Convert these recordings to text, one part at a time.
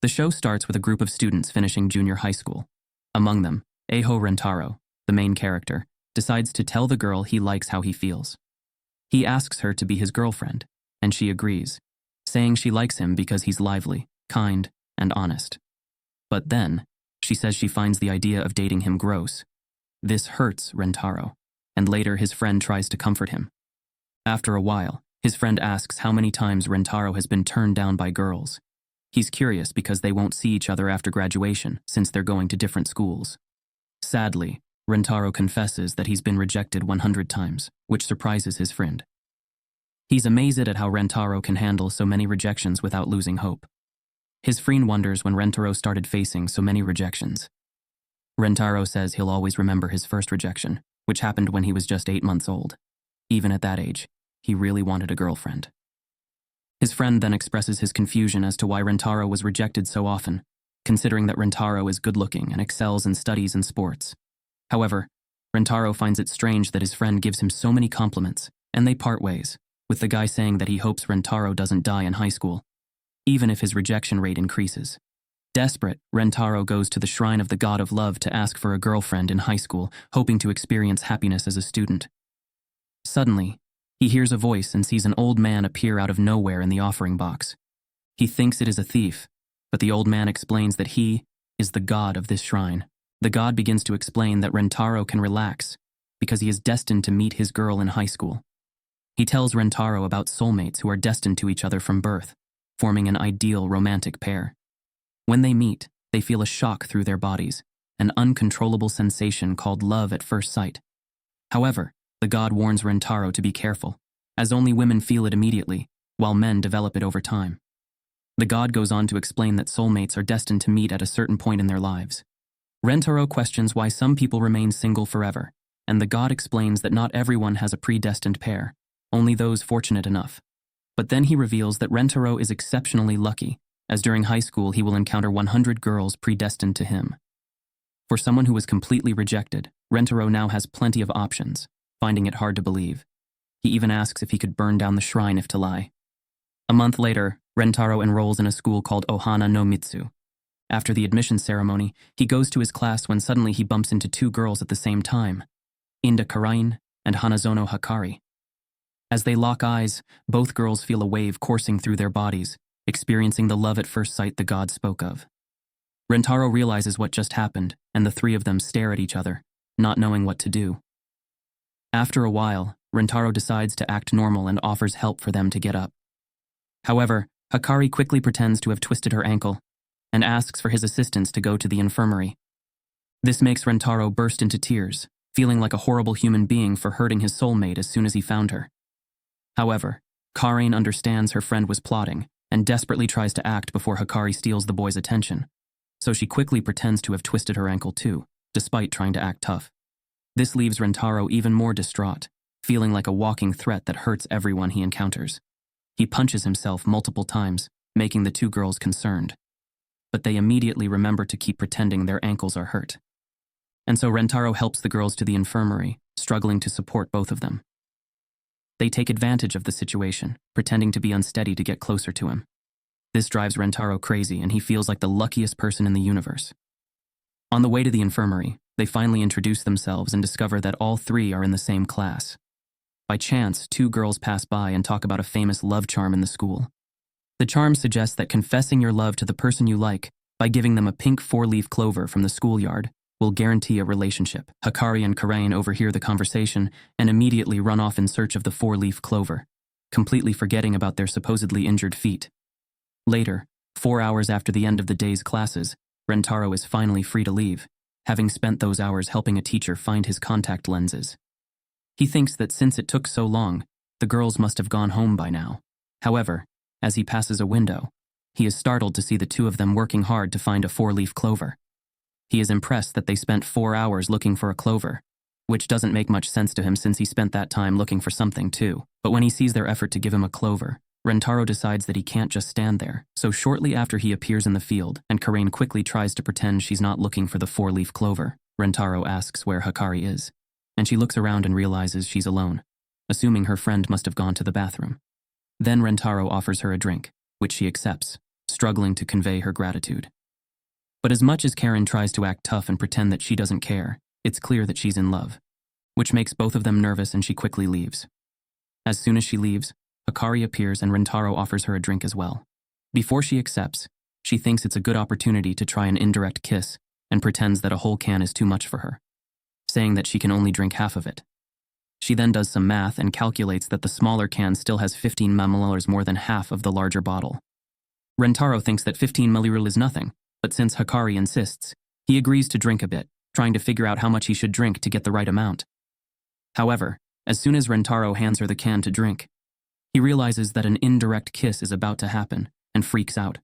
The show starts with a group of students finishing junior high school. Among them, Eiho Rentaro, the main character, decides to tell the girl he likes how he feels. He asks her to be his girlfriend, and she agrees, saying she likes him because he's lively, kind, and honest. But then, she says she finds the idea of dating him gross. This hurts Rentaro, and later his friend tries to comfort him. After a while, his friend asks how many times Rentaro has been turned down by girls. He's curious because they won't see each other after graduation since they're going to different schools. Sadly, Rentaro confesses that he's been rejected 100 times, which surprises his friend. He's amazed at how Rentaro can handle so many rejections without losing hope. His friend wonders when Rentaro started facing so many rejections. Rentaro says he'll always remember his first rejection, which happened when he was just 8 months old. Even at that age, he really wanted a girlfriend. His friend then expresses his confusion as to why Rentaro was rejected so often, considering that Rentaro is good-looking and excels in studies and sports. However, Rentaro finds it strange that his friend gives him so many compliments, and they part ways, with the guy saying that he hopes Rentaro doesn't die in high school, even if his rejection rate increases. Desperate, Rentaro goes to the shrine of the god of love to ask for a girlfriend in high school, hoping to experience happiness as a student. Suddenly, he hears a voice and sees an old man appear out of nowhere in the offering box. He thinks it is a thief, but the old man explains that he is the god of this shrine. The god begins to explain that Rentaro can relax because he is destined to meet his girl in high school. He tells Rentaro about soulmates who are destined to each other from birth, forming an ideal romantic pair. When they meet, they feel a shock through their bodies, an uncontrollable sensation called love at first sight. However, the god warns Rentaro to be careful, as only women feel it immediately, while men develop it over time. The god goes on to explain that soulmates are destined to meet at a certain point in their lives. Rentaro questions why some people remain single forever, and the god explains that not everyone has a predestined pair, only those fortunate enough. But then he reveals that Rentaro is exceptionally lucky, as during high school he will encounter 100 girls predestined to him. For someone who was completely rejected, Rentaro now has plenty of options, finding it hard to believe. He even asks if he could burn down the shrine if to lie. A month later, Rentaro enrolls in a school called Ohana no Mitsu. After the admission ceremony, he goes to his class when suddenly he bumps into 2 girls at the same time, Inda Karain and Hanazono Hakari. As they lock eyes, both girls feel a wave coursing through their bodies, experiencing the love at first sight the god spoke of. Rentaro realizes what just happened, and the 3 of them stare at each other, not knowing what to do. After a while, Rentaro decides to act normal and offers help for them to get up. However, Hakari quickly pretends to have twisted her ankle and asks for his assistance to go to the infirmary. This makes Rentaro burst into tears, feeling like a horrible human being for hurting his soulmate as soon as he found her. However, Karain understands her friend was plotting and desperately tries to act before Hakari steals the boy's attention, so she quickly pretends to have twisted her ankle too, despite trying to act tough. This leaves Rentaro even more distraught, feeling like a walking threat that hurts everyone he encounters. He punches himself multiple times, making the 2 girls concerned. But they immediately remember to keep pretending their ankles are hurt. And so Rentaro helps the girls to the infirmary, struggling to support both of them. They take advantage of the situation, pretending to be unsteady to get closer to him. This drives Rentaro crazy, and he feels like the luckiest person in the universe. On the way to the infirmary, they finally introduce themselves and discover that all 3 are in the same class. By chance, 2 girls pass by and talk about a famous love charm in the school. The charm suggests that confessing your love to the person you like by giving them a pink 4-leaf clover from the schoolyard will guarantee a relationship. Hakari and Karain overhear the conversation and immediately run off in search of the 4-leaf clover, completely forgetting about their supposedly injured feet. Later, 4 hours after the end of the day's classes, Rentaro is finally free to leave, having spent those hours helping a teacher find his contact lenses. He thinks that since it took so long, the girls must have gone home by now. However, as he passes a window, he is startled to see the 2 of them working hard to find a 4-leaf clover. He is impressed that they spent 4 hours looking for a clover, which doesn't make much sense to him since he spent that time looking for something too. But when he sees their effort to give him a clover, Rentaro decides that he can't just stand there, so shortly after he appears in the field and Karain quickly tries to pretend she's not looking for the 4-leaf clover, Rentaro asks where Hakari is, and she looks around and realizes she's alone, assuming her friend must have gone to the bathroom. Then Rentaro offers her a drink, which she accepts, struggling to convey her gratitude. But as much as Karen tries to act tough and pretend that she doesn't care, it's clear that she's in love, which makes both of them nervous and she quickly leaves. As soon as she leaves, Hikari appears and Rentaro offers her a drink as well. Before she accepts, she thinks it's a good opportunity to try an indirect kiss and pretends that a whole can is too much for her, saying that she can only drink half of it. She then does some math and calculates that the smaller can still has 15 milliliters more than half of the larger bottle. Rentaro thinks that 15 milliliters is nothing, but since Hikari insists, he agrees to drink a bit, trying to figure out how much he should drink to get the right amount. However, as soon as Rentaro hands her the can to drink, he realizes that an indirect kiss is about to happen and freaks out,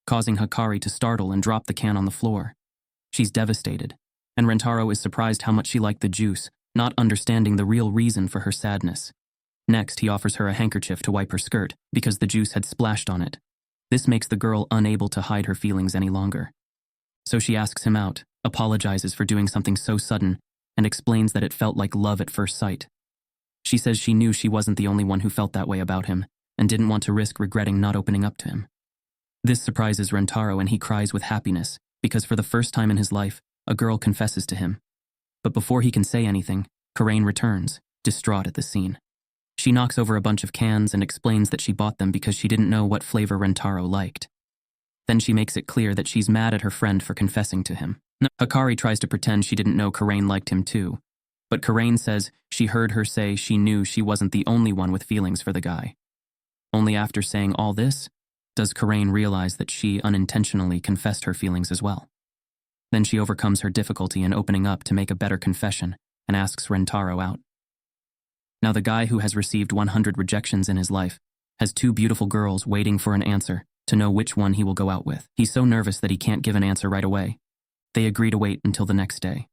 causing Hikari to startle and drop the can on the floor. She's devastated, and Rentaro is surprised how much she liked the juice, not understanding the real reason for her sadness. Next, he offers her a handkerchief to wipe her skirt because the juice had splashed on it. This makes the girl unable to hide her feelings any longer. So she asks him out, apologizes for doing something so sudden, and explains that it felt like love at first sight. She says she knew she wasn't the only one who felt that way about him and didn't want to risk regretting not opening up to him. This surprises Rentaro and he cries with happiness because for the first time in his life, a girl confesses to him. But before he can say anything, Karain returns, distraught at the scene. She knocks over a bunch of cans and explains that she bought them because she didn't know what flavor Rentaro liked. Then she makes it clear that she's mad at her friend for confessing to him. Hikari tries to pretend she didn't know Karain liked him too, but Karain says she heard her say she knew she wasn't the only one with feelings for the guy. Only after saying all this, does Karain realize that she unintentionally confessed her feelings as well. Then she overcomes her difficulty in opening up to make a better confession and asks Rentaro out. Now the guy who has received 100 rejections in his life has two beautiful girls waiting for an answer to know which one he will go out with. He's so nervous that he can't give an answer right away. They agree to wait until the next day.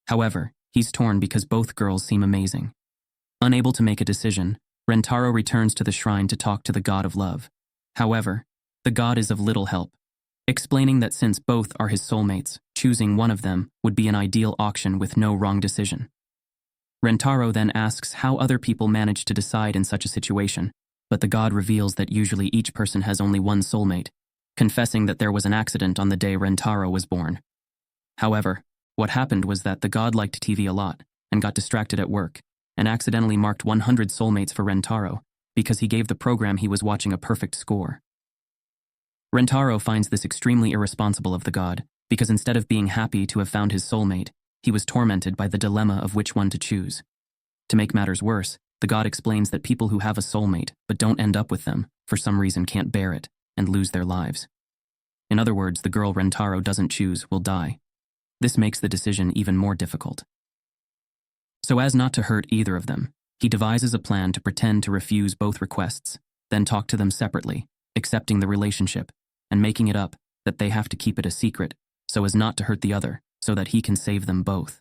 However, he's torn because both girls seem amazing. Unable to make a decision, Rentaro returns to the shrine to talk to the god of love. However, the god is of little help, explaining that since both are his soulmates, choosing one of them would be an ideal auction with no wrong decision. Rentaro then asks how other people manage to decide in such a situation, but the god reveals that usually each person has only one soulmate, confessing that there was an accident on the day Rentaro was born. However, what happened was that the god liked TV a lot and got distracted at work and accidentally marked 100 soulmates for Rentaro because he gave the program he was watching a perfect score. Rentaro finds this extremely irresponsible of the god because instead of being happy to have found his soulmate, he was tormented by the dilemma of which one to choose. To make matters worse, the god explains that people who have a soulmate but don't end up with them for some reason can't bear it and lose their lives. In other words, the girl Rentaro doesn't choose will die. This makes the decision even more difficult. So as not to hurt either of them, he devises a plan to pretend to refuse both requests, then talk to them separately, accepting the relationship, and making it up that they have to keep it a secret so as not to hurt the other, so that he can save them both.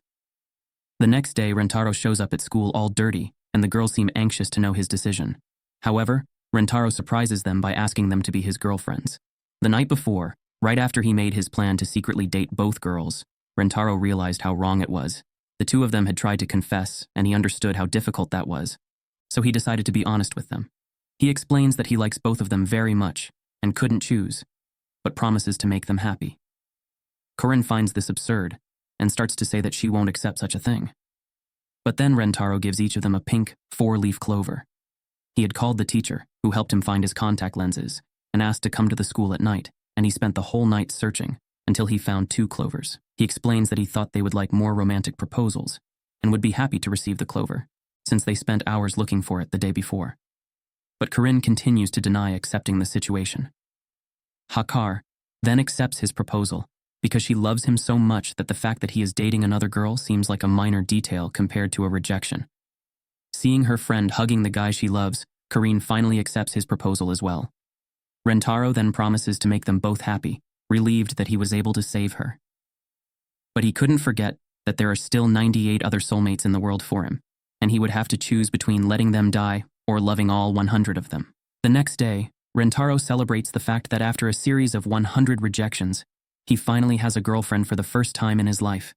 The next day, Rentaro shows up at school all dirty, and the girls seem anxious to know his decision. However, Rentaro surprises them by asking them to be his girlfriends. The night before, right after he made his plan to secretly date both girls, Rentaro realized how wrong it was. The two of them had tried to confess, and he understood how difficult that was. So he decided to be honest with them. He explains that he likes both of them very much and couldn't choose, but promises to make them happy. Corinne finds this absurd and starts to say that she won't accept such a thing. But then Rentaro gives each of them a pink 4-leaf clover. He had called the teacher, who helped him find his contact lenses, and asked to come to the school at night, and he spent the whole night searching until he found 2 clovers. He explains that he thought they would like more romantic proposals and would be happy to receive the clover, since they spent hours looking for it the day before. But Corinne continues to deny accepting the situation. Hakar then accepts his proposal because she loves him so much that the fact that he is dating another girl seems like a minor detail compared to a rejection. Seeing her friend hugging the guy she loves, Corinne finally accepts his proposal as well. Rentaro then promises to make them both happy, relieved that he was able to save her. But he couldn't forget that there are still 98 other soulmates in the world for him, and he would have to choose between letting them die or loving all 100 of them. The next day, Rentaro celebrates the fact that after a series of 100 rejections, he finally has a girlfriend for the first time in his life.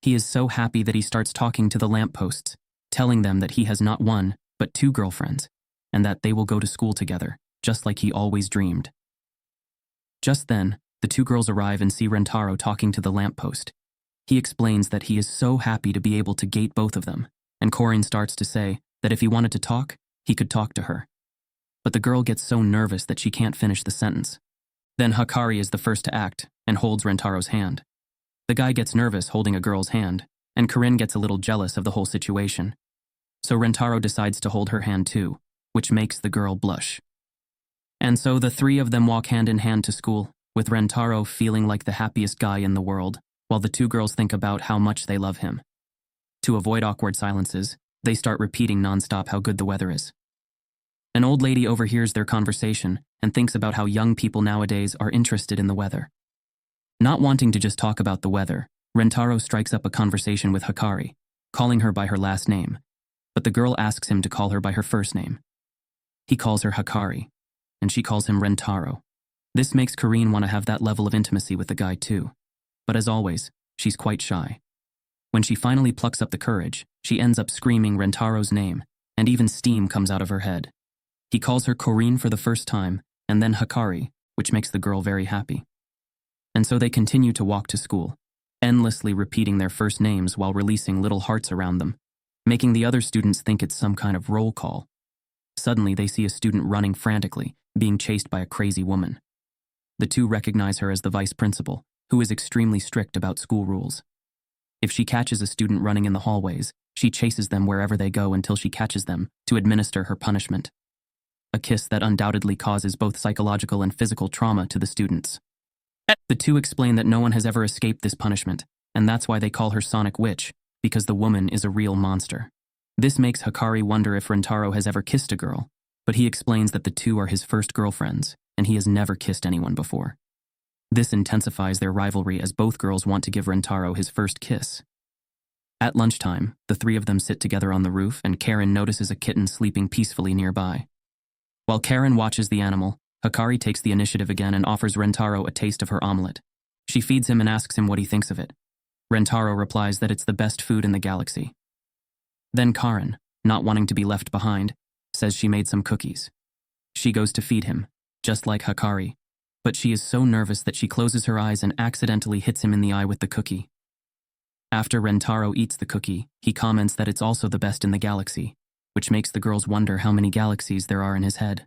He is so happy that he starts talking to the lampposts, telling them that he has not one, but 2 girlfriends, and that they will go to school together, just like he always dreamed. Just then, the two girls arrive and see Rentaro talking to the lamppost. He explains that he is so happy to be able to gate both of them, and Corinne starts to say that if he wanted to talk, he could talk to her. But the girl gets so nervous that she can't finish the sentence. Then Hikari is the first to act and holds Rentaro's hand. The guy gets nervous holding a girl's hand, and Corinne gets a little jealous of the whole situation. So Rentaro decides to hold her hand too, which makes the girl blush. And so the three of them walk hand in hand to school, with Rentaro feeling like the happiest guy in the world, while the two girls think about how much they love him. To avoid awkward silences, they start repeating nonstop how good the weather is. An old lady overhears their conversation and thinks about how young people nowadays are interested in the weather. Not wanting to just talk about the weather, Rentaro strikes up a conversation with Hikari, calling her by her last name, but the girl asks him to call her by her first name. He calls her Hikari, and she calls him Rentaro. This makes Corinne want to have that level of intimacy with the guy too. But as always, she's quite shy. When she finally plucks up the courage, she ends up screaming Rentaro's name, and even steam comes out of her head. He calls her Corinne for the first time, and then Hikari, which makes the girl very happy. And so they continue to walk to school, endlessly repeating their first names while releasing little hearts around them, making the other students think it's some kind of roll call. Suddenly, they see a student running frantically, being chased by a crazy woman. The two recognize her as the vice principal, who is extremely strict about school rules. If she catches a student running in the hallways, she chases them wherever they go until she catches them to administer her punishment. A kiss that undoubtedly causes both psychological and physical trauma to the students. The two explain that no one has ever escaped this punishment, and that's why they call her Sonic Witch, because the woman is a real monster. This makes Hikari wonder if Rentaro has ever kissed a girl, but he explains that the two are his first girlfriends, and he has never kissed anyone before. This intensifies their rivalry as both girls want to give Rentaro his first kiss. At lunchtime, the three of them sit together on the roof, and Karen notices a kitten sleeping peacefully nearby. While Karen watches the animal, Hikari takes the initiative again and offers Rentaro a taste of her omelet. She feeds him and asks him what he thinks of it. Rentaro replies that it's the best food in the galaxy. Then Karen, not wanting to be left behind, says she made some cookies. She goes to feed him, just like Hikari, but she is so nervous that she closes her eyes and accidentally hits him in the eye with the cookie. After Rentaro eats the cookie, he comments that it's also the best in the galaxy, which makes the girls wonder how many galaxies there are in his head.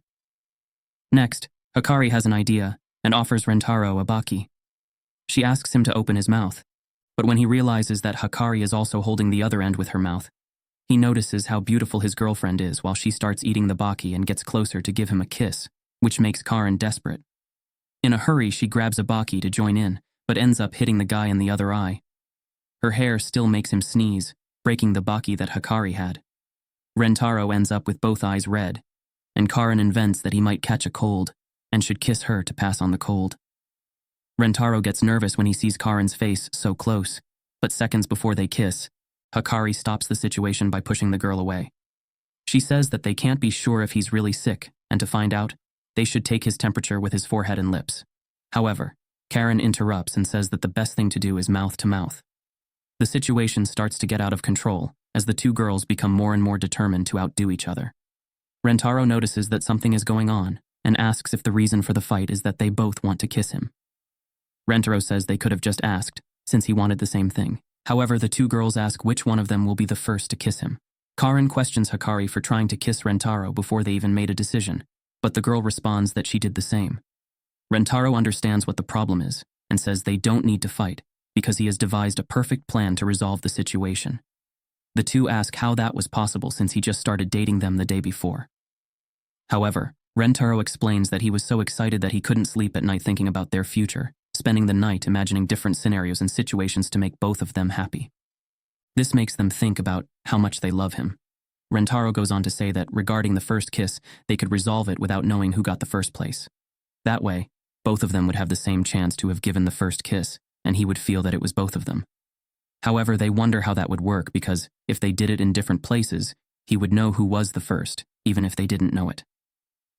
Next, Hikari has an idea and offers Rentaro a baki. She asks him to open his mouth, but when he realizes that Hikari is also holding the other end with her mouth, he notices how beautiful his girlfriend is while she starts eating the baki and gets closer to give him a kiss, which makes Karen desperate. In a hurry, she grabs a baki to join in, but ends up hitting the guy in the other eye. Her hair still makes him sneeze, breaking the baki that Hikari had. Rentaro ends up with both eyes red, and Karen invents that he might catch a cold and should kiss her to pass on the cold. Rentaro gets nervous when he sees Karen's face so close, but seconds before they kiss, Hikari stops the situation by pushing the girl away. She says that they can't be sure if he's really sick, and to find out, they should take his temperature with his forehead and lips. However, Karen interrupts and says that the best thing to do is mouth to mouth. The situation starts to get out of control as the two girls become more and more determined to outdo each other. Rentaro notices that something is going on and asks if the reason for the fight is that they both want to kiss him. Rentaro says they could have just asked, since he wanted the same thing. However, the two girls ask which one of them will be the first to kiss him. Karen questions Hikari for trying to kiss Rentaro before they even made a decision, but the girl responds that she did the same. Rentaro understands what the problem is and says they don't need to fight because he has devised a perfect plan to resolve the situation. The two ask how that was possible since he just started dating them the day before. However, Rentaro explains that he was so excited that he couldn't sleep at night thinking about their future, spending the night imagining different scenarios and situations to make both of them happy. This makes them think about how much they love him. Rentaro goes on to say that regarding the first kiss, they could resolve it without knowing who got the first place. That way, both of them would have the same chance to have given the first kiss, and he would feel that it was both of them. However, they wonder how that would work because if they did it in different places, he would know who was the first, even if they didn't know it.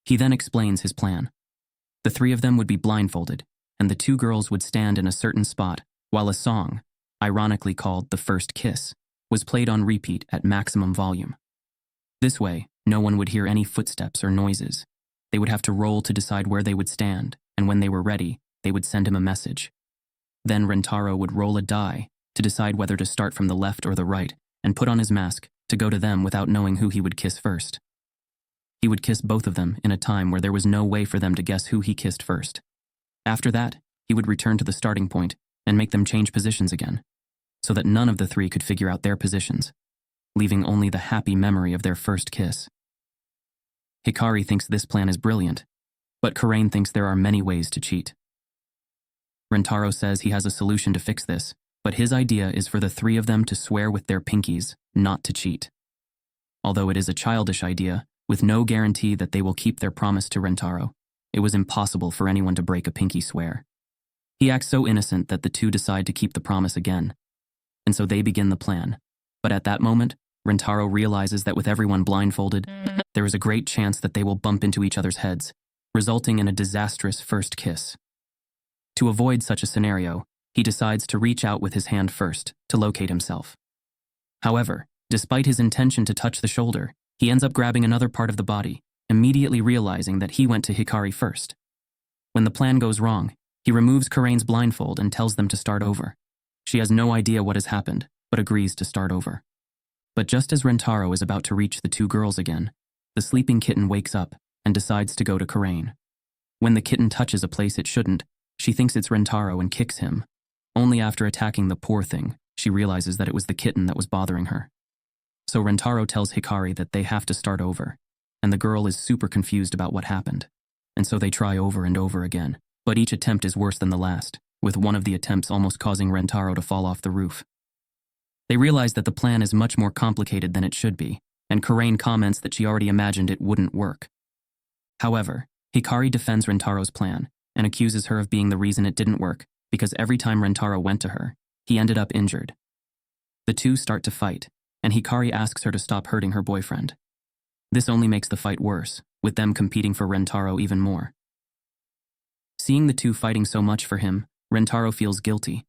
He then explains his plan. The three of them would be blindfolded, and the two girls would stand in a certain spot while a song, ironically called The First Kiss, was played on repeat at maximum volume. This way, no one would hear any footsteps or noises. They would have to roll to decide where they would stand, and when they were ready, they would send him a message. Then Rentaro would roll a die to decide whether to start from the left or the right and put on his mask to go to them without knowing who he would kiss first. He would kiss both of them in a time where there was no way for them to guess who he kissed first. After that, he would return to the starting point and make them change positions again, so that none of the three could figure out their positions, leaving only the happy memory of their first kiss. Hikari thinks this plan is brilliant, but Karain thinks there are many ways to cheat. Rentaro says he has a solution to fix this, but his idea is for the three of them to swear with their pinkies not to cheat. Although it is a childish idea, with no guarantee that they will keep their promise to Rentaro, it was impossible for anyone to break a pinky swear. He acts so innocent that the two decide to keep the promise again, and so they begin the plan. But at that moment, Rentaro realizes that with everyone blindfolded, there is a great chance that they will bump into each other's heads, resulting in a disastrous first kiss. To avoid such a scenario, he decides to reach out with his hand first to locate himself. However, despite his intention to touch the shoulder, he ends up grabbing another part of the body, immediately realizing that he went to Hikari first. When the plan goes wrong, he removes Karain's blindfold and tells them to start over. She has no idea what has happened, but agrees to start over. But just as Rentaro is about to reach the two girls again, the sleeping kitten wakes up and decides to go to Karain. When the kitten touches a place it shouldn't, she thinks it's Rentaro and kicks him. Only after attacking the poor thing, she realizes that it was the kitten that was bothering her. So Rentaro tells Hikari that they have to start over, and the girl is super confused about what happened. And so they try over and over again, but each attempt is worse than the last, with one of the attempts almost causing Rentaro to fall off the roof. They realize that the plan is much more complicated than it should be, and Karain comments that she already imagined it wouldn't work. However, Hikari defends Rentaro's plan and accuses her of being the reason it didn't work, because every time Rentaro went to her, he ended up injured. The two start to fight, and Hikari asks her to stop hurting her boyfriend. This only makes the fight worse, with them competing for Rentaro even more. Seeing the two fighting so much for him, Rentaro feels guilty,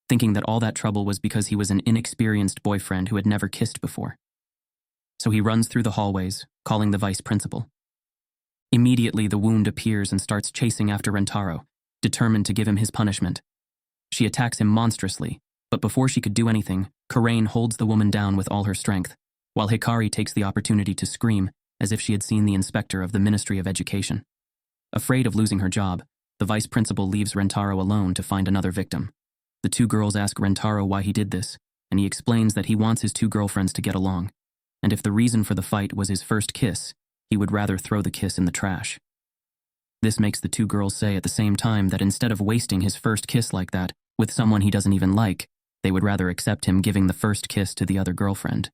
thinking that all that trouble was because he was an inexperienced boyfriend who had never kissed before. So he runs through the hallways, calling the vice principal. Immediately, the wound appears and starts chasing after Rentaro, determined to give him his punishment. She attacks him monstrously, but before she could do anything, Karain holds the woman down with all her strength, while Hikari takes the opportunity to scream as if she had seen the inspector of the Ministry of Education. Afraid of losing her job, the vice principal leaves Rentaro alone to find another victim. The two girls ask Rentaro why he did this, and he explains that he wants his two girlfriends to get along, and if the reason for the fight was his first kiss, he would rather throw the kiss in the trash. This makes the two girls say at the same time that instead of wasting his first kiss like that with someone he doesn't even like, they would rather accept him giving the first kiss to the other girlfriend.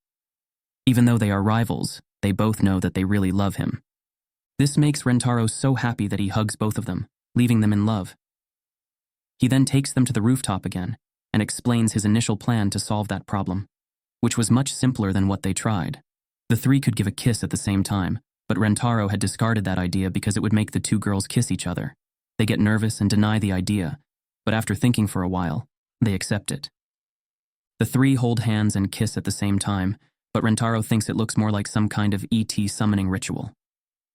Even though they are rivals, they both know that they really love him. This makes Rentaro so happy that he hugs both of them, leaving them in love. He then takes them to the rooftop again and explains his initial plan to solve that problem, which was much simpler than what they tried. The three could give a kiss at the same time, but Rentaro had discarded that idea because it would make the two girls kiss each other. They get nervous and deny the idea, but after thinking for a while, they accept it. The three hold hands and kiss at the same time, but Rentaro thinks it looks more like some kind of ET summoning ritual.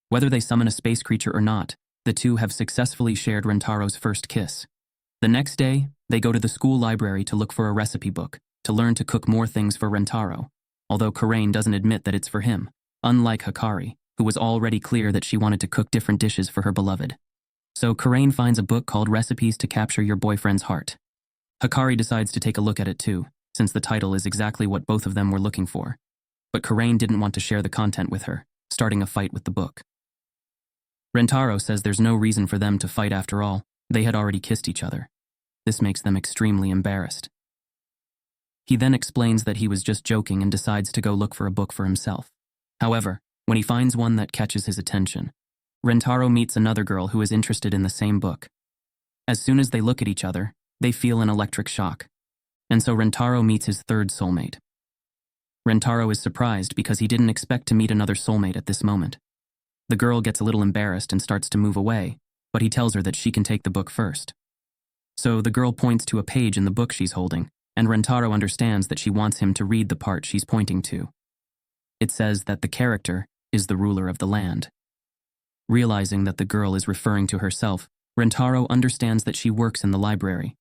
Whether they summon a space creature or not, the two have successfully shared Rentaro's first kiss. The next day, they go to the school library to look for a recipe book, to learn to cook more things for Rentaro, although Karain doesn't admit that it's for him, unlike Hikari, who was already clear that she wanted to cook different dishes for her beloved. So Karain finds a book called Recipes to Capture Your Boyfriend's Heart. Hikari decides to take a look at it too, since the title is exactly what both of them were looking for. But Karain didn't want to share the content with her, starting a fight with the book. Rentaro says there's no reason for them to fight after all, they had already kissed each other. This makes them extremely embarrassed. He then explains that he was just joking and decides to go look for a book for himself. However, when he finds one that catches his attention, Rentaro meets another girl who is interested in the same book. As soon as they look at each other, they feel an electric shock. And so Rentaro meets his third soulmate. Rentaro is surprised because he didn't expect to meet another soulmate at this moment. The girl gets a little embarrassed and starts to move away, but he tells her that she can take the book first. So the girl points to a page in the book she's holding, and Rentaro understands that she wants him to read the part she's pointing to. It says that the character is the ruler of the land. Realizing that the girl is referring to herself, Rentaro understands that she works in the library.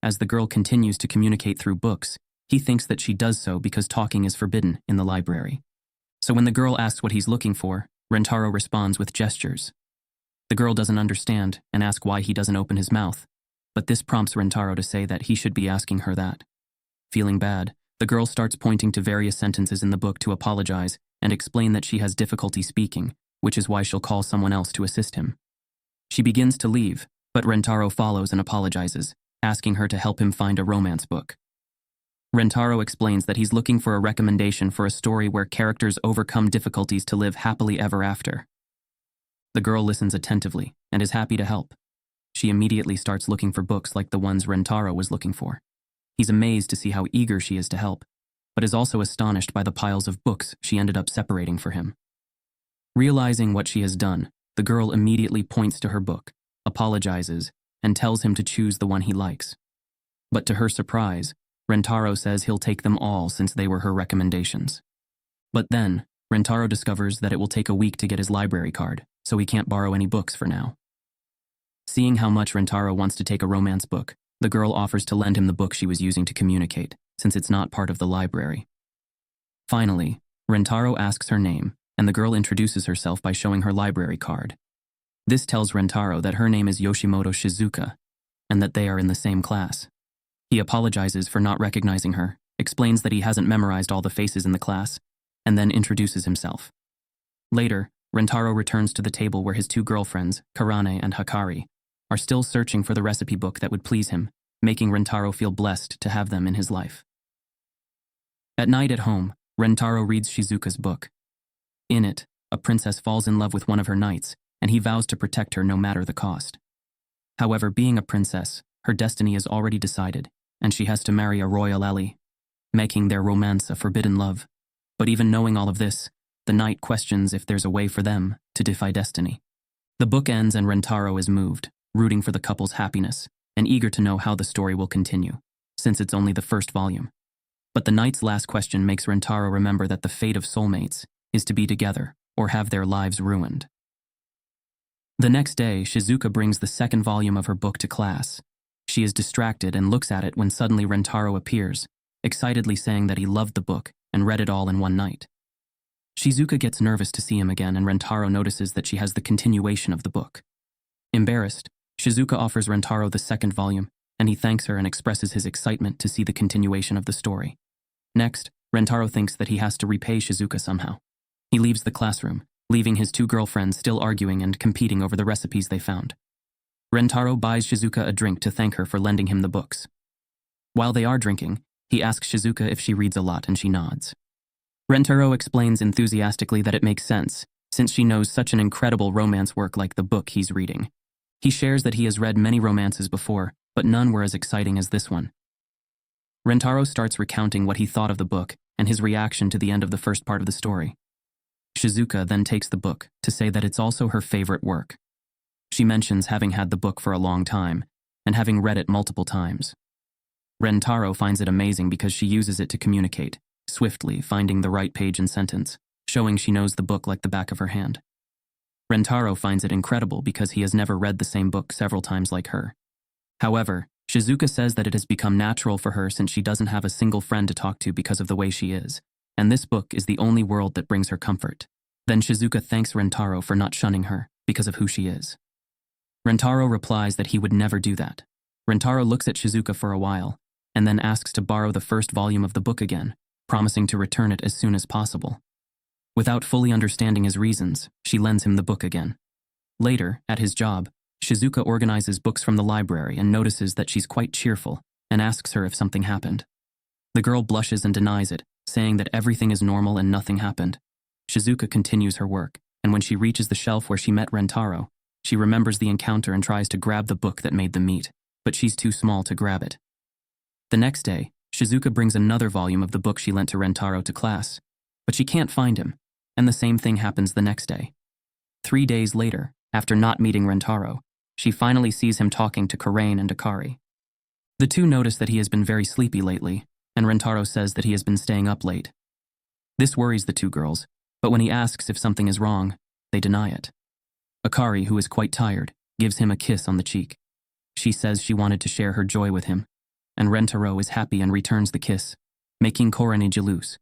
As the girl continues to communicate through books, he thinks that she does so because talking is forbidden in the library. So when the girl asks what he's looking for, Rentaro responds with gestures. The girl doesn't understand and asks why he doesn't open his mouth, but this prompts Rentaro to say that he should be asking her that. Feeling bad, the girl starts pointing to various sentences in the book to apologize and explain that she has difficulty speaking, which is why she'll call someone else to assist him. She begins to leave, but Rentaro follows and apologizes, asking her to help him find a romance book. Rentaro explains that he's looking for a recommendation for a story where characters overcome difficulties to live happily ever after. The girl listens attentively and is happy to help. She immediately starts looking for books like the ones Rentaro was looking for. He's amazed to see how eager she is to help, but is also astonished by the piles of books she ended up separating for him. Realizing what she has done, the girl immediately points to her book, apologizes, and tells him to choose the one he likes. But to her surprise, Rentaro says he'll take them all since they were her recommendations. But then, Rentaro discovers that it will take a week to get his library card, so he can't borrow any books for now. Seeing how much Rentaro wants to take a romance book, the girl offers to lend him the book she was using to communicate, since it's not part of the library. Finally, Rentaro asks her name, and the girl introduces herself by showing her library card. This tells Rentaro that her name is Yoshimoto Shizuka, and that they are in the same class. He apologizes for not recognizing her, explains that he hasn't memorized all the faces in the class, and then introduces himself. Later, Rentaro returns to the table where his two girlfriends, Karane and Hakari, are still searching for the recipe book that would please him, making Rentaro feel blessed to have them in his life. At night at home, Rentaro reads Shizuka's book. In it, a princess falls in love with one of her knights, and he vows to protect her no matter the cost. However, being a princess, her destiny is already decided, and she has to marry a royal ally, making their romance a forbidden love. But even knowing all of this, the knight questions if there's a way for them to defy destiny. The book ends and Rentaro is moved, rooting for the couple's happiness, and eager to know how the story will continue, since it's only the first volume. But the knight's last question makes Rentaro remember that the fate of soulmates is to be together or have their lives ruined. The next day, Shizuka brings the second volume of her book to class. She is distracted and looks at it when suddenly Rentaro appears, excitedly saying that he loved the book and read it all in one night. Shizuka gets nervous to see him again, and Rentaro notices that she has the continuation of the book. Embarrassed, Shizuka offers Rentaro the second volume, and he thanks her and expresses his excitement to see the continuation of the story. Next, Rentaro thinks that he has to repay Shizuka somehow. He leaves the classroom, leaving his two girlfriends still arguing and competing over the recipes they found. Rentaro buys Shizuka a drink to thank her for lending him the books. While they are drinking, he asks Shizuka if she reads a lot, and she nods. Rentaro explains enthusiastically that it makes sense, since she knows such an incredible romance work like the book he's reading. He shares that he has read many romances before, but none were as exciting as this one. Rentaro starts recounting what he thought of the book and his reaction to the end of the first part of the story. Shizuka then takes the book to say that it's also her favorite work. She mentions having had the book for a long time and having read it multiple times. Rentaro finds it amazing because she uses it to communicate, swiftly finding the right page and sentence, showing she knows the book like the back of her hand. Rentaro finds it incredible because he has never read the same book several times like her. However, Shizuka says that it has become natural for her since she doesn't have a single friend to talk to because of the way she is, and this book is the only world that brings her comfort. Then Shizuka thanks Rentaro for not shunning her because of who she is. Rentaro replies that he would never do that. Rentaro looks at Shizuka for a while, and then asks to borrow the first volume of the book again, promising to return it as soon as possible. Without fully understanding his reasons, she lends him the book again. Later, at his job, Shizuka organizes books from the library and notices that she's quite cheerful and asks her if something happened. The girl blushes and denies it, saying that everything is normal and nothing happened. Shizuka continues her work, and when she reaches the shelf where she met Rentaro, she remembers the encounter and tries to grab the book that made them meet, but she's too small to grab it. The next day, Shizuka brings another volume of the book she lent to Rentaro to class, but she can't find him, and the same thing happens the next day. 3 days later, after not meeting Rentaro, she finally sees him talking to Karane and Akari. The two notice that he has been very sleepy lately, and Rentaro says that he has been staying up late. This worries the two girls, but when he asks if something is wrong, they deny it. Akari, who is quite tired, gives him a kiss on the cheek. She says she wanted to share her joy with him, and Rentaro is happy and returns the kiss, making Korane jealous.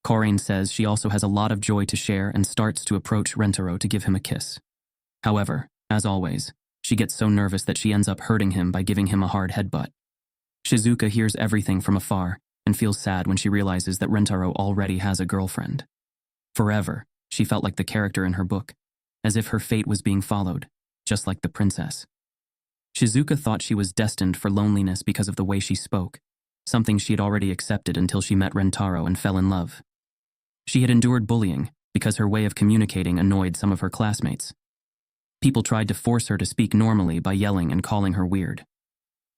Korane says she also has a lot of joy to share and starts to approach Rentaro to give him a kiss. However, as always, she gets so nervous that she ends up hurting him by giving him a hard headbutt. Shizuka hears everything from afar and feels sad when she realizes that Rentaro already has a girlfriend. Forever, she felt like the character in her book, as if her fate was being followed, just like the princess. Shizuka thought she was destined for loneliness because of the way she spoke, something she had already accepted until she met Rentaro and fell in love. She had endured bullying because her way of communicating annoyed some of her classmates. People tried to force her to speak normally by yelling and calling her weird.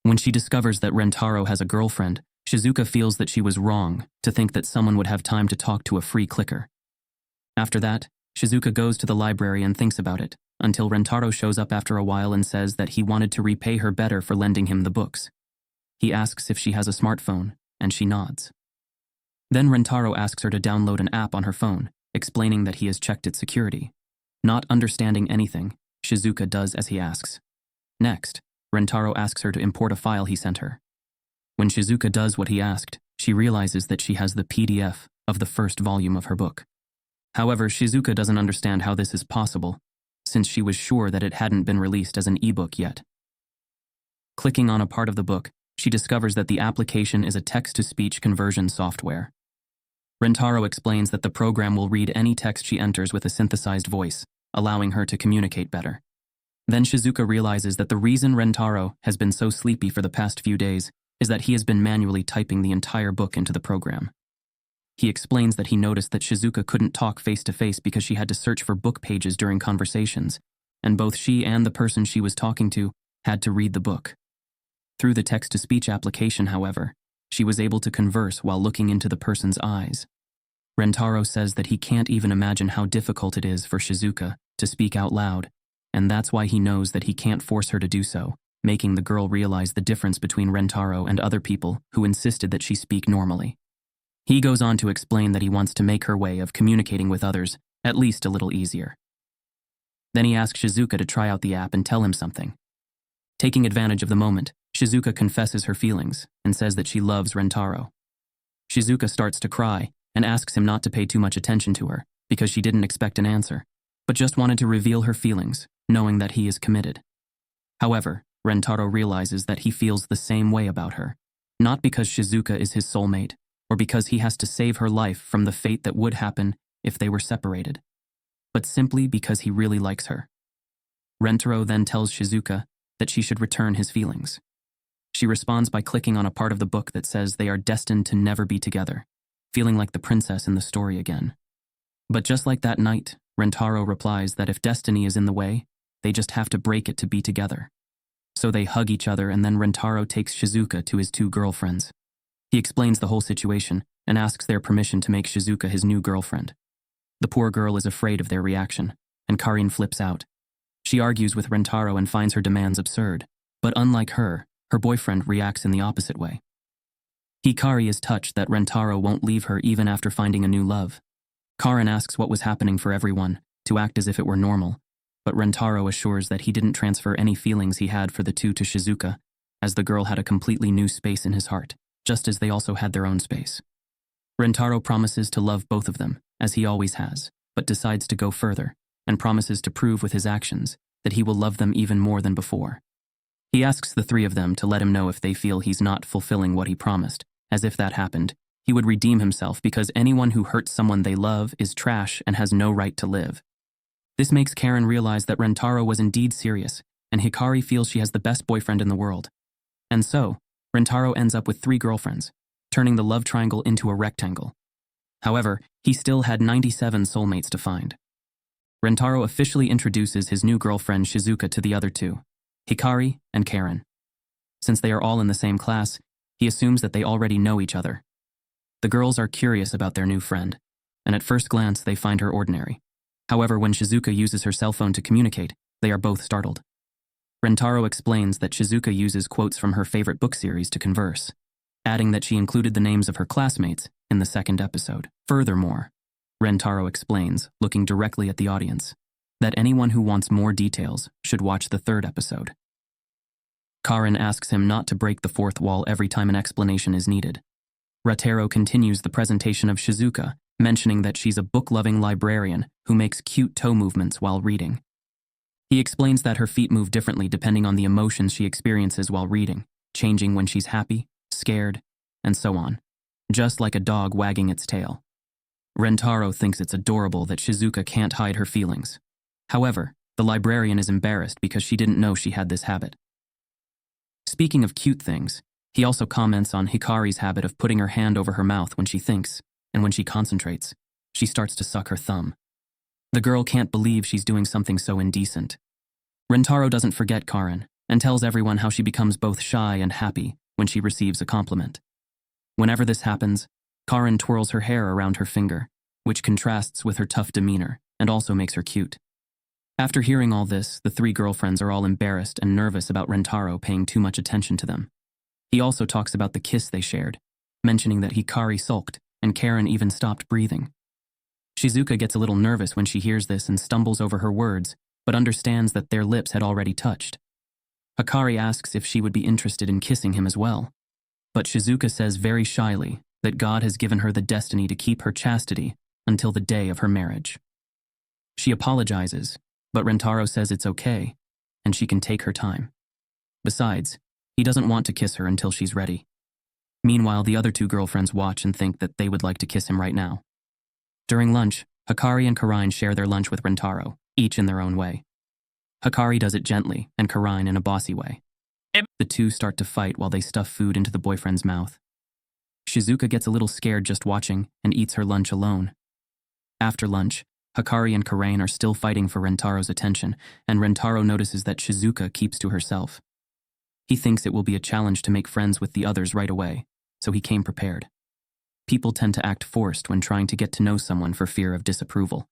When she discovers that Rentaro has a girlfriend, Shizuka feels that she was wrong to think that someone would have time to talk to a free clicker. After that, Shizuka goes to the library and thinks about it, until Rentaro shows up after a while and says that he wanted to repay her better for lending him the books. He asks if she has a smartphone, and she nods. Then Rentaro asks her to download an app on her phone, explaining that he has checked its security. Not understanding anything, Shizuka does as he asks. Next, Rentaro asks her to import a file he sent her. When Shizuka does what he asked, she realizes that she has the PDF of the first volume of her book. However, Shizuka doesn't understand how this is possible, since she was sure that it hadn't been released as an ebook yet. Clicking on a part of the book, she discovers that the application is a text-to-speech conversion software. Rentaro explains that the program will read any text she enters with a synthesized voice, allowing her to communicate better. Then Shizuka realizes that the reason Rentaro has been so sleepy for the past few days is that he has been manually typing the entire book into the program. He explains that he noticed that Shizuka couldn't talk face-to-face because she had to search for book pages during conversations, and both she and the person she was talking to had to read the book. Through the text-to-speech application, however, she was able to converse while looking into the person's eyes. Rentaro says that he can't even imagine how difficult it is for Shizuka to speak out loud, and that's why he knows that he can't force her to do so, making the girl realize the difference between Rentaro and other people who insisted that she speak normally. He goes on to explain that he wants to make her way of communicating with others at least a little easier. Then he asks Shizuka to try out the app and tell him something. Taking advantage of the moment, Shizuka confesses her feelings and says that she loves Rentaro. Shizuka starts to cry and asks him not to pay too much attention to her because she didn't expect an answer, but just wanted to reveal her feelings, knowing that he is committed. However, Rentaro realizes that he feels the same way about her, not because Shizuka is his soulmate, or because he has to save her life from the fate that would happen if they were separated, but simply because he really likes her. Rentaro then tells Shizuka that she should return his feelings. She responds by clicking on a part of the book that says they are destined to never be together, feeling like the princess in the story again. But just like that night, Rentaro replies that if destiny is in the way, they just have to break it to be together. So they hug each other, and then Rentaro takes Shizuka to his two girlfriends. He explains the whole situation and asks their permission to make Shizuka his new girlfriend. The poor girl is afraid of their reaction, and Karin flips out. She argues with Rentaro and finds her demands absurd, but unlike her boyfriend reacts in the opposite way. Hikari is touched that Rentaro won't leave her even after finding a new love. Karin asks what was happening for everyone, to act as if it were normal, but Rentaro assures that he didn't transfer any feelings he had for the two to Shizuka, as the girl had a completely new space in his heart, just as they also had their own space. Rentaro promises to love both of them, as he always has, but decides to go further, and promises to prove with his actions that he will love them even more than before. He asks the three of them to let him know if they feel he's not fulfilling what he promised, as if that happened, he would redeem himself because anyone who hurts someone they love is trash and has no right to live. This makes Karin realize that Rentaro was indeed serious, and Hikari feels she has the best boyfriend in the world. And so, Rentaro ends up with 3 girlfriends, turning the love triangle into a rectangle. However, he still had 97 soulmates to find. Rentaro officially introduces his new girlfriend Shizuka to the other 2, Hikari and Karin. Since they are all in the same class, he assumes that they already know each other. The girls are curious about their new friend, and at first glance they find her ordinary. However, when Shizuka uses her cell phone to communicate, they are both startled. Rentaro explains that Shizuka uses quotes from her favorite book series to converse, adding that she included the names of her classmates in the second episode. Furthermore, Rentaro explains, looking directly at the audience, that anyone who wants more details should watch the third episode. Karen asks him not to break the fourth wall every time an explanation is needed. Ratero continues the presentation of Shizuka, mentioning that she's a book-loving librarian who makes cute toe movements while reading. He explains that her feet move differently depending on the emotions she experiences while reading, changing when she's happy, scared, and so on, just like a dog wagging its tail. Rentaro thinks it's adorable that Shizuka can't hide her feelings. However, the librarian is embarrassed because she didn't know she had this habit. Speaking of cute things, he also comments on Hikari's habit of putting her hand over her mouth when she thinks, and when she concentrates, she starts to suck her thumb. The girl can't believe she's doing something so indecent. Rentaro doesn't forget Karen and tells everyone how she becomes both shy and happy when she receives a compliment. Whenever this happens, Karen twirls her hair around her finger, which contrasts with her tough demeanor and also makes her cute. After hearing all this, the three girlfriends are all embarrassed and nervous about Rentaro paying too much attention to them. He also talks about the kiss they shared, mentioning that Hikari sulked and Karen even stopped breathing. Shizuka gets a little nervous when she hears this and stumbles over her words, but understands that their lips had already touched. Hikari asks if she would be interested in kissing him as well, but Shizuka says very shyly that God has given her the destiny to keep her chastity until the day of her marriage. She apologizes, but Rentaro says it's okay, and she can take her time. Besides, he doesn't want to kiss her until she's ready. Meanwhile, the other two girlfriends watch and think that they would like to kiss him right now. During lunch, Hikari and Karine share their lunch with Rentaro, each in their own way. Hikari does it gently, and Karine in a bossy way. The two start to fight while they stuff food into the boyfriend's mouth. Shizuka gets a little scared just watching and eats her lunch alone. After lunch, Hikari and Karine are still fighting for Rentaro's attention, and Rentaro notices that Shizuka keeps to herself. He thinks it will be a challenge to make friends with the others right away, so he came prepared. People tend to act forced when trying to get to know someone for fear of disapproval.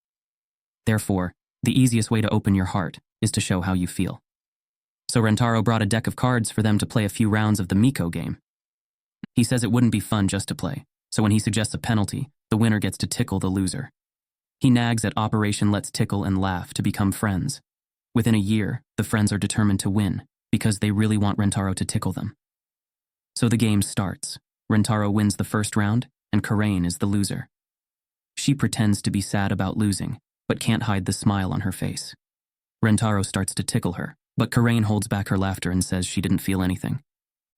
Therefore, the easiest way to open your heart is to show how you feel. So Rentaro brought a deck of cards for them to play a few rounds of the Miko game. He says it wouldn't be fun just to play, so when he suggests a penalty, the winner gets to tickle the loser. He nags at Operation Let's Tickle and Laugh to become friends. Within a year, the friends are determined to win, because they really want Rentaro to tickle them. So the game starts. Rentaro wins the first round, and Karine is the loser. She pretends to be sad about losing, but can't hide the smile on her face. Rentaro starts to tickle her, but Karine holds back her laughter and says she didn't feel anything.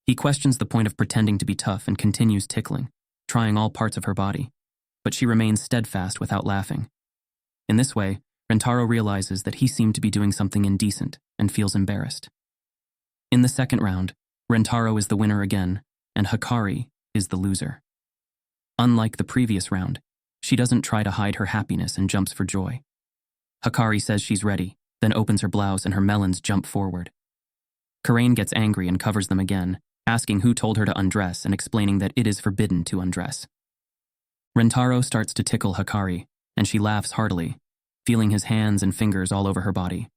He questions the point of pretending to be tough and continues tickling, trying all parts of her body, but she remains steadfast without laughing. In this way, Rentaro realizes that he seemed to be doing something indecent and feels embarrassed. In the second round, Rentaro is the winner again, and Hikari is the loser. Unlike the previous round, she doesn't try to hide her happiness and jumps for joy. Hikari says she's ready, then opens her blouse and her melons jump forward. Karine gets angry and covers them again, asking who told her to undress and explaining that it is forbidden to undress. Rentaro starts to tickle Hikari, and she laughs heartily, feeling his hands and fingers all over her body.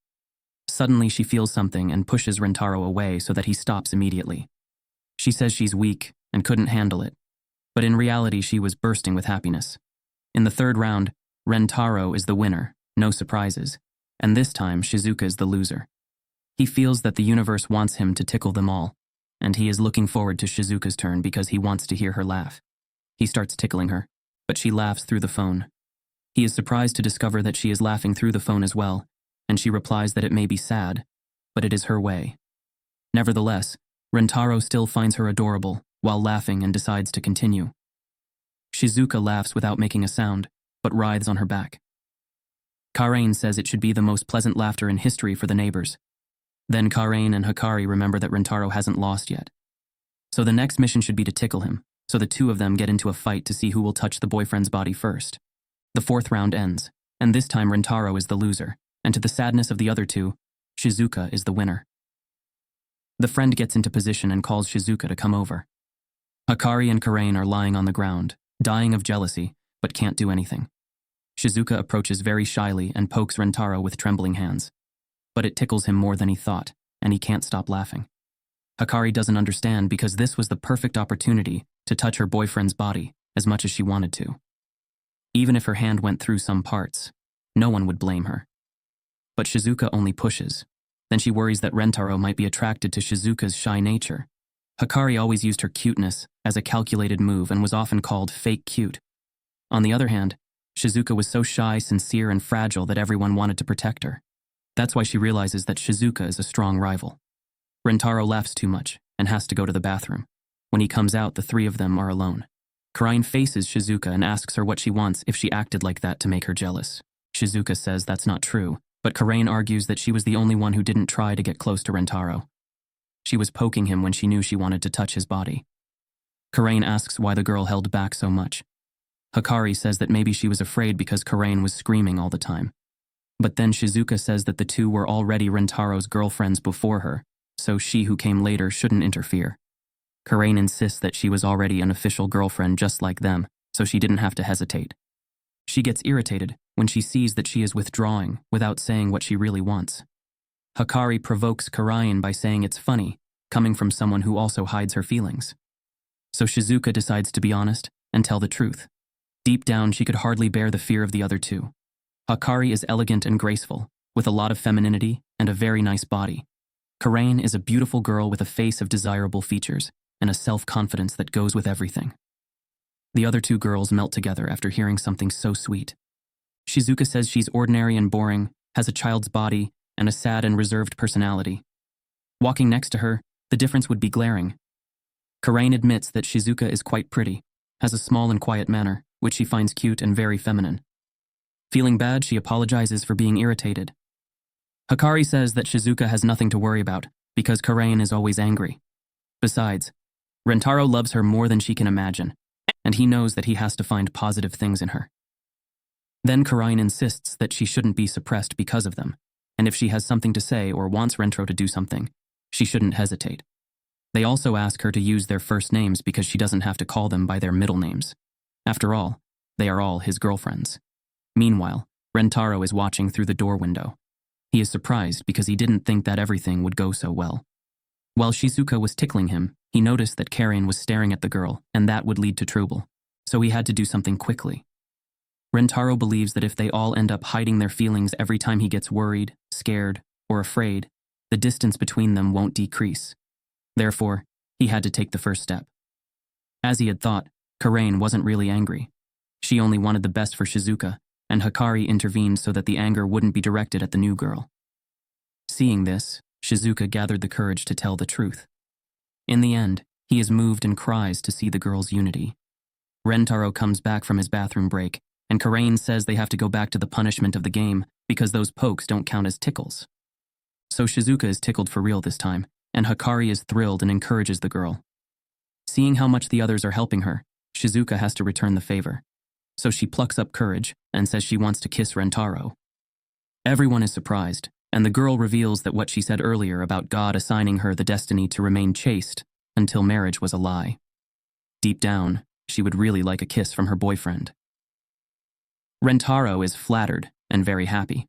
Suddenly she feels something and pushes Rentaro away so that he stops immediately. She says she's weak and couldn't handle it, but in reality she was bursting with happiness. In the third round, Rentaro is the winner, no surprises, and this time Shizuka is the loser. He feels that the universe wants him to tickle them all, and he is looking forward to Shizuka's turn because he wants to hear her laugh. He starts tickling her, but she laughs through the phone. He is surprised to discover that she is laughing through the phone as well, and she replies that it may be sad, but it is her way. Nevertheless, Rentaro still finds her adorable while laughing and decides to continue. Shizuka laughs without making a sound, but writhes on her back. Karine says it should be the most pleasant laughter in history for the neighbors. Then Karine and Hikari remember that Rentaro hasn't lost yet. So the next mission should be to tickle him, so the two of them get into a fight to see who will touch the boyfriend's body first. The fourth round ends, and this time Rentaro is the loser, and to the sadness of the other two, Shizuka is the winner. The friend gets into position and calls Shizuka to come over. Hikari and Karine are lying on the ground, dying of jealousy, but can't do anything. Shizuka approaches very shyly and pokes Rentaro with trembling hands. But it tickles him more than he thought, and he can't stop laughing. Hikari doesn't understand because this was the perfect opportunity to touch her boyfriend's body as much as she wanted to. Even if her hand went through some parts, no one would blame her. but Shizuka only pushes. Then she worries that Rentaro might be attracted to Shizuka's shy nature. Hikari always used her cuteness as a calculated move and was often called fake cute. On the other hand, Shizuka was so shy, sincere, and fragile that everyone wanted to protect her. That's why she realizes that Shizuka is a strong rival. Rentaro laughs too much and has to go to the bathroom. When he comes out, the three of them are alone. Karain faces Shizuka and asks her what she wants if she acted like that to make her jealous. Shizuka says that's not true, but Karain argues that she was the only one who didn't try to get close to Rentaro. She was poking him when she knew she wanted to touch his body. Karain asks why the girl held back so much. Hikari says that maybe she was afraid because Karain was screaming all the time. But then Shizuka says that the two were already Rentaro's girlfriends before her, so she who came later shouldn't interfere. Karain insists that she was already an official girlfriend just like them, so she didn't have to hesitate. She gets irritated when she sees that she is withdrawing without saying what she really wants. Hikari provokes Karain by saying it's funny, coming from someone who also hides her feelings. So Shizuka decides to be honest and tell the truth. Deep down, she could hardly bear the fear of the other two. Hikari is elegant and graceful, with a lot of femininity and a very nice body. Karain is a beautiful girl with a face of desirable features and a self-confidence that goes with everything. The other two girls melt together after hearing something so sweet. Shizuka says she's ordinary and boring, has a child's body, and a sad and reserved personality. Walking next to her, the difference would be glaring. Karain admits that Shizuka is quite pretty, has a small and quiet manner, which she finds cute and very feminine. Feeling bad, she apologizes for being irritated. Hikari says that Shizuka has nothing to worry about because Karain is always angry. Besides, Rentaro loves her more than she can imagine, and he knows that he has to find positive things in her. Then Karain insists that she shouldn't be suppressed because of them, and if she has something to say or wants Rentaro to do something, she shouldn't hesitate. They also ask her to use their first names because she doesn't have to call them by their middle names. After all, they are all his girlfriends. Meanwhile, Rentaro is watching through the door window. He is surprised because he didn't think that everything would go so well. While Shizuka was tickling him, he noticed that Karain was staring at the girl, and that would lead to trouble, so he had to do something quickly. Rentaro believes that if they all end up hiding their feelings every time he gets worried, scared, or afraid, the distance between them won't decrease. Therefore, he had to take the first step. As he had thought, Karain wasn't really angry. She only wanted the best for Shizuka, and Hikari intervened so that the anger wouldn't be directed at the new girl. Seeing this, Shizuka gathered the courage to tell the truth. In the end, he is moved and cries to see the girls' unity. Rentaro comes back from his bathroom break, and Karain says they have to go back to the punishment of the game because those pokes don't count as tickles. So Shizuka is tickled for real this time, and Hikari is thrilled and encourages the girl. Seeing how much the others are helping her, Shizuka has to return the favor. So she plucks up courage and says she wants to kiss Rentaro. Everyone is surprised, and the girl reveals that what she said earlier about God assigning her the destiny to remain chaste until marriage was a lie. Deep down, she would really like a kiss from her boyfriend. Rentaro is flattered and very happy.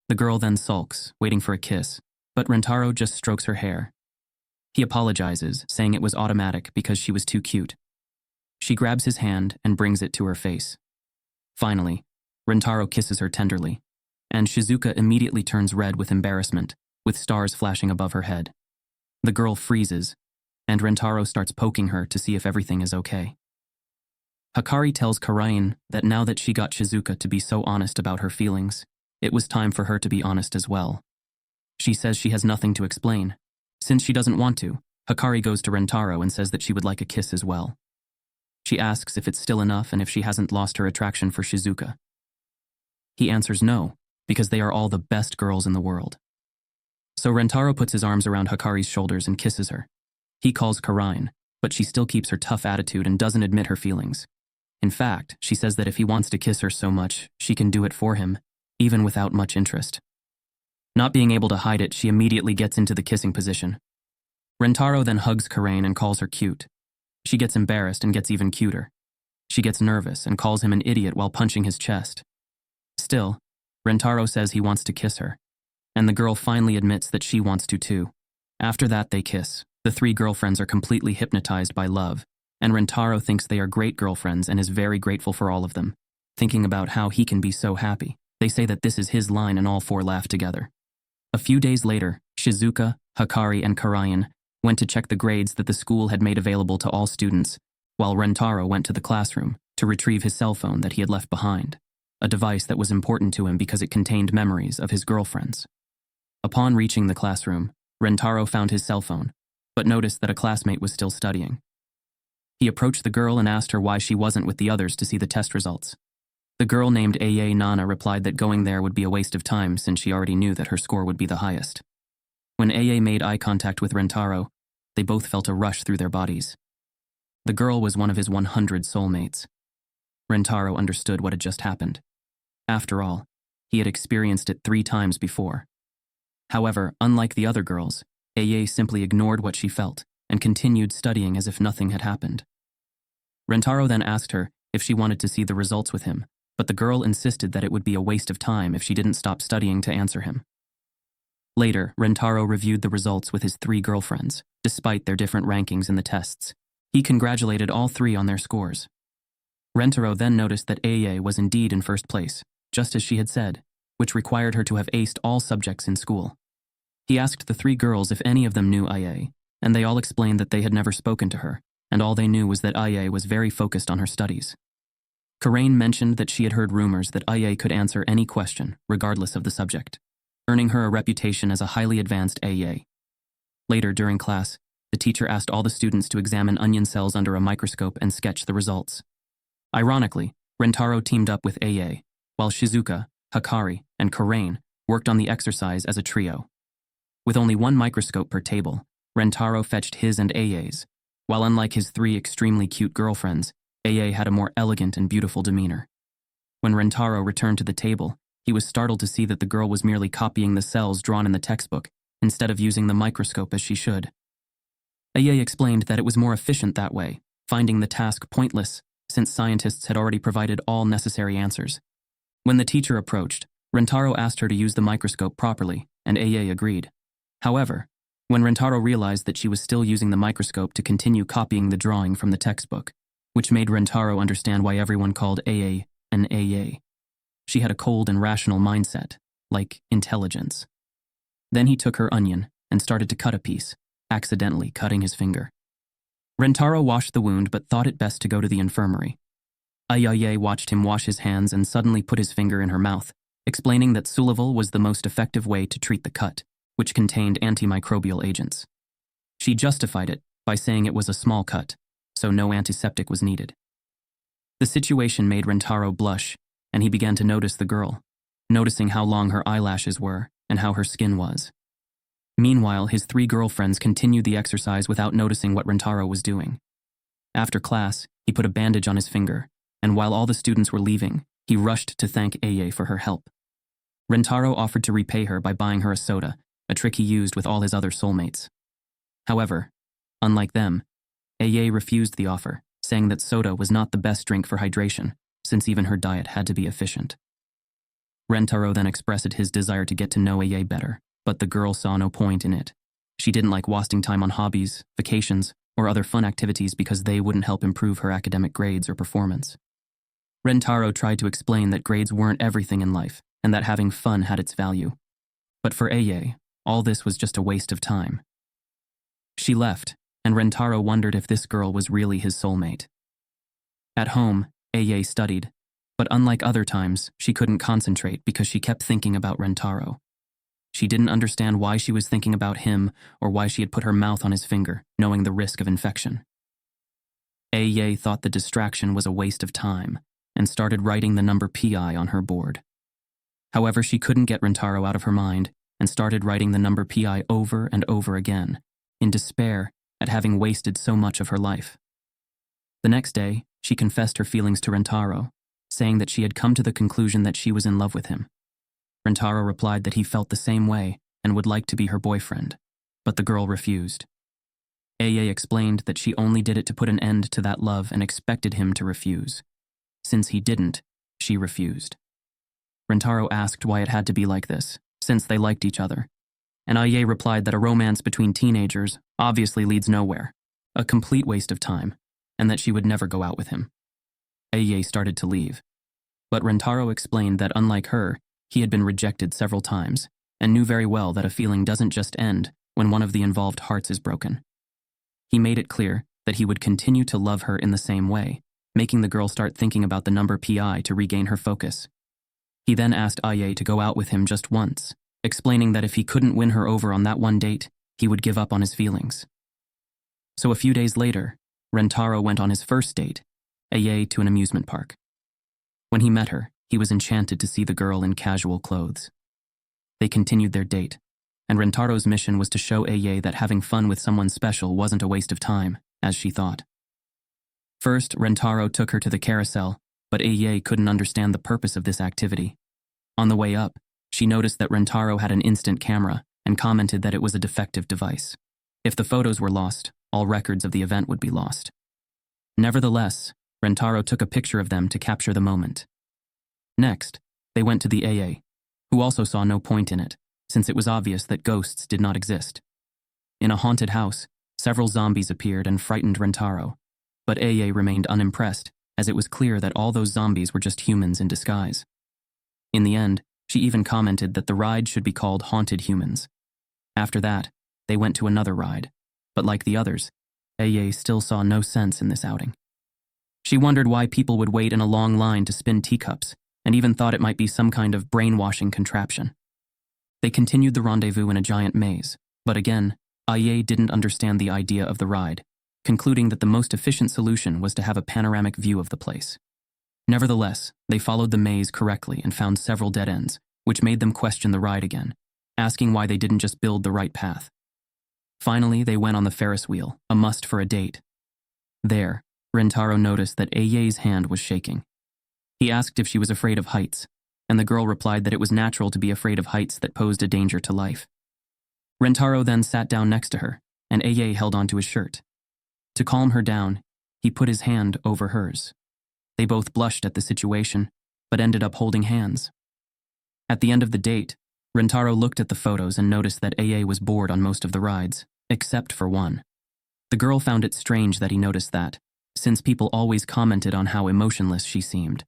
The girl then sulks, waiting for a kiss, but Rentaro just strokes her hair. He apologizes, saying it was automatic because she was too cute. She grabs his hand and brings it to her face. Finally, Rentaro kisses her tenderly, and Shizuka immediately turns red with embarrassment, with stars flashing above her head. The girl freezes, and Rentaro starts poking her to see if everything is okay. Hikari tells Karain that now that she got Shizuka to be so honest about her feelings, it was time for her to be honest as well. She says she has nothing to explain. Since she doesn't want to, Hikari goes to Rentaro and says that she would like a kiss as well. She asks if it's still enough and if she hasn't lost her attraction for Shizuka. He answers no, because they are all the best girls in the world. So Rentaro puts his arms around Hikari's shoulders and kisses her. He calls Karain, but she still keeps her tough attitude and doesn't admit her feelings. In fact, she says that if he wants to kiss her so much, she can do it for him, even without much interest. Not being able to hide it, she immediately gets into the kissing position. Rentaro then hugs Karain and calls her cute. She gets embarrassed and gets even cuter. She gets nervous and calls him an idiot while punching his chest. Still, Rentaro says he wants to kiss her, and the girl finally admits that she wants to too. After that, they kiss. The three girlfriends are completely hypnotized by love, and Rentaro thinks they are great girlfriends and is very grateful for all of them. Thinking about how he can be so happy, They say that this is his line and all four laugh together. A few days later, Shizuka, Hikari, and Karayan went to check the grades that the school had made available to all students, while Rentaro went to the classroom to retrieve his cell phone that he had left behind, a device that was important to him because it contained memories of his girlfriends. Upon reaching the classroom, Rentaro found his cell phone, but noticed that a classmate was still studying. He approached the girl and asked her why she wasn't with the others to see the test results. The girl named Aya Nana replied that going there would be a waste of time since she already knew that her score would be the highest. When Aya made eye contact with Rentaro, they both felt a rush through their bodies. The girl was one of his 100 soulmates. Rentaro understood what had just happened. After all, he had experienced it 3 times before. However, unlike the other girls, Aya simply ignored what she felt and continued studying as if nothing had happened. Rentaro then asked her if she wanted to see the results with him, but the girl insisted that it would be a waste of time if she didn't stop studying to answer him. Later, Rentaro reviewed the results with his 3 girlfriends, despite their different rankings in the tests. He congratulated all 3 on their scores. Rentaro then noticed that Aya was indeed in first place, just as she had said, which required her to have aced all subjects in school. He asked the 3 girls if any of them knew Aya, and they all explained that they had never spoken to her, and all they knew was that Aya was very focused on her studies. Karain mentioned that she had heard rumors that Aya could answer any question, regardless of the subject, earning her a reputation as a highly advanced Aya. Later, during class, the teacher asked all the students to examine onion cells under a microscope and sketch the results. Ironically, Rentaro teamed up with Aya, while Shizuka, Hikari, and Karain worked on the exercise as a trio. With only 1 microscope per table, Rentaro fetched his and Aya's, while unlike his 3 extremely cute girlfriends, Aya had a more elegant and beautiful demeanor. When Rentaro returned to the table, he was startled to see that the girl was merely copying the cells drawn in the textbook instead of using the microscope as she should. Aya explained that it was more efficient that way, finding the task pointless since scientists had already provided all necessary answers. When the teacher approached, Rentaro asked her to use the microscope properly, and Aya agreed. However, when Rentaro realized that she was still using the microscope to continue copying the drawing from the textbook, which made Rentaro understand why everyone called Aya an Aya. She had a cold and rational mindset, like intelligence. Then he took her onion and started to cut a piece, accidentally cutting his finger. Rentaro washed the wound but thought it best to go to the infirmary. Aya watched him wash his hands and suddenly put his finger in her mouth, explaining that Sullival was the most effective way to treat the cut, which contained antimicrobial agents. She justified it by saying it was a small cut, so no antiseptic was needed. The situation made Rentaro blush, and he began to notice the girl, noticing how long her eyelashes were and how her skin was. Meanwhile, his 3 girlfriends continued the exercise without noticing what Rentaro was doing. After class, he put a bandage on his finger, and while all the students were leaving, he rushed to thank Aya for her help. Rentaro offered to repay her by buying her a soda, a trick he used with all his other soulmates. However, unlike them, Aya refused the offer, saying that soda was not the best drink for hydration, since even her diet had to be efficient. Rentaro then expressed his desire to get to know Aya better, but the girl saw no point in it. She didn't like wasting time on hobbies, vacations, or other fun activities because they wouldn't help improve her academic grades or performance. Rentaro tried to explain that grades weren't everything in life, and that having fun had its value. But for Aya, all this was just a waste of time. She left, and Rentaro wondered if this girl was really his soulmate. At home, Aya studied, but unlike other times, she couldn't concentrate because she kept thinking about Rentaro. She didn't understand why she was thinking about him or why she had put her mouth on his finger, knowing the risk of infection. Aya thought the distraction was a waste of time and started writing the number PI on her board. However, she couldn't get Rentaro out of her mind and started writing the number PI over and over again, in despair at having wasted so much of her life. The next day, she confessed her feelings to Rentaro, saying that she had come to the conclusion that she was in love with him. Rentaro replied that he felt the same way and would like to be her boyfriend, but the girl refused. Aya explained that she only did it to put an end to that love and expected him to refuse. Since he didn't, she refused. Rentaro asked why it had to be like this, since they liked each other, and Aya replied that a romance between teenagers obviously leads nowhere, a complete waste of time, and that she would never go out with him. Aya started to leave, but Rentaro explained that unlike her, He had been rejected several times, and knew very well that a feeling doesn't just end when one of the involved hearts is broken. He made it clear that he would continue to love her in the same way, making the girl start thinking about the number PI to regain her focus. He then asked Aye to go out with him just once, explaining that if he couldn't win her over on that one date, he would give up on his feelings. So a few days later, Rentaro went on his first date, Aye, to an amusement park. When he met her, he was enchanted to see the girl in casual clothes. They continued their date, and Rentaro's mission was to show Aye that having fun with someone special wasn't a waste of time, as she thought. First, Rentaro took her to the carousel, but Aye couldn't understand the purpose of this activity. On the way up, she noticed that Rentaro had an instant camera and commented that it was a defective device. If the photos were lost, all records of the event would be lost. Nevertheless, Rentaro took a picture of them to capture the moment. Next, they went to the AA, who also saw no point in it, since it was obvious that ghosts did not exist. In a haunted house, several zombies appeared and frightened Rentaro, but AA remained unimpressed, as it was clear that all those zombies were just humans in disguise. In the end, she even commented that the ride should be called Haunted Humans. After that, they went to another ride, but like the others, AA still saw no sense in this outing. She wondered why people would wait in a long line to spin teacups, and even thought it might be some kind of brainwashing contraption. They continued the rendezvous in a giant maze, but again, Aye didn't understand the idea of the ride, concluding that the most efficient solution was to have a panoramic view of the place. Nevertheless, they followed the maze correctly and found several dead ends, which made them question the ride again, asking why they didn't just build the right path. Finally, they went on the Ferris wheel, a must for a date. There, Rentaro noticed that Aye's hand was shaking. He asked if she was afraid of heights, and the girl replied that it was natural to be afraid of heights that posed a danger to life. Rentaro then sat down next to her, and Aye held onto his shirt. To calm her down, he put his hand over hers. They both blushed at the situation, but ended up holding hands. At the end of the date, Rentaro looked at the photos and noticed that Aye was bored on most of the rides, except for one. The girl found it strange that he noticed that, since people always commented on how emotionless she seemed.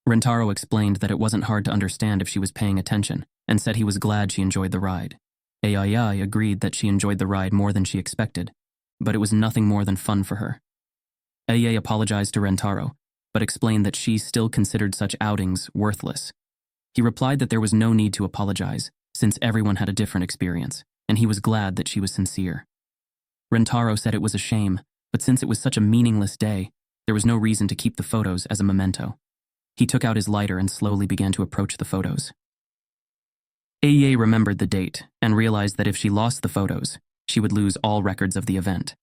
Rentaro explained that it wasn't hard to understand if she was paying attention, and said he was glad she enjoyed the ride. Aye agreed that she enjoyed the ride more than she expected, but it was nothing more than fun for her. Aye apologized to Rentaro, but explained that she still considered such outings worthless. He replied that there was no need to apologize, since everyone had a different experience, and he was glad that she was sincere. Rentaro said it was a shame, but since it was such a meaningless day, there was no reason to keep the photos as a memento. He took out his lighter and slowly began to approach the photos. Aye remembered the date and realized that if she lost the photos, she would lose all records of the event.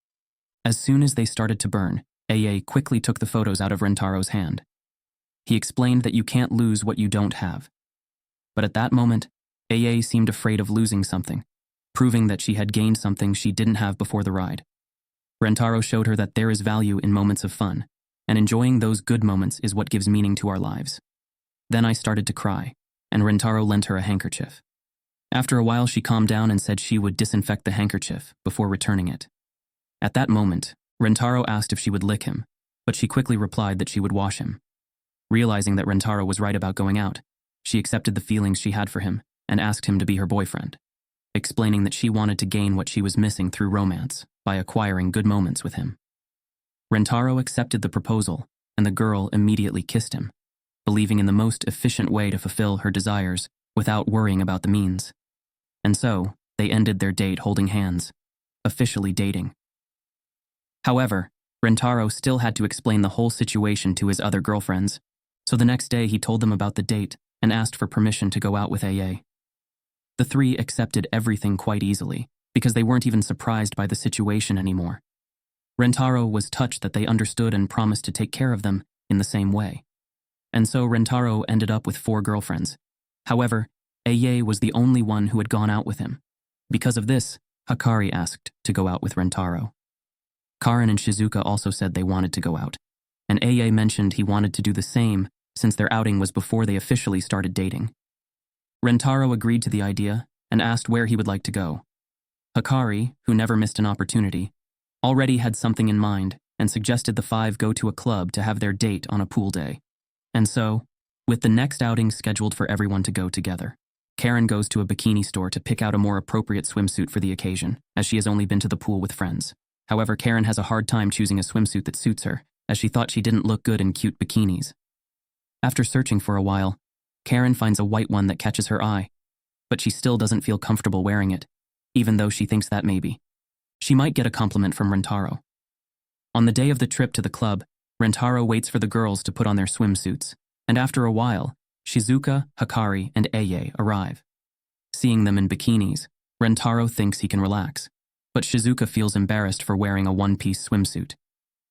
As soon as they started to burn, Aye quickly took the photos out of Rentaro's hand. He explained that you can't lose what you don't have. But at that moment, Aye seemed afraid of losing something, proving that she had gained something she didn't have before the ride. Rentaro showed her that there is value in moments of fun, and enjoying those good moments is what gives meaning to our lives. Then I started to cry, and Rentaro lent her a handkerchief. After a while, she calmed down and said she would disinfect the handkerchief before returning it. At that moment, Rentaro asked if she would lick him, but she quickly replied that she would wash him. Realizing that Rentaro was right about going out, she accepted the feelings she had for him and asked him to be her boyfriend, explaining that she wanted to gain what she was missing through romance by acquiring good moments with him. Rentaro accepted the proposal, and the girl immediately kissed him, believing in the most efficient way to fulfill her desires without worrying about the means. And so, they ended their date holding hands, officially dating. However, Rentaro still had to explain the whole situation to his other girlfriends, so the next day he told them about the date and asked for permission to go out with Aye. The three accepted everything quite easily, because they weren't even surprised by the situation anymore. Rentaro was touched that they understood and promised to take care of them in the same way. And so Rentaro ended up with 4 girlfriends. However, Aye was the only one who had gone out with him. Because of this, Hikari asked to go out with Rentaro. Karin and Shizuka also said they wanted to go out, and Aye mentioned he wanted to do the same since their outing was before they officially started dating. Rentaro agreed to the idea and asked where he would like to go. Hikari, who never missed an opportunity, already had something in mind and suggested the 5 go to a club to have their date on a pool day. And so, With the next outing scheduled for everyone to go together, Karen goes to a bikini store to pick out a more appropriate swimsuit for the occasion, as she has only been to the pool with friends. However, Karen has a hard time choosing a swimsuit that suits her, as she thought she didn't look good in cute bikinis. After searching for a while, Karen finds a white one that catches her eye, but she still doesn't feel comfortable wearing it, even though she thinks that maybe she might get a compliment from Rentaro. On the day of the trip to the club, Rentaro waits for the girls to put on their swimsuits, and after a while, Shizuka, Hikari, and Eiei arrive. Seeing them in bikinis, Rentaro thinks he can relax, but Shizuka feels embarrassed for wearing a one-piece swimsuit.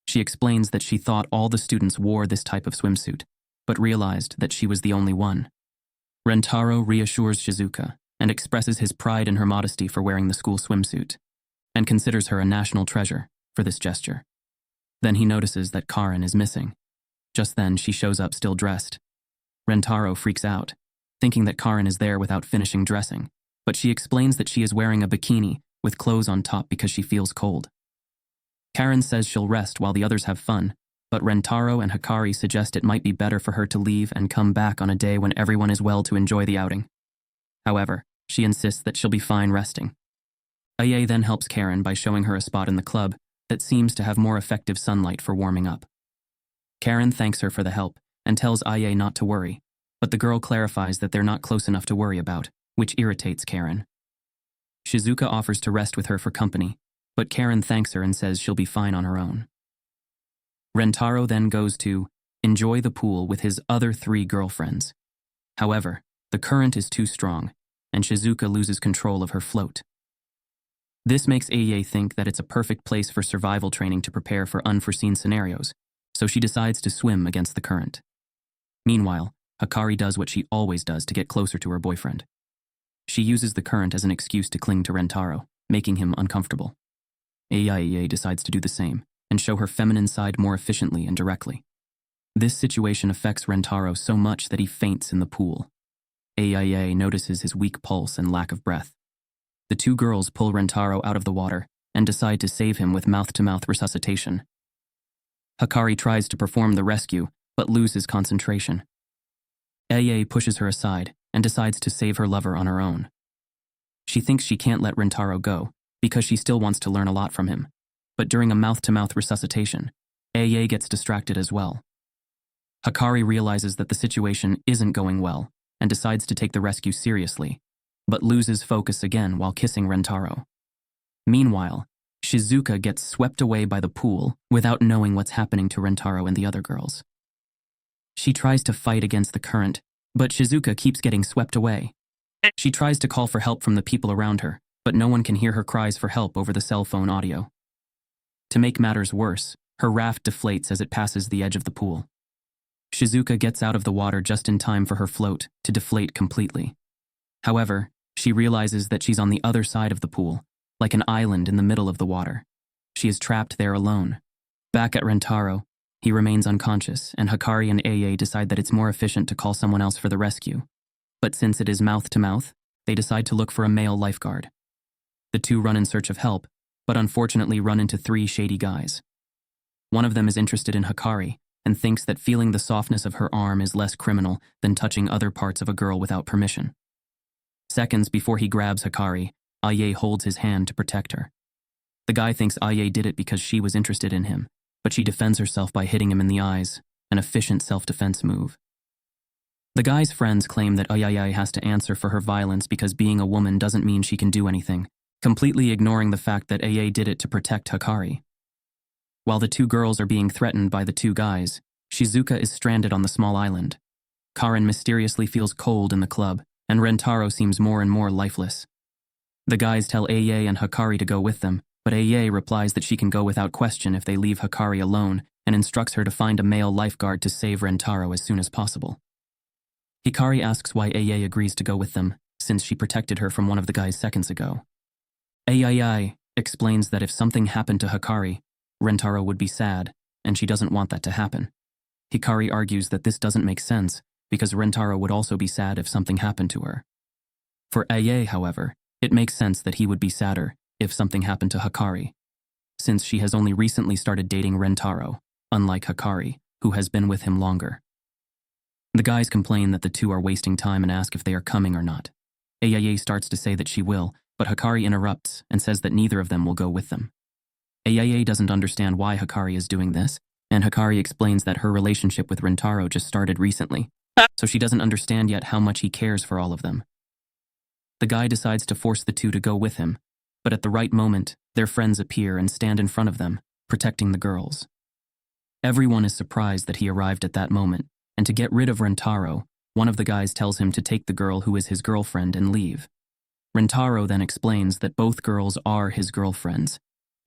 She explains that she thought all the students wore this type of swimsuit, but realized that she was the only one. Rentaro reassures Shizuka and expresses his pride in her modesty for wearing the school swimsuit, and considers her a national treasure for this gesture. Then he notices that Karen is missing. Just then, she shows up still dressed. Rentaro freaks out, thinking that Karen is there without finishing dressing, but she explains that she is wearing a bikini with clothes on top because she feels cold. Karen says she'll rest while the others have fun, but Rentaro and Hikari suggest it might be better for her to leave and come back on a day when everyone is well to enjoy the outing. However, she insists that she'll be fine resting. Eiei then helps Karen by showing her a spot in the club that seems to have more effective sunlight for warming up. Karen thanks her for the help and tells Eiei not to worry, but the girl clarifies that they're not close enough to worry about, which irritates Karen. Shizuka offers to rest with her for company, but Karen thanks her and says she'll be fine on her own. Rentaro then goes to enjoy the pool with his other 3 girlfriends. However, the current is too strong, and Shizuka loses control of her float. This makes Eiei think that it's a perfect place for survival training to prepare for unforeseen scenarios, so she decides to swim against the current. Meanwhile, Hikari does what she always does to get closer to her boyfriend. She uses the current as an excuse to cling to Rentaro, making him uncomfortable. Eiei decides to do the same, and show her feminine side more efficiently and directly. This situation affects Rentaro so much that he faints in the pool. Eiei notices his weak pulse and lack of breath. The 2 girls pull Rentaro out of the water and decide to save him with mouth-to-mouth resuscitation. Hikari tries to perform the rescue, but loses concentration. Eiei pushes her aside and decides to save her lover on her own. She thinks she can't let Rentaro go because she still wants to learn a lot from him, but during a mouth-to-mouth resuscitation, Eiei gets distracted as well. Hikari realizes that the situation isn't going well and decides to take the rescue seriously, but loses focus again while kissing Rentaro. Meanwhile, Shizuka gets swept away by the pool without knowing what's happening to Rentaro and the other girls. She tries to fight against the current, but Shizuka keeps getting swept away. She tries to call for help from the people around her, but no one can hear her cries for help over the cell phone audio. To make matters worse, her raft deflates as it passes the edge of the pool. Shizuka gets out of the water just in time for her float to deflate completely. However, she realizes that she's on the other side of the pool, like an island in the middle of the water. She is trapped there alone. Back at Rentaro, he remains unconscious, and Hikari and Eiei decide that it's more efficient to call someone else for the rescue. But since it is mouth-to-mouth, they decide to look for a male lifeguard. The 2 run in search of help, but unfortunately run into 3 shady guys. One of them is interested in Hikari and thinks that feeling the softness of her arm is less criminal than touching other parts of a girl without permission. Seconds before he grabs Hikari, Eiei holds his hand to protect her. The guy thinks Eiei did it because she was interested in him, but she defends herself by hitting him in the eyes, an efficient self-defense move. The guy's friends claim that Eiei has to answer for her violence because being a woman doesn't mean she can do anything, completely ignoring the fact that Eiei did it to protect Hikari. While the 2 girls are being threatened by the 2 guys, Shizuka is stranded on the small island. Karen mysteriously feels cold in the club, and Rentaro seems more and more lifeless. The guys tell Eiei and Hikari to go with them, but Eiei replies that she can go without question if they leave Hikari alone and instructs her to find a male lifeguard to save Rentaro as soon as possible. Hikari asks why Eiei agrees to go with them, since she protected her from one of the guys seconds ago. Eiei explains that if something happened to Hikari, Rentaro would be sad, and she doesn't want that to happen. Hikari argues that this doesn't make sense, because Rentaro would also be sad if something happened to her. For Eiei, however, it makes sense that he would be sadder if something happened to Hikari, since she has only recently started dating Rentaro, unlike Hikari, who has been with him longer. The guys complain that the two are wasting time and ask if they are coming or not. Ayaye starts to say that she will, but Hikari interrupts and says that neither of them will go with them. Ayaye doesn't understand why Hikari is doing this, and Hikari explains that her relationship with Rentaro just started recently, so she doesn't understand yet how much he cares for all of them. The guy decides to force the two to go with him, but at the right moment, their friends appear and stand in front of them, protecting the girls. Everyone is surprised that he arrived at that moment, and to get rid of Rentaro, one of the guys tells him to take the girl who is his girlfriend and leave. Rentaro then explains that both girls are his girlfriends.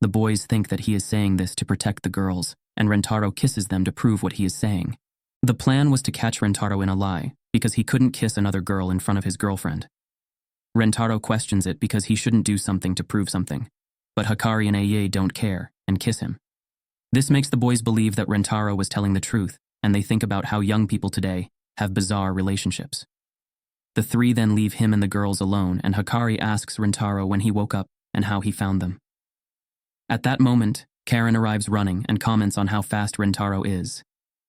The boys think that he is saying this to protect the girls, and Rentaro kisses them to prove what he is saying. The plan was to catch Rentaro in a lie, because he couldn't kiss another girl in front of his girlfriend. Rentaro questions it because he shouldn't do something to prove something, but Hikari and Ayaye don't care and kiss him. This makes the boys believe that Rentaro was telling the truth, and they think about how young people today have bizarre relationships. The three then leave him and the girls alone, and Hikari asks Rentaro when he woke up and how he found them. At that moment, Karen arrives running and comments on how fast Rentaro is.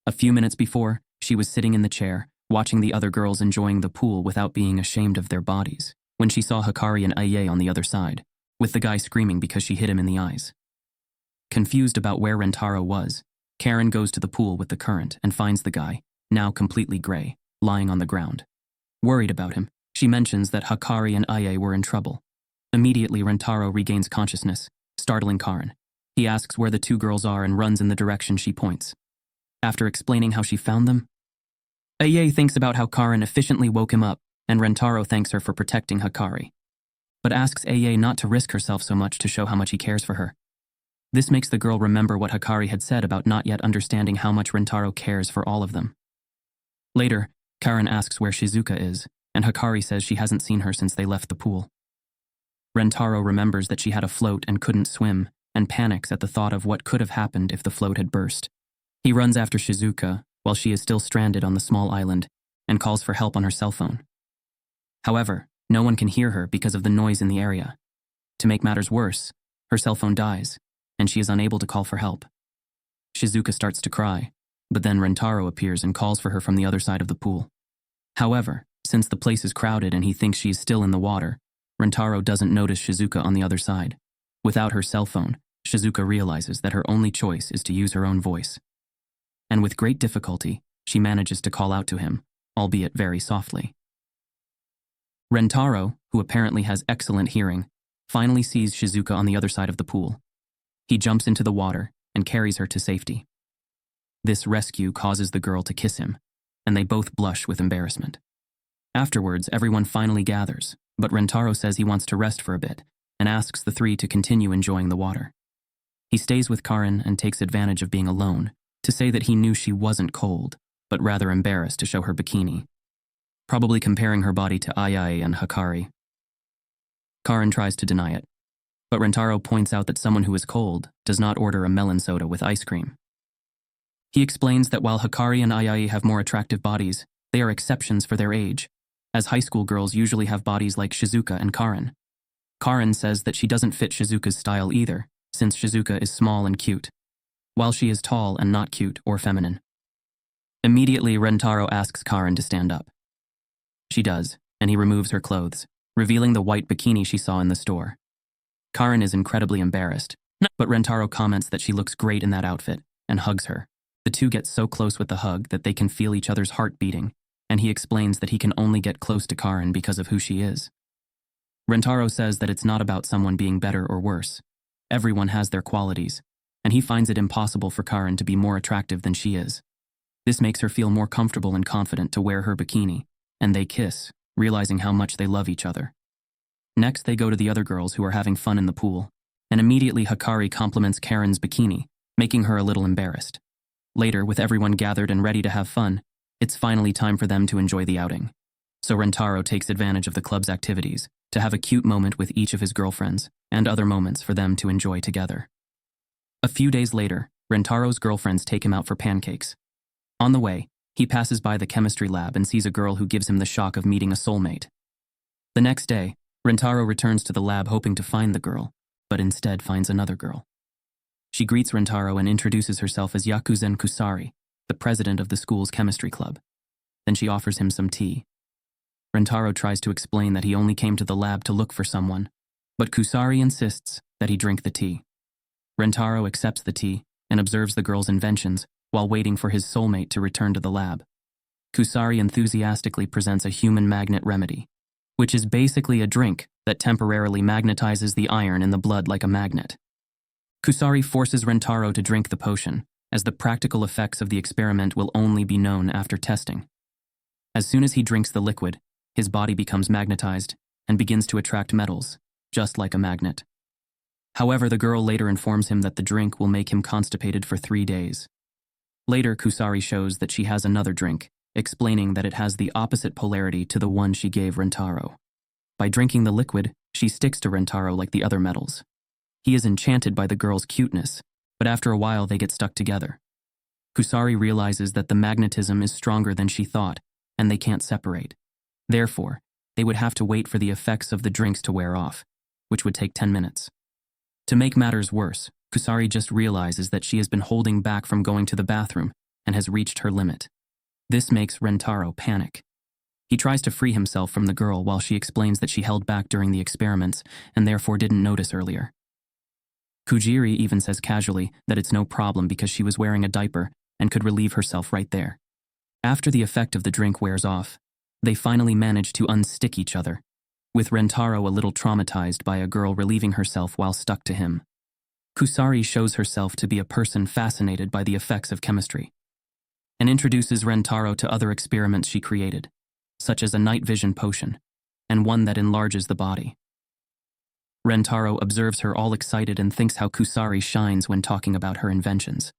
A few minutes before, she was sitting in the chair, watching the other girls enjoying the pool without being ashamed of their bodies, when she saw Hikari and Ayaye on the other side, with the guy screaming because she hit him in the eyes. Confused about where Rentaro was, Karen goes to the pool with the current and finds the guy, now completely gray, lying on the ground. Worried about him, she mentions that Hikari and Ayaye were in trouble. Immediately, Rentaro regains consciousness, startling Karen. He asks where the two girls are and runs in the direction she points. After explaining how she found them, Ayaye thinks about how Karen efficiently woke him up, and Rentaro thanks her for protecting Hikari, but asks Ayaye not to risk herself so much to show how much he cares for her. This makes the girl remember what Hikari had said about not yet understanding how much Rentaro cares for all of them. Later, Karen asks where Shizuka is, and Hikari says she hasn't seen her since they left the pool. Rentaro remembers that she had a float and couldn't swim, and panics at the thought of what could have happened if the float had burst. He runs after Shizuka, while she is still stranded on the small island, and calls for help on her cell phone. However, no one can hear her because of the noise in the area. To make matters worse, her cell phone dies, and she is unable to call for help. Shizuka starts to cry, but then Rentaro appears and calls for her from the other side of the pool. However, since the place is crowded and he thinks she is still in the water, Rentaro doesn't notice Shizuka on the other side. Without her cell phone, Shizuka realizes that her only choice is to use her own voice. And with great difficulty, she manages to call out to him, albeit very softly. Rentaro, who apparently has excellent hearing, finally sees Shizuka on the other side of the pool. He jumps into the water and carries her to safety. This rescue causes the girl to kiss him, and they both blush with embarrassment. Afterwards, everyone finally gathers, but Rentaro says he wants to rest for a bit and asks the three to continue enjoying the water. He stays with Karen and takes advantage of being alone to say that he knew she wasn't cold, but rather embarrassed to show her bikini, probably comparing her body to Ayaye and Hikari. Karen tries to deny it, but Rentaro points out that someone who is cold does not order a melon soda with ice cream. He explains that while Hikari and Ayaye have more attractive bodies, they are exceptions for their age, as high school girls usually have bodies like Shizuka and Karen. Karen says that she doesn't fit Shizuka's style either, since Shizuka is small and cute, while she is tall and not cute or feminine. Immediately, Rentaro asks Karen to stand up. She does, and he removes her clothes, revealing the white bikini she saw in the store. Karen is incredibly embarrassed, but Rentaro comments that she looks great in that outfit and hugs her. The two get so close with the hug that they can feel each other's heart beating, and he explains that he can only get close to Karen because of who she is. Rentaro says that it's not about someone being better or worse. Everyone has their qualities, and he finds it impossible for Karen to be more attractive than she is. This makes her feel more comfortable and confident to wear her bikini, and they kiss, realizing how much they love each other. Next, they go to the other girls who are having fun in the pool, and immediately Hikari compliments Karen's bikini, making her a little embarrassed. Later, with everyone gathered and ready to have fun, it's finally time for them to enjoy the outing. So Rentaro takes advantage of the club's activities to have a cute moment with each of his girlfriends and other moments for them to enjoy together. A few days later, Rentaro's girlfriends take him out for pancakes. On the way, he passes by the chemistry lab and sees a girl who gives him the shock of meeting a soulmate. The next day, Rentaro returns to the lab hoping to find the girl, but instead finds another girl. She greets Rentaro and introduces herself as Yakuzen Kusari, the president of the school's chemistry club. Then she offers him some tea. Rentaro tries to explain that he only came to the lab to look for someone, but Kusari insists that he drink the tea. Rentaro accepts the tea and observes the girl's inventions while waiting for his soulmate to return to the lab. Kusari enthusiastically presents a human magnet remedy, which is basically a drink that temporarily magnetizes the iron in the blood like a magnet. Kusari forces Rentaro to drink the potion, as the practical effects of the experiment will only be known after testing. As soon as he drinks the liquid, his body becomes magnetized and begins to attract metals, just like a magnet. However, the girl later informs him that the drink will make him constipated for 3 days. Later, Kusari shows that she has another drink, explaining that it has the opposite polarity to the one she gave Rentaro. By drinking the liquid, she sticks to Rentaro like the other metals. He is enchanted by the girl's cuteness, but after a while they get stuck together. Kusari realizes that the magnetism is stronger than she thought, and they can't separate. Therefore, they would have to wait for the effects of the drinks to wear off, which would take 10 minutes. To make matters worse, Kusari just realizes that she has been holding back from going to the bathroom and has reached her limit. This makes Rentaro panic. He tries to free himself from the girl while she explains that she held back during the experiments and therefore didn't notice earlier. Kujiri even says casually that it's no problem because she was wearing a diaper and could relieve herself right there. After the effect of the drink wears off, they finally manage to unstick each other, with Rentaro a little traumatized by a girl relieving herself while stuck to him. Kusari shows herself to be a person fascinated by the effects of chemistry, and introduces Rentaro to other experiments she created, such as a night vision potion, and one that enlarges the body. Rentaro observes her all excited and thinks how Kusari shines when talking about her inventions.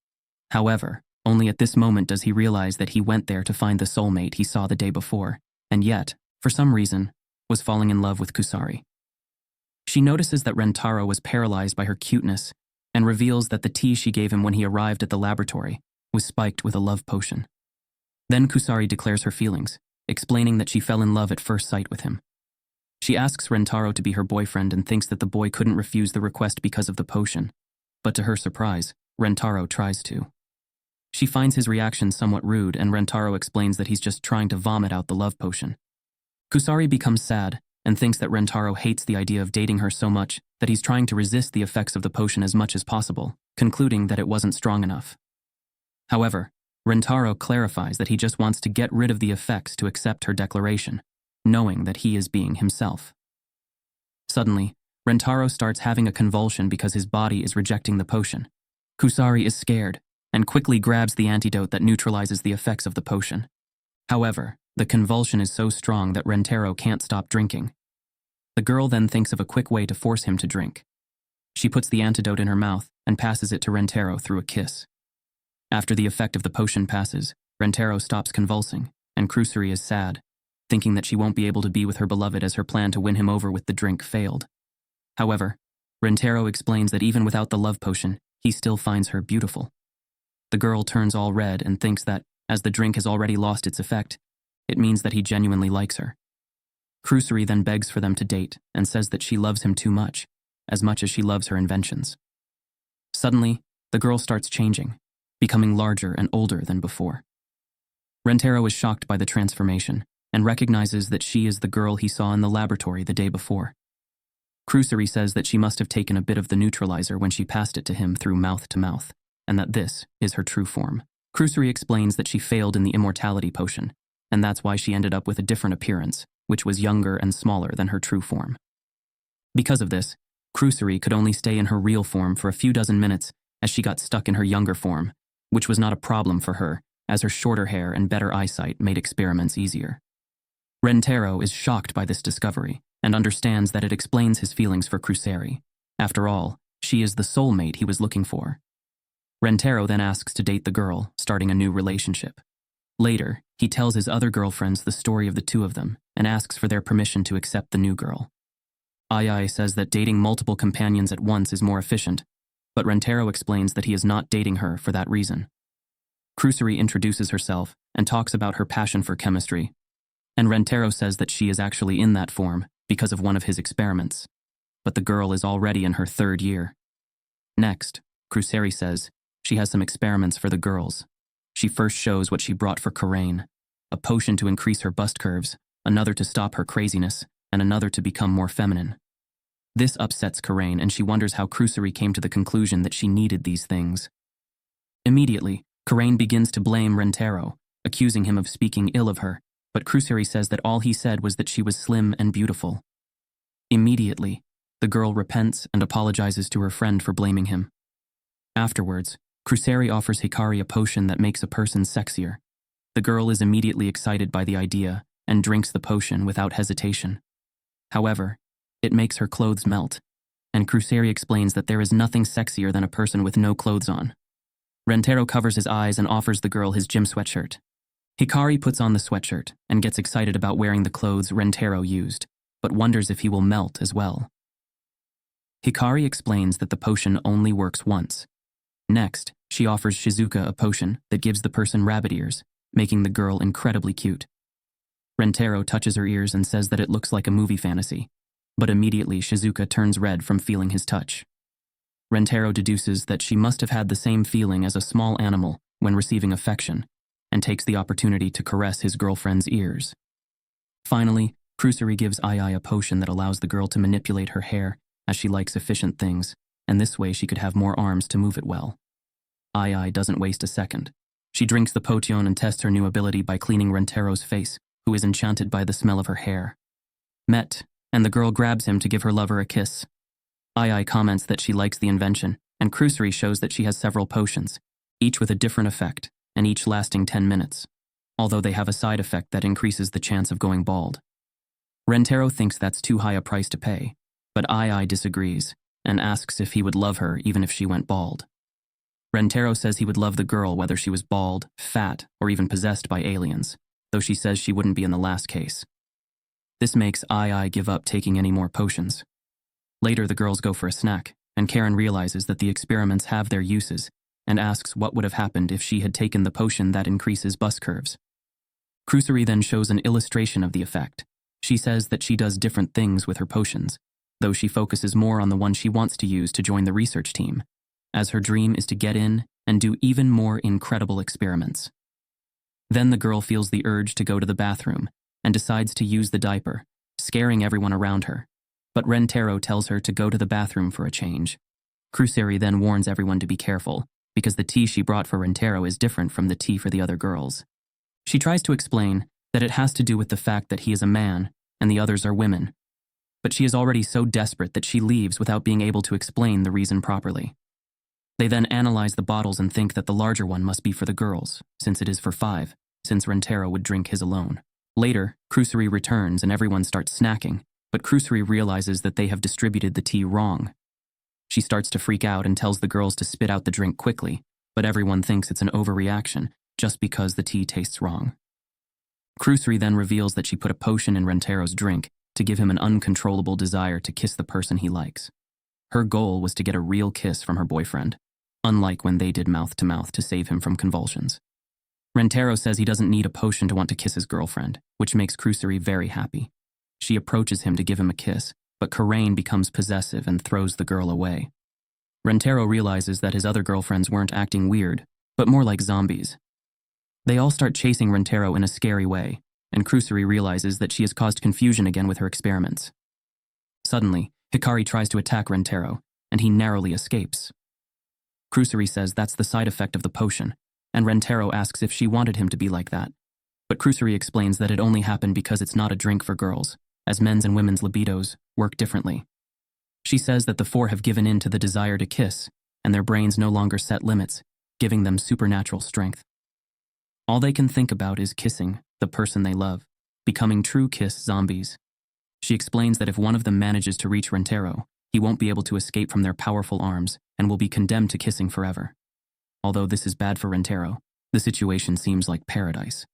However, only at this moment does he realize that he went there to find the soulmate he saw the day before, and yet, for some reason, was falling in love with Kusari. She notices that Rentaro was paralyzed by her cuteness and reveals that the tea she gave him when he arrived at the laboratory was spiked with a love potion. Then Kusari declares her feelings, explaining that she fell in love at first sight with him. She asks Rentaro to be her boyfriend and thinks that the boy couldn't refuse the request because of the potion, but to her surprise, Rentaro tries to. She finds his reaction somewhat rude and Rentaro explains that he's just trying to vomit out the love potion. Kusari becomes sad and thinks that Rentaro hates the idea of dating her so much that he's trying to resist the effects of the potion as much as possible, concluding that it wasn't strong enough. However, Rentaro clarifies that he just wants to get rid of the effects to accept her declaration, knowing that he is being himself. Suddenly, Rentaro starts having a convulsion because his body is rejecting the potion. Kusari is scared and quickly grabs the antidote that neutralizes the effects of the potion. However, the convulsion is so strong that Rentaro can't stop drinking. The girl then thinks of a quick way to force him to drink. She puts the antidote in her mouth and passes it to Rentaro through a kiss. After the effect of the potion passes, Rentaro stops convulsing, and Kusari is sad, thinking that she won't be able to be with her beloved as her plan to win him over with the drink failed. However, Rentaro explains that even without the love potion, he still finds her beautiful. The girl turns all red and thinks that, as the drink has already lost its effect, it means that he genuinely likes her. Kusari then begs for them to date and says that she loves him too much as she loves her inventions. Suddenly, the girl starts changing, becoming larger and older than before. Rentaro is shocked by the transformation and recognizes that she is the girl he saw in the laboratory the day before. Kusari says that she must have taken a bit of the neutralizer when she passed it to him through mouth to mouth, and that this is her true form. Kusari explains that she failed in the immortality potion, and that's why she ended up with a different appearance, which was younger and smaller than her true form. Because of this, Kusari could only stay in her real form for a few dozen minutes as she got stuck in her younger form, which was not a problem for her, as her shorter hair and better eyesight made experiments easier. Rentaro is shocked by this discovery and understands that it explains his feelings for Kusari. After all, she is the soulmate he was looking for. Rentaro then asks to date the girl, starting a new relationship. Later, he tells his other girlfriends the story of the two of them and asks for their permission to accept the new girl. Ai says that dating multiple companions at once is more efficient, but Rentaro explains that he is not dating her for that reason. Kusari introduces herself and talks about her passion for chemistry, and Rentaro says that she is actually in that form because of one of his experiments, but the girl is already in her 3rd year. Next, Kusari says she has some experiments for the girls. She first shows what she brought for Karain, a potion to increase her bust curves, another to stop her craziness, and another to become more feminine. This upsets Karain, and she wonders how Krusari came to the conclusion that she needed these things. Immediately, Karain begins to blame Rentaro, accusing him of speaking ill of her, but Krusari says that all he said was that she was slim and beautiful. Immediately, the girl repents and apologizes to her friend for blaming him. Afterwards, Krusari offers Hikari a potion that makes a person sexier. The girl is immediately excited by the idea and drinks the potion without hesitation. However, it makes her clothes melt, and Krusari explains that there is nothing sexier than a person with no clothes on. Rentaro covers his eyes and offers the girl his gym sweatshirt. Hikari puts on the sweatshirt and gets excited about wearing the clothes Rentaro used, but wonders if he will melt as well. Hikari explains that the potion only works once. Next, she offers Shizuka a potion that gives the person rabbit ears, making the girl incredibly cute. Rentaro touches her ears and says that it looks like a movie fantasy, but immediately Shizuka turns red from feeling his touch. Rentaro deduces that she must have had the same feeling as a small animal when receiving affection, and takes the opportunity to caress his girlfriend's ears. Finally, Krusari gives Ai a potion that allows the girl to manipulate her hair as she likes efficient things, and this way she could have more arms to move it well. Ai doesn't waste a second. She drinks the potion and tests her new ability by cleaning Rentaro's face, who is enchanted by the smell of her hair. Met, and the girl grabs him to give her lover a kiss. Ai comments that she likes the invention, and Krusari shows that she has several potions, each with a different effect, and each lasting 10 minutes, although they have a side effect that increases the chance of going bald. Rentaro thinks that's too high a price to pay, but Ai disagrees, and asks if he would love her even if she went bald. Rentaro says he would love the girl whether she was bald, fat, or even possessed by aliens, though she says she wouldn't be in the last case. This makes Ai give up taking any more potions. Later, the girls go for a snack, and Karen realizes that the experiments have their uses, and asks what would have happened if she had taken the potion that increases bust curves. Krusari then shows an illustration of the effect. She says that she does different things with her potions, though she focuses more on the one she wants to use to join the research team, as her dream is to get in and do even more incredible experiments. Then the girl feels the urge to go to the bathroom and decides to use the diaper, scaring everyone around her. But Rentaro tells her to go to the bathroom for a change. Krusari then warns everyone to be careful, because the tea she brought for Rentaro is different from the tea for the other girls. She tries to explain that it has to do with the fact that he is a man and the others are women. But she is already so desperate that she leaves without being able to explain the reason properly. They then analyze the bottles and think that the larger one must be for the girls, since it is for 5, since Rentaro would drink his alone. Later, Krusari returns and everyone starts snacking, but Krusari realizes that they have distributed the tea wrong. She starts to freak out and tells the girls to spit out the drink quickly, but everyone thinks it's an overreaction just because the tea tastes wrong. Krusari then reveals that she put a potion in Rentaro's drink to give him an uncontrollable desire to kiss the person he likes. Her goal was to get a real kiss from her boyfriend, unlike when they did mouth-to-mouth to save him from convulsions. Rentaro says he doesn't need a potion to want to kiss his girlfriend, which makes Krusari very happy. She approaches him to give him a kiss, but Karain becomes possessive and throws the girl away. Rentaro realizes that his other girlfriends weren't acting weird, but more like zombies. They all start chasing Rentaro in a scary way, and Krusari realizes that she has caused confusion again with her experiments. Suddenly, Hikari tries to attack Rentaro, and he narrowly escapes. Krusari says that's the side effect of the potion, and Rentaro asks if she wanted him to be like that. But Krusari explains that it only happened because it's not a drink for girls, as men's and women's libidos work differently. She says that the 4 have given in to the desire to kiss, and their brains no longer set limits, giving them supernatural strength. All they can think about is kissing the person they love, becoming true kiss zombies. She explains that if one of them manages to reach Rentaro, he won't be able to escape from their powerful arms and will be condemned to kissing forever. Although this is bad for Rentaro, the situation seems like paradise.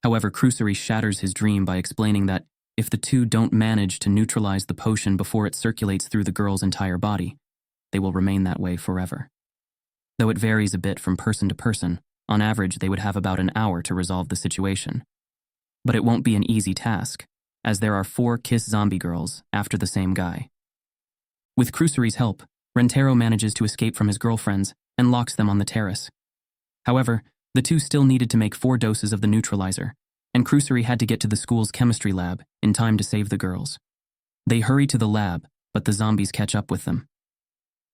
However, Krusari shatters his dream by explaining that if the 2 don't manage to neutralize the potion before it circulates through the girl's entire body, they will remain that way forever. Though it varies a bit from person to person, on average they would have about an hour to resolve the situation. But it won't be an easy task, as there are 4 kiss zombie girls after the same guy. With Krusari's help, Rentaro manages to escape from his girlfriends and locks them on the terrace. However, the 2 still needed to make 4 doses of the neutralizer, and Crusory had to get to the school's chemistry lab in time to save the girls. They hurry to the lab, but the zombies catch up with them.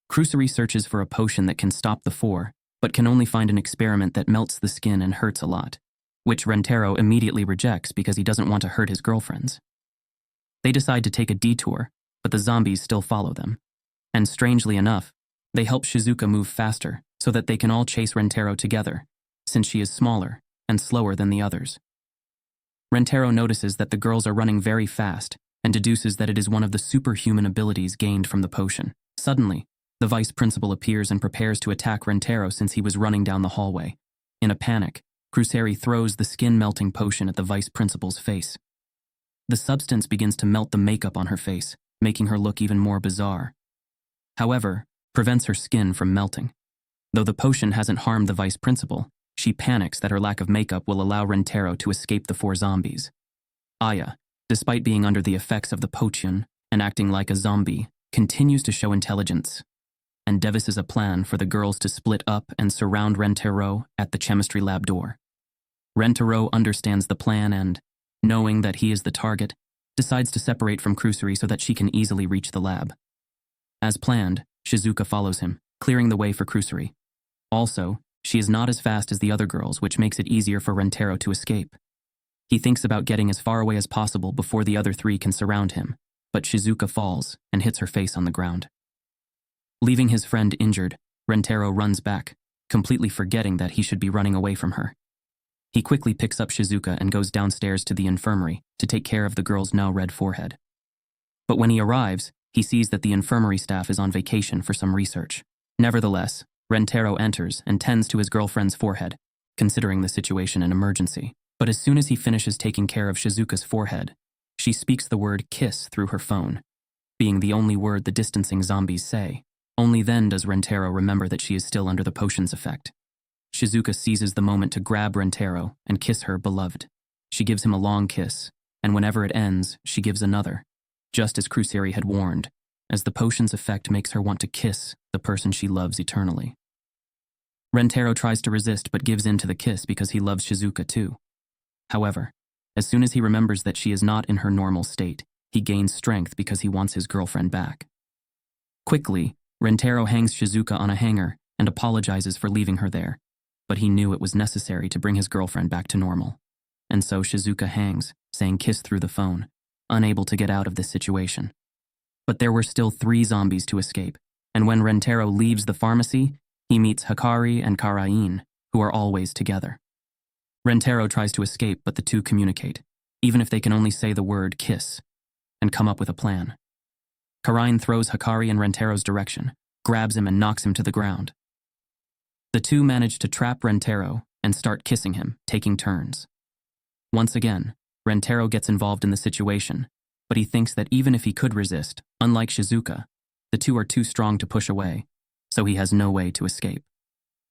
Crusory searches for a potion that can stop the four, but can only find an experiment that melts the skin and hurts a lot, which Rentaro immediately rejects because he doesn't want to hurt his girlfriends. They decide to take a detour, but the zombies still follow them. And strangely enough, they help Shizuka move faster so that they can all chase Rentaro together, since she is smaller and slower than the others. Rentaro notices that the girls are running very fast and deduces that it is one of the superhuman abilities gained from the potion. Suddenly, the vice principal appears and prepares to attack Rentaro since he was running down the hallway. In a panic, Crusory throws the skin-melting potion at the vice principal's face. The substance begins to melt the makeup on her face, making her look even more bizarre. However, prevents her skin from melting. Though the potion hasn't harmed the vice principal, she panics that her lack of makeup will allow Rentaro to escape the four zombies. Aya, despite being under the effects of the potion and acting like a zombie, continues to show intelligence and devises a plan for the girls to split up and surround Rentaro at the chemistry lab door. Rentaro understands the plan and, knowing that he is the target, decides to separate from Crusory so that she can easily reach the lab. As planned, Shizuka follows him, clearing the way for Crusory. Also, she is not as fast as the other girls, which makes it easier for Rentaro to escape. He thinks about getting as far away as possible before the other three can surround him, but Shizuka falls and hits her face on the ground. Leaving his friend injured, Rentaro runs back, completely forgetting that he should be running away from her. He quickly picks up Shizuka and goes downstairs to the infirmary to take care of the girl's now red forehead. But when he arrives, he sees that the infirmary staff is on vacation for some research. Nevertheless, Rentaro enters and tends to his girlfriend's forehead, considering the situation an emergency. But as soon as he finishes taking care of Shizuka's forehead, she speaks the word kiss through her phone, being the only word the distancing zombies say. Only then does Rentaro remember that she is still under the potion's effect. Shizuka seizes the moment to grab Rentaro and kiss her beloved. She gives him a long kiss, and whenever it ends, she gives another, just as Crusory had warned, as the potion's effect makes her want to kiss the person she loves eternally. Rentaro tries to resist but gives in to the kiss because he loves Shizuka too. However, as soon as he remembers that she is not in her normal state, he gains strength because he wants his girlfriend back. Quickly, Rentaro hangs Shizuka on a hanger and apologizes for leaving her there, but he knew it was necessary to bring his girlfriend back to normal. And so Shizuka hangs, saying kiss through the phone, unable to get out of this situation. But there were still 3 zombies to escape, and when Rentaro leaves the pharmacy, he meets Hikari and Karain, who are always together. Rentaro tries to escape, but the two communicate, even if they can only say the word kiss, and come up with a plan. Karain throws Hikari in Rentaro's direction, grabs him and knocks him to the ground. The two manage to trap Rentaro and start kissing him, taking turns. Once again, Rentaro gets involved in the situation, but he thinks that even if he could resist, unlike Shizuka, the two are too strong to push away, so he has no way to escape.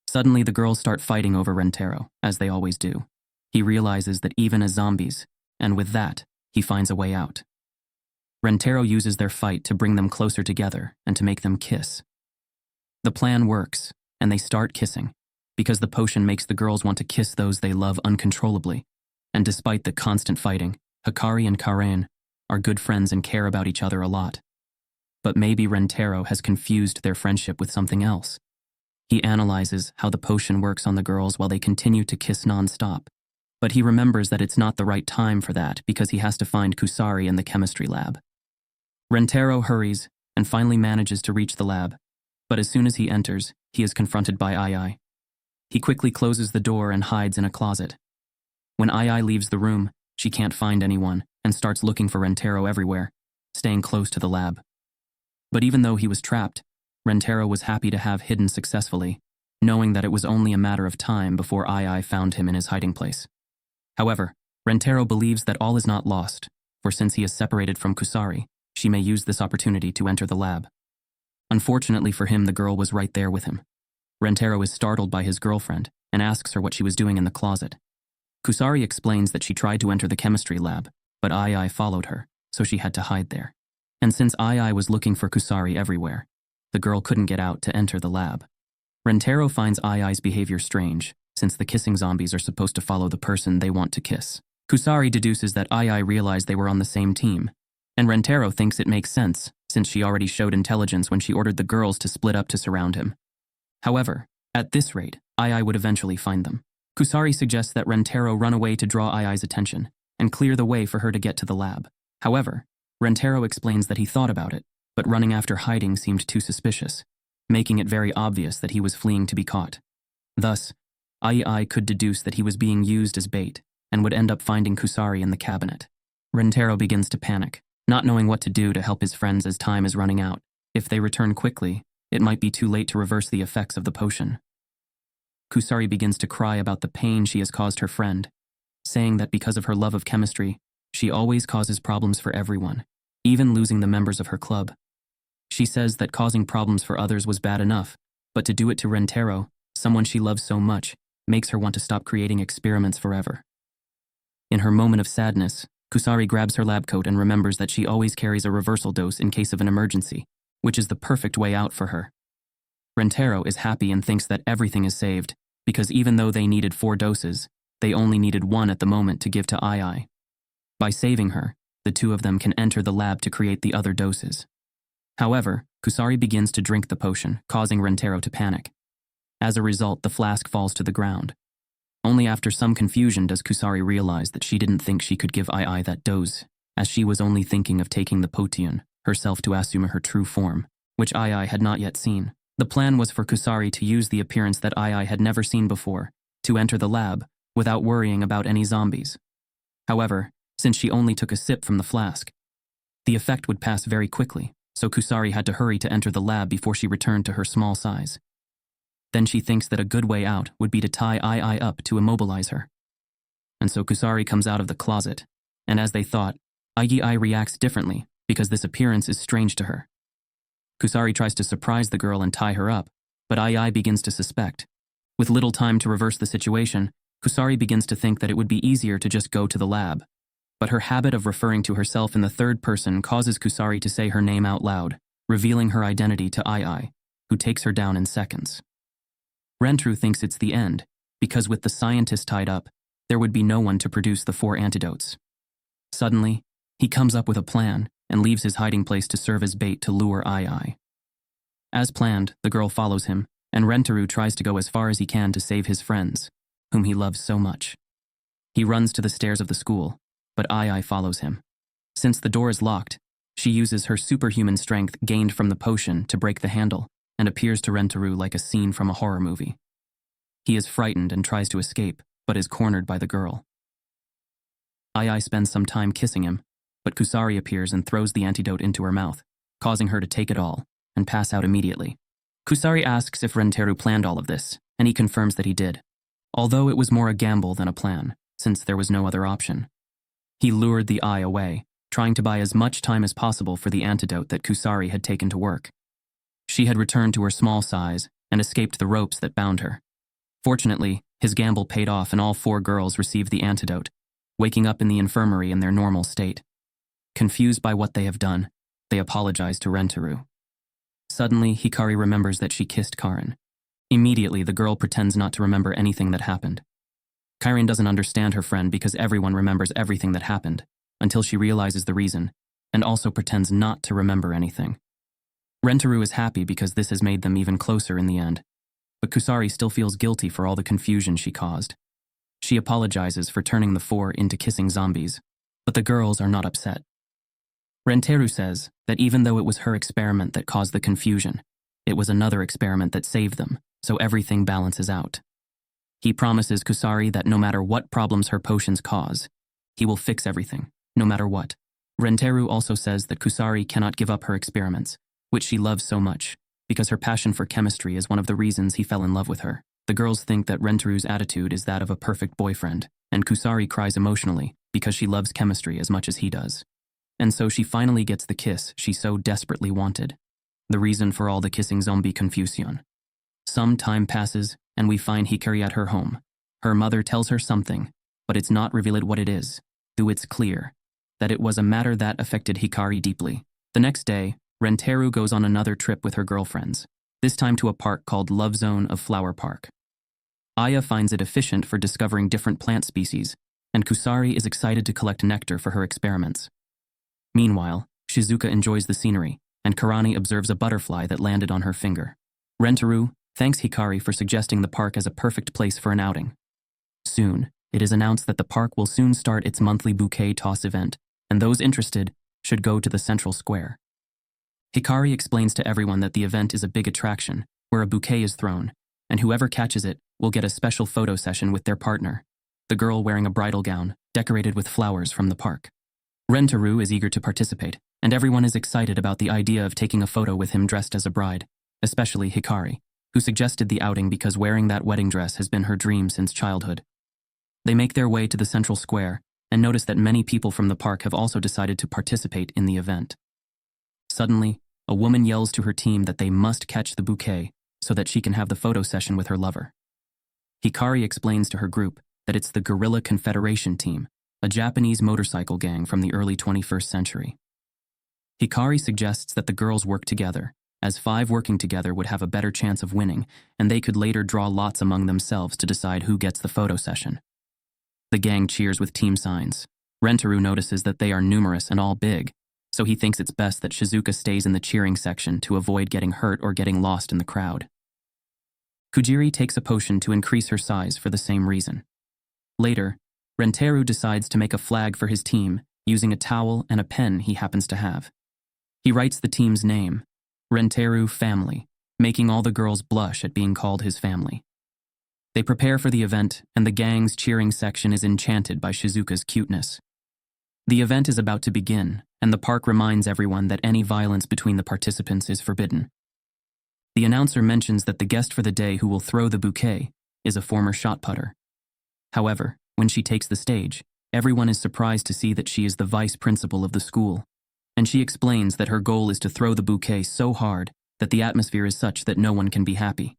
Suddenly, the girls start fighting over Rentaro, as they always do. He realizes that even as zombies, and with that, he finds a way out. Rentaro uses their fight to bring them closer together and to make them kiss. The plan works, and they start kissing, because the potion makes the girls want to kiss those they love uncontrollably. And despite the constant fighting, Hikari and Karain are good friends and care about each other a lot. But maybe Rentaro has confused their friendship with something else. He analyzes how the potion works on the girls while they continue to kiss non-stop. But he remembers that it's not the right time for that because he has to find Kusari in the chemistry lab. Rentaro hurries and finally manages to reach the lab, but as soon as he enters, he is confronted by Ai. He quickly closes the door and hides in a closet. When Ai leaves the room, she can't find anyone and starts looking for Rentaro everywhere, staying close to the lab. But even though he was trapped, Rentaro was happy to have hidden successfully, knowing that it was only a matter of time before Ai found him in his hiding place. However, Rentaro believes that all is not lost, for since he is separated from Kusari, she may use this opportunity to enter the lab. Unfortunately for him, the girl was right there with him. Rentaro is startled by his girlfriend and asks her what she was doing in the closet. Kusari explains that she tried to enter the chemistry lab, but Ai followed her, so she had to hide there. And since Ai was looking for Kusari everywhere, the girl couldn't get out to enter the lab. Rentaro finds Ai's behavior strange, since the kissing zombies are supposed to follow the person they want to kiss. Kusari deduces that Ai realized they were on the same team, and Rentaro thinks it makes sense since she already showed intelligence when she ordered the girls to split up to surround him. However, at this rate, Ai would eventually find them. Kusari suggests that Rentaro run away to draw Ai's attention and clear the way for her to get to the lab. However, Rentaro explains that he thought about it, but running after hiding seemed too suspicious, making it very obvious that he was fleeing to be caught. Thus, Ai could deduce that he was being used as bait and would end up finding Kusari in the cabinet. Rentaro begins to panic, not knowing what to do to help his friends as time is running out. If they return quickly, it might be too late to reverse the effects of the potion. Kusari begins to cry about the pain she has caused her friend, saying that because of her love of chemistry, she always causes problems for everyone, even losing the members of her club. She says that causing problems for others was bad enough, but to do it to Rentaro, someone she loves so much, makes her want to stop creating experiments forever. In her moment of sadness, Kusari grabs her lab coat and remembers that she always carries a reversal dose in case of an emergency, which is the perfect way out for her. Rentaro is happy and thinks that everything is saved, because even though they needed 4 doses, they only needed 1 at the moment to give to Ai. By saving her, the 2 of them can enter the lab to create the other doses. However, Kusari begins to drink the potion, causing Rentaro to panic. As a result, the flask falls to the ground. Only after some confusion does Kusari realize that she didn't think she could give Ai that dose, as she was only thinking of taking the potion herself to assume her true form, which Ai had not yet seen. The plan was for Kusari to use the appearance that Ai had never seen before, to enter the lab, without worrying about any zombies. However, since she only took a sip from the flask, the effect would pass very quickly, so Kusari had to hurry to enter the lab before she returned to her small size. Then she thinks that a good way out would be to tie Ai up to immobilize her. And so Kusari comes out of the closet, and as they thought, Ai reacts differently because this appearance is strange to her. Kusari tries to surprise the girl and tie her up, but Ai begins to suspect. With little time to reverse the situation, Kusari begins to think that it would be easier to just go to the lab. But her habit of referring to herself in the third person causes Kusari to say her name out loud, revealing her identity to Ai, who takes her down in seconds. Rentaro thinks it's the end, because with the scientist tied up, there would be no one to produce the 4 antidotes. Suddenly, he comes up with a plan and leaves his hiding place to serve as bait to lure Ai. As planned, the girl follows him, and Rentaro tries to go as far as he can to save his friends, whom he loves so much. He runs to the stairs of the school, but Ai follows him. Since the door is locked, she uses her superhuman strength gained from the potion to break the handle, and appears to Rentaro like a scene from a horror movie. He is frightened and tries to escape, but is cornered by the girl. Ai spends some time kissing him, but Kusari appears and throws the antidote into her mouth, causing her to take it all and pass out immediately. Kusari asks if Rentaro planned all of this, and he confirms that he did, although it was more a gamble than a plan, since there was no other option. He lured the Ai away, trying to buy as much time as possible for the antidote that Kusari had taken to work. She had returned to her small size and escaped the ropes that bound her. Fortunately, his gamble paid off and all 4 girls received the antidote, waking up in the infirmary in their normal state. Confused by what they have done, they apologize to Rentaro. Suddenly, Hikari remembers that she kissed Karin. Immediately, the girl pretends not to remember anything that happened. Karin doesn't understand her friend because everyone remembers everything that happened, until she realizes the reason, and also pretends not to remember anything. Rentaro is happy because this has made them even closer in the end, but Kusari still feels guilty for all the confusion she caused. She apologizes for turning the 4 into kissing zombies, but the girls are not upset. Rentaro says that even though it was her experiment that caused the confusion, it was another experiment that saved them, so everything balances out. He promises Kusari that no matter what problems her potions cause, he will fix everything, no matter what. Rentaro also says that Kusari cannot give up her experiments, which she loves so much, because her passion for chemistry is one of the reasons he fell in love with her. The girls think that Rentaru's attitude is that of a perfect boyfriend, and Kusari cries emotionally because she loves chemistry as much as he does. And so she finally gets the kiss she so desperately wanted, the reason for all the kissing zombie confusion. Some time passes, and we find Hikari at her home. Her mother tells her something, but it's not revealed what it is, though it's clear that it was a matter that affected Hikari deeply. The next day, Rentaro goes on another trip with her girlfriends, this time to a park called Love Zone of Flower Park. Aya finds it efficient for discovering different plant species, and Kusari is excited to collect nectar for her experiments. Meanwhile, Shizuka enjoys the scenery, and Karani observes a butterfly that landed on her finger. Rentaru thanks Hikari for suggesting the park as a perfect place for an outing. Soon, it is announced that the park will soon start its monthly bouquet toss event, and those interested should go to the central square. Hikari explains to everyone that the event is a big attraction, where a bouquet is thrown, and whoever catches it will get a special photo session with their partner, the girl wearing a bridal gown decorated with flowers from the park. Rentaru is eager to participate, and everyone is excited about the idea of taking a photo with him dressed as a bride, especially Hikari, who suggested the outing because wearing that wedding dress has been her dream since childhood. They make their way to the central square and notice that many people from the park have also decided to participate in the event. Suddenly, a woman yells to her team that they must catch the bouquet so that she can have the photo session with her lover. Hikari explains to her group that it's the Guerrilla Confederation team, a Japanese motorcycle gang from the early 21st century. Hikari suggests that the girls work together, as 5 working together would have a better chance of winning, and they could later draw lots among themselves to decide who gets the photo session. The gang cheers with team signs. Rentaru notices that they are numerous and all big, so he thinks it's best that Shizuka stays in the cheering section to avoid getting hurt or getting lost in the crowd. Kujiri takes a potion to increase her size for the same reason. Later, Rentaru decides to make a flag for his team using a towel and a pen he happens to have. He writes the team's name, Rentaru Family, making all the girls blush at being called his family. They prepare for the event, and the gang's cheering section is enchanted by Shizuka's cuteness. The event is about to begin, and the park reminds everyone that any violence between the participants is forbidden. The announcer mentions that the guest for the day who will throw the bouquet is a former shot putter. However, when she takes the stage, everyone is surprised to see that she is the vice principal of the school, and she explains that her goal is to throw the bouquet so hard that the atmosphere is such that no one can be happy.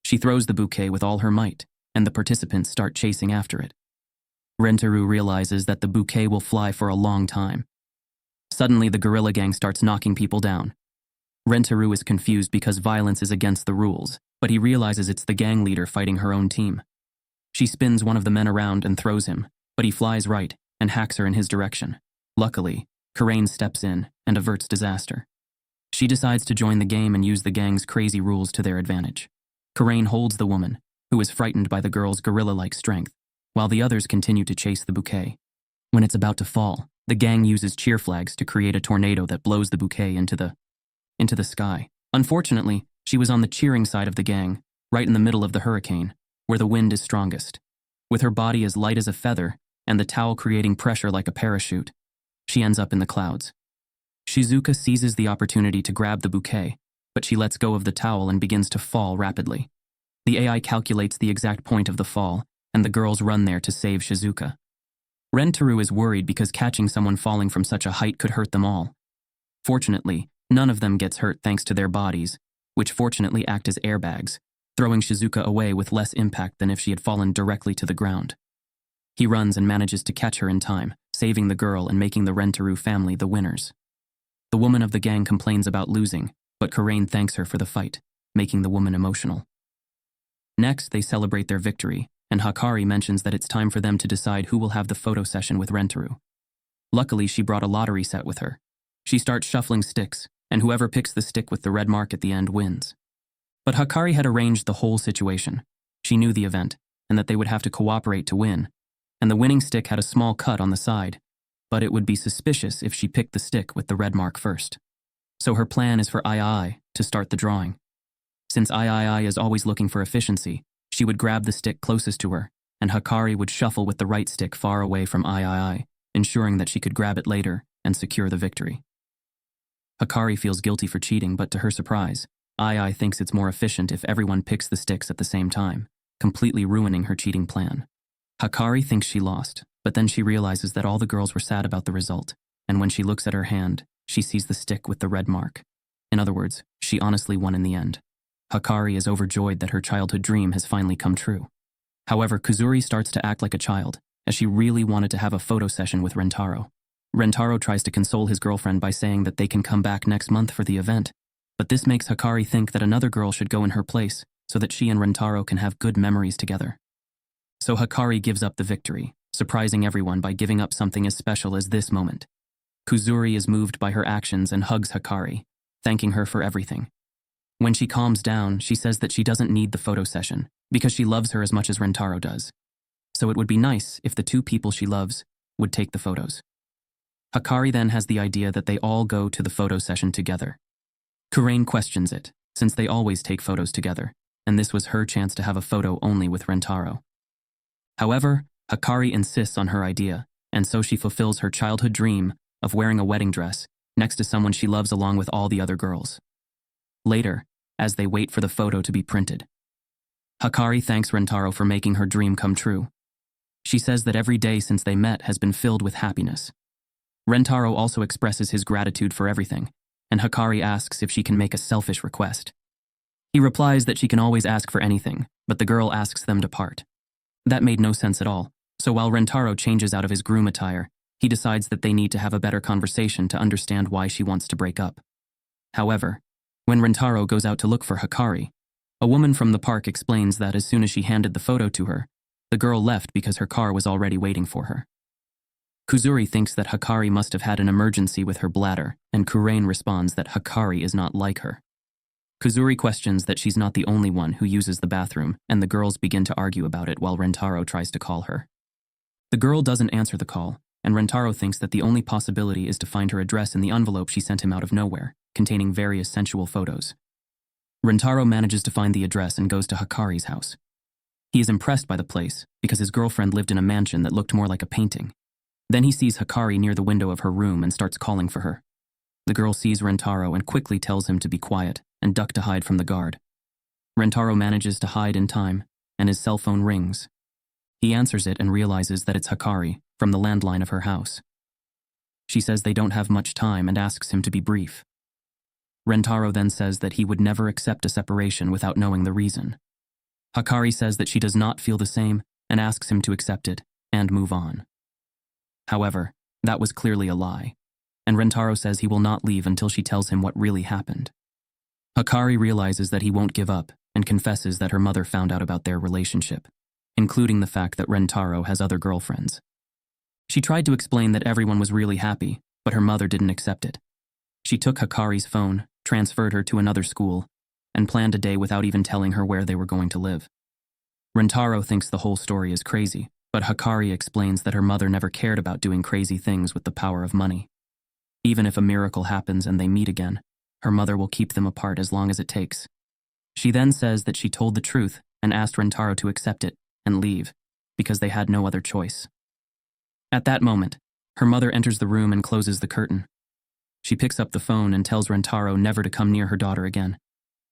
She throws the bouquet with all her might, and the participants start chasing after it. Rentaru realizes that the bouquet will fly for a long time. Suddenly, the guerrilla gang starts knocking people down. Rentaru is confused because violence is against the rules, but he realizes it's the gang leader fighting her own team. She spins one of the men around and throws him, but he flies right and hacks her in his direction. Luckily, Karain steps in and averts disaster. She decides to join the game and use the gang's crazy rules to their advantage. Karain holds the woman, who is frightened by the girl's gorilla-like strength, while the others continue to chase the bouquet. When it's about to fall, the gang uses cheer flags to create a tornado that blows the bouquet into the sky. Unfortunately, she was on the cheering side of the gang, right in the middle of the hurricane, where the wind is strongest. With her body as light as a feather and the towel creating pressure like a parachute, she ends up in the clouds. Shizuka seizes the opportunity to grab the bouquet, but she lets go of the towel and begins to fall rapidly. The AI calculates the exact point of the fall, and the girls run there to save Shizuka. Rentaru is worried because catching someone falling from such a height could hurt them all. Fortunately, none of them gets hurt thanks to their bodies, which fortunately act as airbags, throwing Shizuka away with less impact than if she had fallen directly to the ground. He runs and manages to catch her in time, saving the girl and making the Rentaru family the winners. The woman of the gang complains about losing, but Karain thanks her for the fight, making the woman emotional. Next, they celebrate their victory, and Hikari mentions that it's time for them to decide who will have the photo session with Rentaru. Luckily, she brought a lottery set with her. She starts shuffling sticks, and whoever picks the stick with the red mark at the end wins. But Hikari had arranged the whole situation. She knew the event, and that they would have to cooperate to win, and the winning stick had a small cut on the side, but it would be suspicious if she picked the stick with the red mark first. So her plan is for II to start the drawing. Since III is always looking for efficiency, she would grab the stick closest to her, and Hikari would shuffle with the right stick far away from III, ensuring that she could grab it later and secure the victory. Hikari feels guilty for cheating, but to her surprise, II thinks it's more efficient if everyone picks the sticks at the same time, completely ruining her cheating plan. Hikari thinks she lost, but then she realizes that all the girls were sad about the result, and when she looks at her hand, she sees the stick with the red mark. In other words, she honestly won in the end. Hikari is overjoyed that her childhood dream has finally come true. However, Kuzuri starts to act like a child, as she really wanted to have a photo session with Rentaro. Rentaro tries to console his girlfriend by saying that they can come back next month for the event, but this makes Hikari think that another girl should go in her place so that she and Rentaro can have good memories together. So Hikari gives up the victory, surprising everyone by giving up something as special as this moment. Kuzuri is moved by her actions and hugs Hikari, thanking her for everything. When she calms down, she says that she doesn't need the photo session because she loves her as much as Rentaro does. So it would be nice if the two people she loves would take the photos. Hikari then has the idea that they all go to the photo session together. Kurain questions it, since they always take photos together, and this was her chance to have a photo only with Rentaro. However, Hikari insists on her idea, and so she fulfills her childhood dream of wearing a wedding dress next to someone she loves along with all the other girls. Later, as they wait for the photo to be printed, Hikari thanks Rentaro for making her dream come true. She says that every day since they met has been filled with happiness. Rentaro also expresses his gratitude for everything, and Hikari asks if she can make a selfish request. He replies that she can always ask for anything, but the girl asks them to part. That made no sense at all, so while Rentaro changes out of his groom attire, he decides that they need to have a better conversation to understand why she wants to break up. However, when Rentaro goes out to look for Hikari, a woman from the park explains that as soon as she handed the photo to her, the girl left because her car was already waiting for her. Kuzuri thinks that Hikari must have had an emergency with her bladder, and Kurain responds that Hikari is not like her. Kuzuri questions that she's not the only one who uses the bathroom, and the girls begin to argue about it while Rentaro tries to call her. The girl doesn't answer the call, and Rentaro thinks that the only possibility is to find her address in the envelope she sent him out of nowhere, containing various sensual photos. Rentaro manages to find the address and goes to Hikari's house. He is impressed by the place because his girlfriend lived in a mansion that looked more like a painting. Then he sees Hikari near the window of her room and starts calling for her. The girl sees Rentaro and quickly tells him to be quiet and duck to hide from the guard. Rentaro manages to hide in time, and his cell phone rings. He answers it and realizes that it's Hikari from the landline of her house. She says they don't have much time and asks him to be brief. Rentaro then says that he would never accept a separation without knowing the reason. Hikari says that she does not feel the same and asks him to accept it and move on. However, that was clearly a lie, and Rentaro says he will not leave until she tells him what really happened. Hikari realizes that he won't give up and confesses that her mother found out about their relationship, including the fact that Rentaro has other girlfriends. She tried to explain that everyone was really happy, but her mother didn't accept it. She took Hikari's phone, transferred her to another school, and planned a day without even telling her where they were going to live. Rentaro thinks the whole story is crazy, but Hikari explains that her mother never cared about doing crazy things with the power of money. Even if a miracle happens and they meet again, her mother will keep them apart as long as it takes. She then says that she told the truth and asked Rentaro to accept it and leave, because they had no other choice. At that moment, her mother enters the room and closes the curtain. She picks up the phone and tells Rentaro never to come near her daughter again,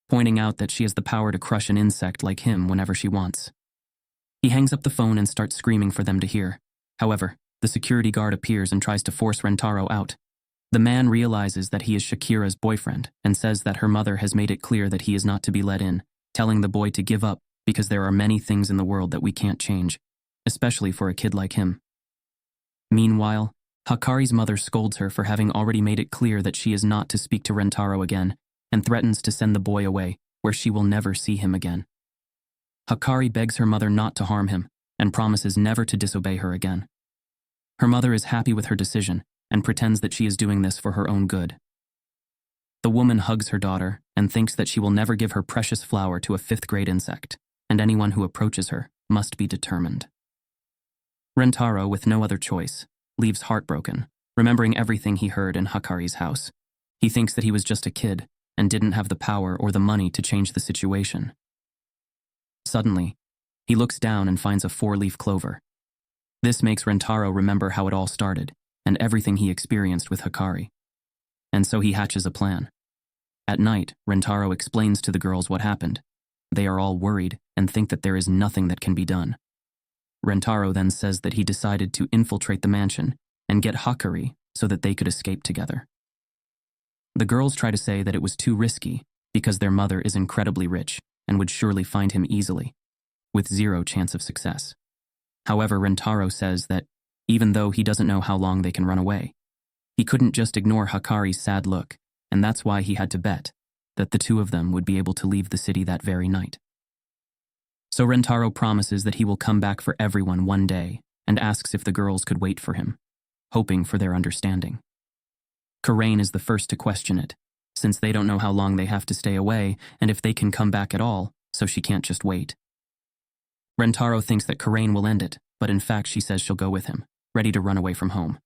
pointing out that she has the power to crush an insect like him whenever she wants. He hangs up the phone and starts screaming for them to hear. However, the security guard appears and tries to force Rentaro out. The man realizes that he is Shakira's boyfriend and says that her mother has made it clear that he is not to be let in, telling the boy to give up because there are many things in the world that we can't change, especially for a kid like him. Meanwhile, Hikari's mother scolds her for having already made it clear that she is not to speak to Rentaro again and threatens to send the boy away where she will never see him again. Hikari begs her mother not to harm him and promises never to disobey her again. Her mother is happy with her decision and pretends that she is doing this for her own good. The woman hugs her daughter and thinks that she will never give her precious flower to a fifth-grade insect, and anyone who approaches her must be determined. Rentaro, with no other choice, leaves heartbroken, remembering everything he heard in Hikari's house. He thinks that he was just a kid and didn't have the power or the money to change the situation. Suddenly, he looks down and finds a 4-leaf clover. This makes Rentaro remember how it all started and everything he experienced with Hikari. And so he hatches a plan. At night, Rentaro explains to the girls what happened. They are all worried and think that there is nothing that can be done. Rentaro then says that he decided to infiltrate the mansion and get Hikari so that they could escape together. The girls try to say that it was too risky because their mother is incredibly rich and would surely find him easily, with zero chance of success. However, Rentaro says that even though he doesn't know how long they can run away, he couldn't just ignore Hikari's sad look, and that's why he had to bet that the two of them would be able to leave the city that very night. So Rentaro promises that he will come back for everyone one day and asks if the girls could wait for him, hoping for their understanding. Karain is the first to question it, since they don't know how long they have to stay away and if they can come back at all, so she can't just wait. Rentaro thinks that Karain will end it, but in fact she says she'll go with him, ready to run away from home.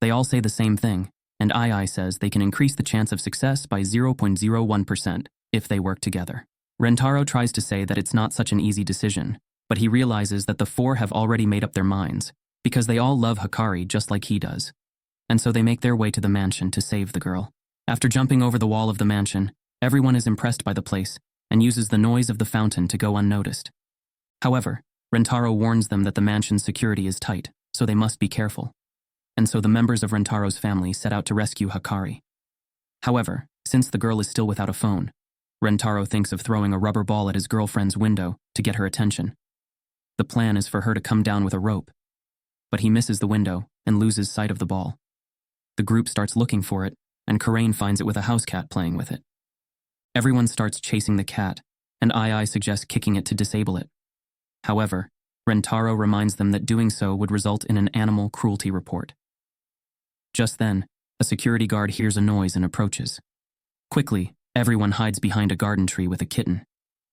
They all say the same thing, and Ai says they can increase the chance of success by 0.01% if they work together. Rentaro tries to say that it's not such an easy decision, but he realizes that the four have already made up their minds, because they all love Hikari just like he does. And so they make their way to the mansion to save the girl. After jumping over the wall of the mansion, everyone is impressed by the place and uses the noise of the fountain to go unnoticed. However, Rentaro warns them that the mansion's security is tight, so they must be careful. And so the members of Rentaro's family set out to rescue Hikari. However, since the girl is still without a phone, Rentaro thinks of throwing a rubber ball at his girlfriend's window to get her attention. The plan is for her to come down with a rope, but he misses the window and loses sight of the ball. The group starts looking for it, and Karain finds it with a house cat playing with it. Everyone starts chasing the cat, and Ai suggests kicking it to disable it. However, Rentaro reminds them that doing so would result in an animal cruelty report. Just then, a security guard hears a noise and approaches. Quickly, everyone hides behind a garden tree with a kitten.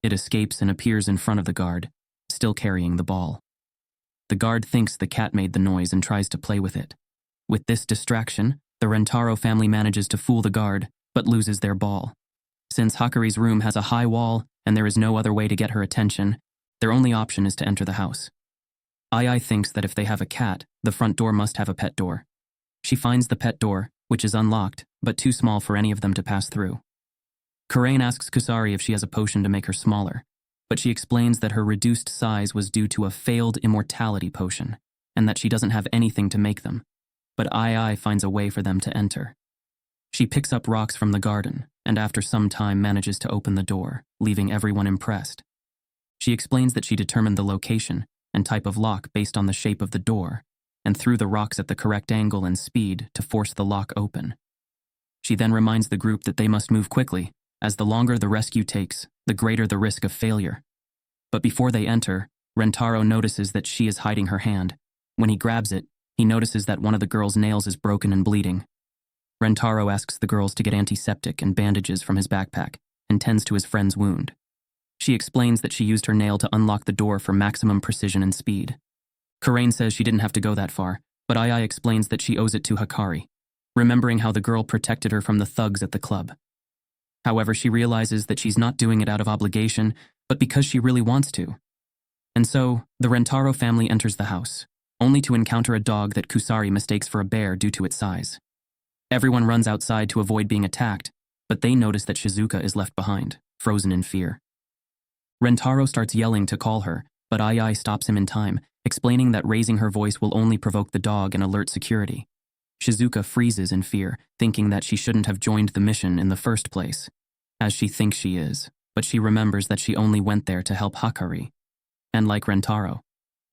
It escapes and appears in front of the guard, still carrying the ball. The guard thinks the cat made the noise and tries to play with it. With this distraction, the Rentaro family manages to fool the guard, but loses their ball. Since Hikari's room has a high wall and there is no other way to get her attention, their only option is to enter the house. Ai thinks that if they have a cat, the front door must have a pet door. She finds the pet door, which is unlocked, but too small for any of them to pass through. Karain asks Kusari if she has a potion to make her smaller, but she explains that her reduced size was due to a failed immortality potion, and that she doesn't have anything to make them. But Ai finds a way for them to enter. She picks up rocks from the garden, and after some time manages to open the door, leaving everyone impressed. She explains that she determined the location and type of lock based on the shape of the door, and threw the rocks at the correct angle and speed to force the lock open. She then reminds the group that they must move quickly, as the longer the rescue takes, the greater the risk of failure. But before they enter, Rentaro notices that she is hiding her hand. When he grabs it, he notices that one of the girl's nails is broken and bleeding. Rentaro asks the girls to get antiseptic and bandages from his backpack and tends to his friend's wound. She explains that she used her nail to unlock the door for maximum precision and speed. Karain says she didn't have to go that far, but Ai explains that she owes it to Hikari, remembering how the girl protected her from the thugs at the club. However, she realizes that she's not doing it out of obligation, but because she really wants to. And so, the Rentaro family enters the house, only to encounter a dog that Kusari mistakes for a bear due to its size. Everyone runs outside to avoid being attacked, but they notice that Shizuka is left behind, frozen in fear. Rentaro starts yelling to call her, but Ai stops him in time, explaining that raising her voice will only provoke the dog and alert security. Shizuka freezes in fear, thinking that she shouldn't have joined the mission in the first place, as she thinks she is, but she remembers that she only went there to help Hikari. And like Rentaro,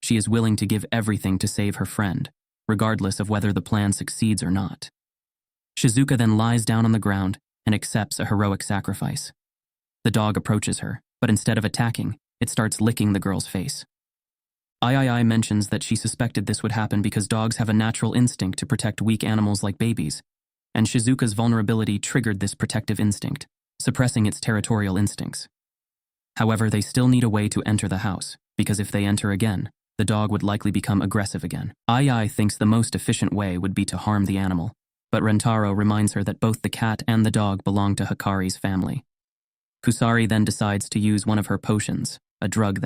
she is willing to give everything to save her friend, regardless of whether the plan succeeds or not. Shizuka then lies down on the ground and accepts a heroic sacrifice. The dog approaches her, but instead of attacking, it starts licking the girl's face. Ai mentions that she suspected this would happen because dogs have a natural instinct to protect weak animals like babies, and Shizuka's vulnerability triggered this protective instinct, suppressing its territorial instincts. However, they still need a way to enter the house, because if they enter again, the dog would likely become aggressive again. Ai thinks the most efficient way would be to harm the animal, but Rentaro reminds her that both the cat and the dog belong to Hikari's family. Kusari then decides to use one of her potions, a drug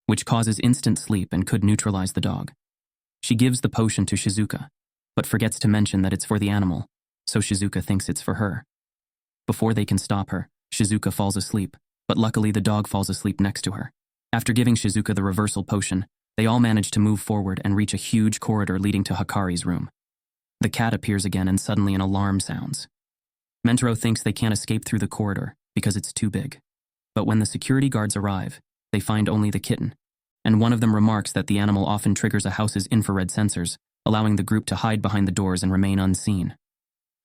which causes instant sleep and could neutralize the dog. She gives the potion to Shizuka, but forgets to mention that it's for the animal, so Shizuka thinks it's for her. Before they can stop her, Shizuka falls asleep, but luckily the dog falls asleep next to her. After giving Shizuka the reversal potion, they all manage to move forward and reach a huge corridor leading to Hikari's room. The cat appears again and suddenly an alarm sounds. Mentaro thinks they can't escape through the corridor because it's too big. But when the security guards arrive, they find only the kitten, and one of them remarks that the animal often triggers a house's infrared sensors, allowing the group to hide behind the doors and remain unseen.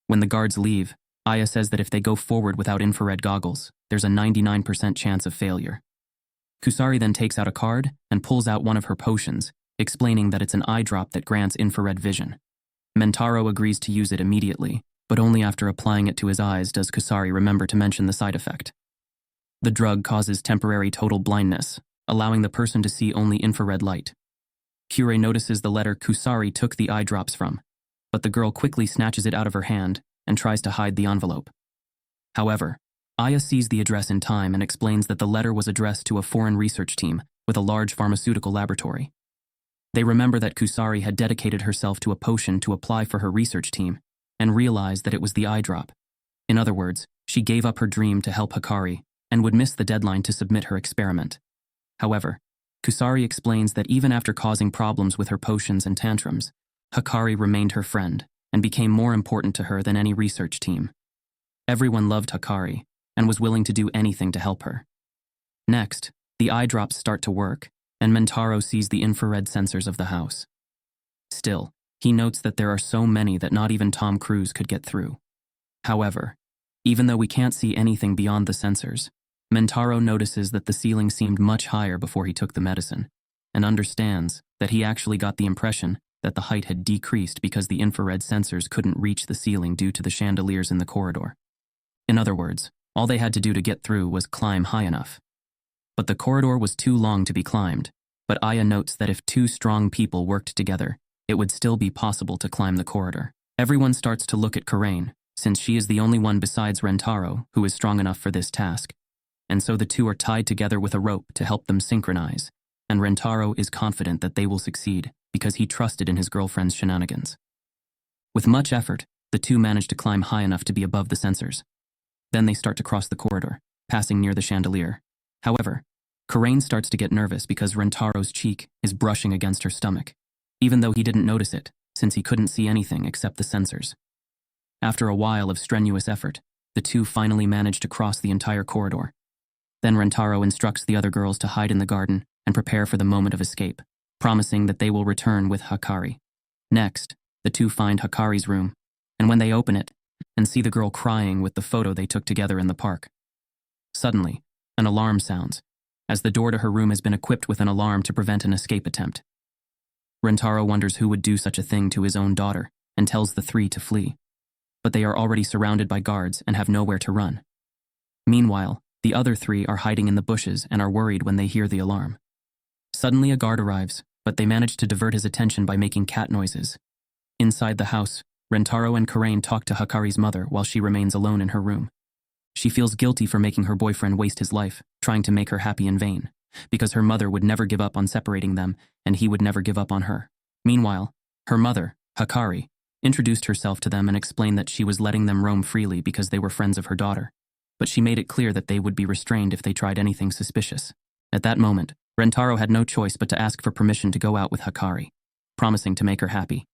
When the guards leave, Aya says that if they go forward without infrared goggles, there's a 99% chance of failure. Kusari then takes out a card and pulls out one of her potions, explaining that it's an eye drop that grants infrared vision. Mentaro agrees to use it immediately, but only after applying it to his eyes does Kusari remember to mention the side effect. The drug causes temporary total blindness, allowing the person to see only infrared light. Kure notices the letter Kusari took the eye drops from, but the girl quickly snatches it out of her hand and tries to hide the envelope. However, Aya sees the address in time and explains that the letter was addressed to a foreign research team with a large pharmaceutical laboratory. They remember that Kusari had dedicated herself to a potion to apply for her research team and realize that it was the eye drop. In other words, she gave up her dream to help Hikari and would miss the deadline to submit her experiment. However, Kusari explains that even after causing problems with her potions and tantrums, Hikari remained her friend and became more important to her than any research team. Everyone loved Hikari and was willing to do anything to help her. Next, the eye drops start to work, and Mentaro sees the infrared sensors of the house. Still, he notes that there are so many that not even Tom Cruise could get through. However, even though we can't see anything beyond the sensors, Mentaro notices that the ceiling seemed much higher before he took the medicine, and understands that he actually got the impression that the height had decreased because the infrared sensors couldn't reach the ceiling due to the chandeliers in the corridor. In other words, all they had to do to get through was climb high enough. But the corridor was too long to be climbed, but Aya notes that if two strong people worked together, it would still be possible to climb the corridor. Everyone starts to look at Karain, since she is the only one besides Rentaro who is strong enough for this task. And so the two are tied together with a rope to help them synchronize, and Rentaro is confident that they will succeed because he trusted in his girlfriend's shenanigans. With much effort, the two manage to climb high enough to be above the sensors. Then they start to cross the corridor, passing near the chandelier. However, Karain starts to get nervous because Rentaro's cheek is brushing against her stomach, even though he didn't notice it, since he couldn't see anything except the sensors. After a while of strenuous effort, the two finally manage to cross the entire corridor. Then Rentaro instructs the other girls to hide in the garden and prepare for the moment of escape, promising that they will return with Hikari. Next, the two find Hikari's room, and when they open it and see the girl crying with the photo they took together in the park. Suddenly, an alarm sounds, as the door to her room has been equipped with an alarm to prevent an escape attempt. Rentaro wonders who would do such a thing to his own daughter and tells the three to flee. But they are already surrounded by guards and have nowhere to run. Meanwhile, the other three are hiding in the bushes and are worried when they hear the alarm. Suddenly a guard arrives, but they manage to divert his attention by making cat noises. Inside the house, Rentaro and Karain talk to Hikari's mother while she remains alone in her room. She feels guilty for making her boyfriend waste his life, trying to make her happy in vain, because her mother would never give up on separating them and he would never give up on her. Meanwhile, her mother, Hikari, introduced herself to them and explained that she was letting them roam freely because they were friends of her daughter, but she made it clear that they would be restrained if they tried anything suspicious. At that moment, Rentaro had no choice but to ask for permission to go out with Hikari, promising to make her happy.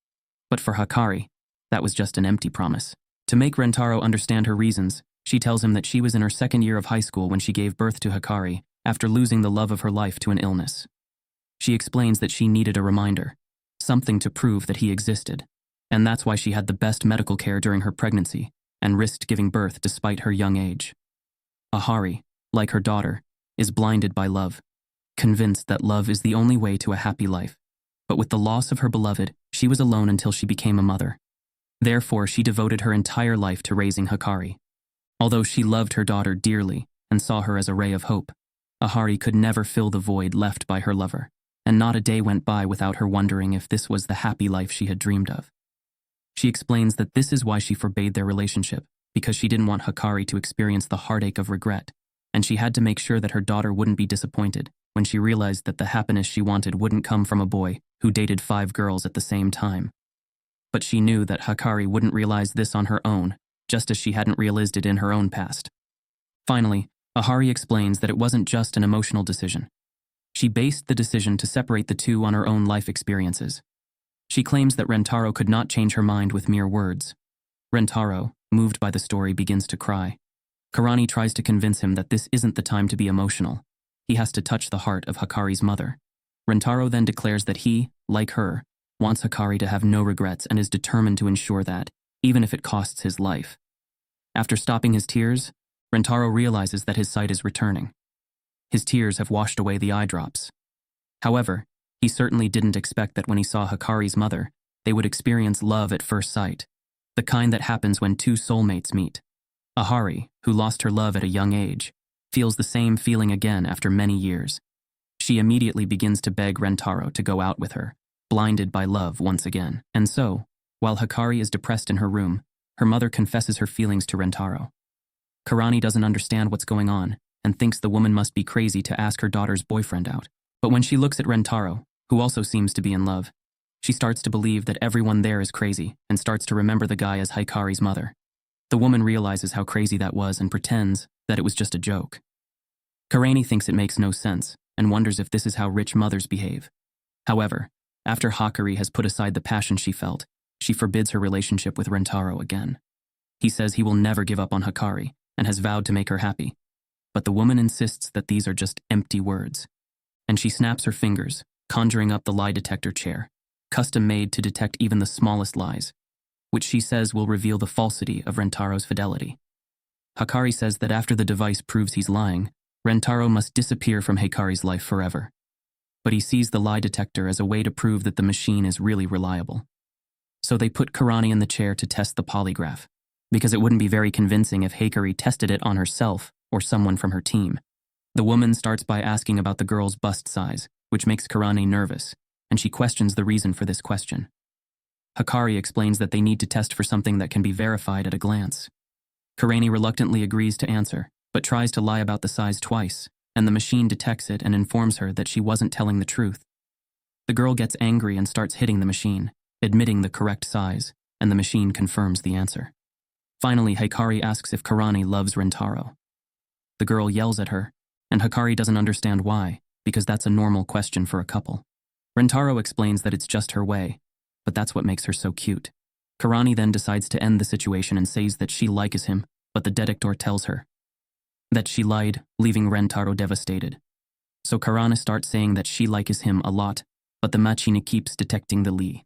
But for Hikari, that was just an empty promise. To make Rentaro understand her reasons, she tells him that she was in her second year of high school when she gave birth to Hikari after losing the love of her life to an illness. She explains that she needed a reminder, something to prove that he existed, and that's why she had the best medical care during her pregnancy and risked giving birth despite her young age. Ahari, like her daughter, is blinded by love, convinced that love is the only way to a happy life. But with the loss of her beloved, she was alone until she became a mother. Therefore, she devoted her entire life to raising Hikari. Although she loved her daughter dearly and saw her as a ray of hope, Ahari could never fill the void left by her lover, and not a day went by without her wondering if this was the happy life she had dreamed of. She explains that this is why she forbade their relationship, because she didn't want Hikari to experience the heartache of regret, and she had to make sure that her daughter wouldn't be disappointed when she realized that the happiness she wanted wouldn't come from a boy who dated 5 girls at the same time. But she knew that Hikari wouldn't realize this on her own, just as she hadn't realized it in her own past. Finally, Ahari explains that it wasn't just an emotional decision. She based the decision to separate the two on her own life experiences. She claims that Rentaro could not change her mind with mere words. Rentaro, moved by the story, begins to cry. Karani tries to convince him that this isn't the time to be emotional. He has to touch the heart of Hikari's mother. Rentaro then declares that he, like her, wants Hikari to have no regrets and is determined to ensure that, even if it costs his life. After stopping his tears, Rentaro realizes that his sight is returning. His tears have washed away the eye drops. However, He certainly didn't expect that when he saw Hikari's mother, they would experience love at first sight, the kind that happens when two soulmates meet. Ahari, who lost her love at a young age, feels the same feeling again after many years. She immediately begins to beg Rentaro to go out with her, blinded by love once again. And so, while Hikari is depressed in her room, her mother confesses her feelings to Rentaro. Karani doesn't understand what's going on and thinks the woman must be crazy to ask her daughter's boyfriend out. But when she looks at Rentaro, who also seems to be in love, she starts to believe that everyone there is crazy and starts to remember the guy as Hikari's mother. The woman realizes how crazy that was and pretends that it was just a joke. Karani thinks it makes no sense and wonders if this is how rich mothers behave. However, after Hikari has put aside the passion she felt, she forbids her relationship with Rentaro again. He says he will never give up on Hikari and has vowed to make her happy. But the woman insists that these are just empty words. And she snaps her fingers, conjuring up the lie detector chair, custom made to detect even the smallest lies, which she says will reveal the falsity of Rentaro's fidelity. Hikari says that after the device proves he's lying, Rentaro must disappear from Hikari's life forever. But he sees the lie detector as a way to prove that the machine is really reliable. So they put Karani in the chair to test the polygraph, because it wouldn't be very convincing if Hikari tested it on herself or someone from her team. The woman starts by asking about the girl's bust size, which makes Karani nervous, and she questions the reason for this question. Hikari explains that they need to test for something that can be verified at a glance. Karani reluctantly agrees to answer, but tries to lie about the size twice, and the machine detects it and informs her that she wasn't telling the truth. The girl gets angry and starts hitting the machine, admitting the correct size, and the machine confirms the answer. Finally, Hikari asks if Karani loves Rentaro. The girl yells at her, and Hikari doesn't understand why, because that's a normal question for a couple. Rentaro explains that it's just her way, but that's what makes her so cute. Karani then decides to end the situation and says that she likes him, but the detector tells her that she lied, leaving Rentaro devastated. So Karani starts saying that she likes him a lot, but the machine keeps detecting the lie.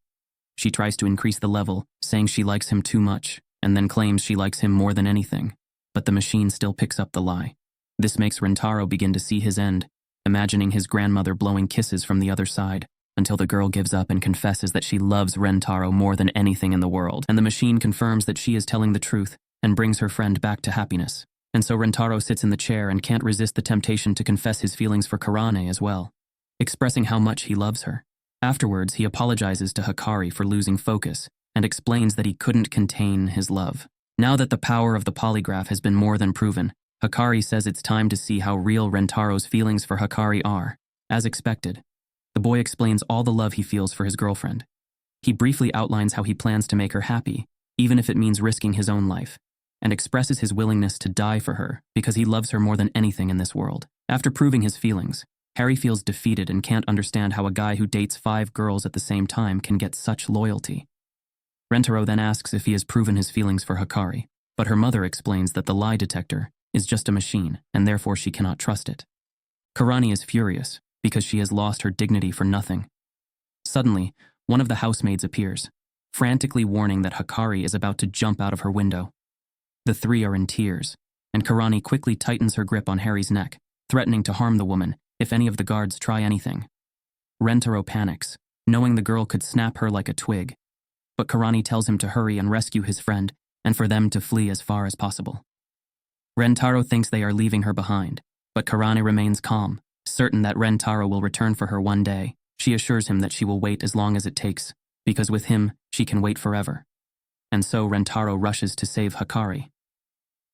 She tries to increase the level, saying she likes him too much, and then claims she likes him more than anything, but the machine still picks up the lie. This makes Rentaro begin to see his end, imagining his grandmother blowing kisses from the other side, until the girl gives up and confesses that she loves Rentaro more than anything in the world, and the machine confirms that she is telling the truth and brings her friend back to happiness. And so Rentaro sits in the chair and can't resist the temptation to confess his feelings for Karane as well, expressing how much he loves her. Afterwards, he apologizes to Hikari for losing focus and explains that he couldn't contain his love. Now that the power of the polygraph has been more than proven, Hikari says it's time to see how real Rentaro's feelings for Hikari are. As expected, the boy explains all the love he feels for his girlfriend. He briefly outlines how he plans to make her happy, even if it means risking his own life, and expresses his willingness to die for her because he loves her more than anything in this world. After proving his feelings, Harry feels defeated and can't understand how a guy who dates 5 girls at the same time can get such loyalty. Rentaro then asks if he has proven his feelings for Hikari, but her mother explains that the lie detector is just a machine and therefore she cannot trust it. Karani is furious because she has lost her dignity for nothing. Suddenly, one of the housemaids appears, frantically warning that Hikari is about to jump out of her window. The 3 are in tears, and Karani quickly tightens her grip on Harry's neck, threatening to harm the woman if any of the guards try anything. Rentaro panics, knowing the girl could snap her like a twig, but Karani tells him to hurry and rescue his friend and for them to flee as far as possible. Rentaro thinks they are leaving her behind, but Karani remains calm, certain that Rentaro will return for her one day. She assures him that she will wait as long as it takes, because with him, she can wait forever. And so Rentaro rushes to save Hikari.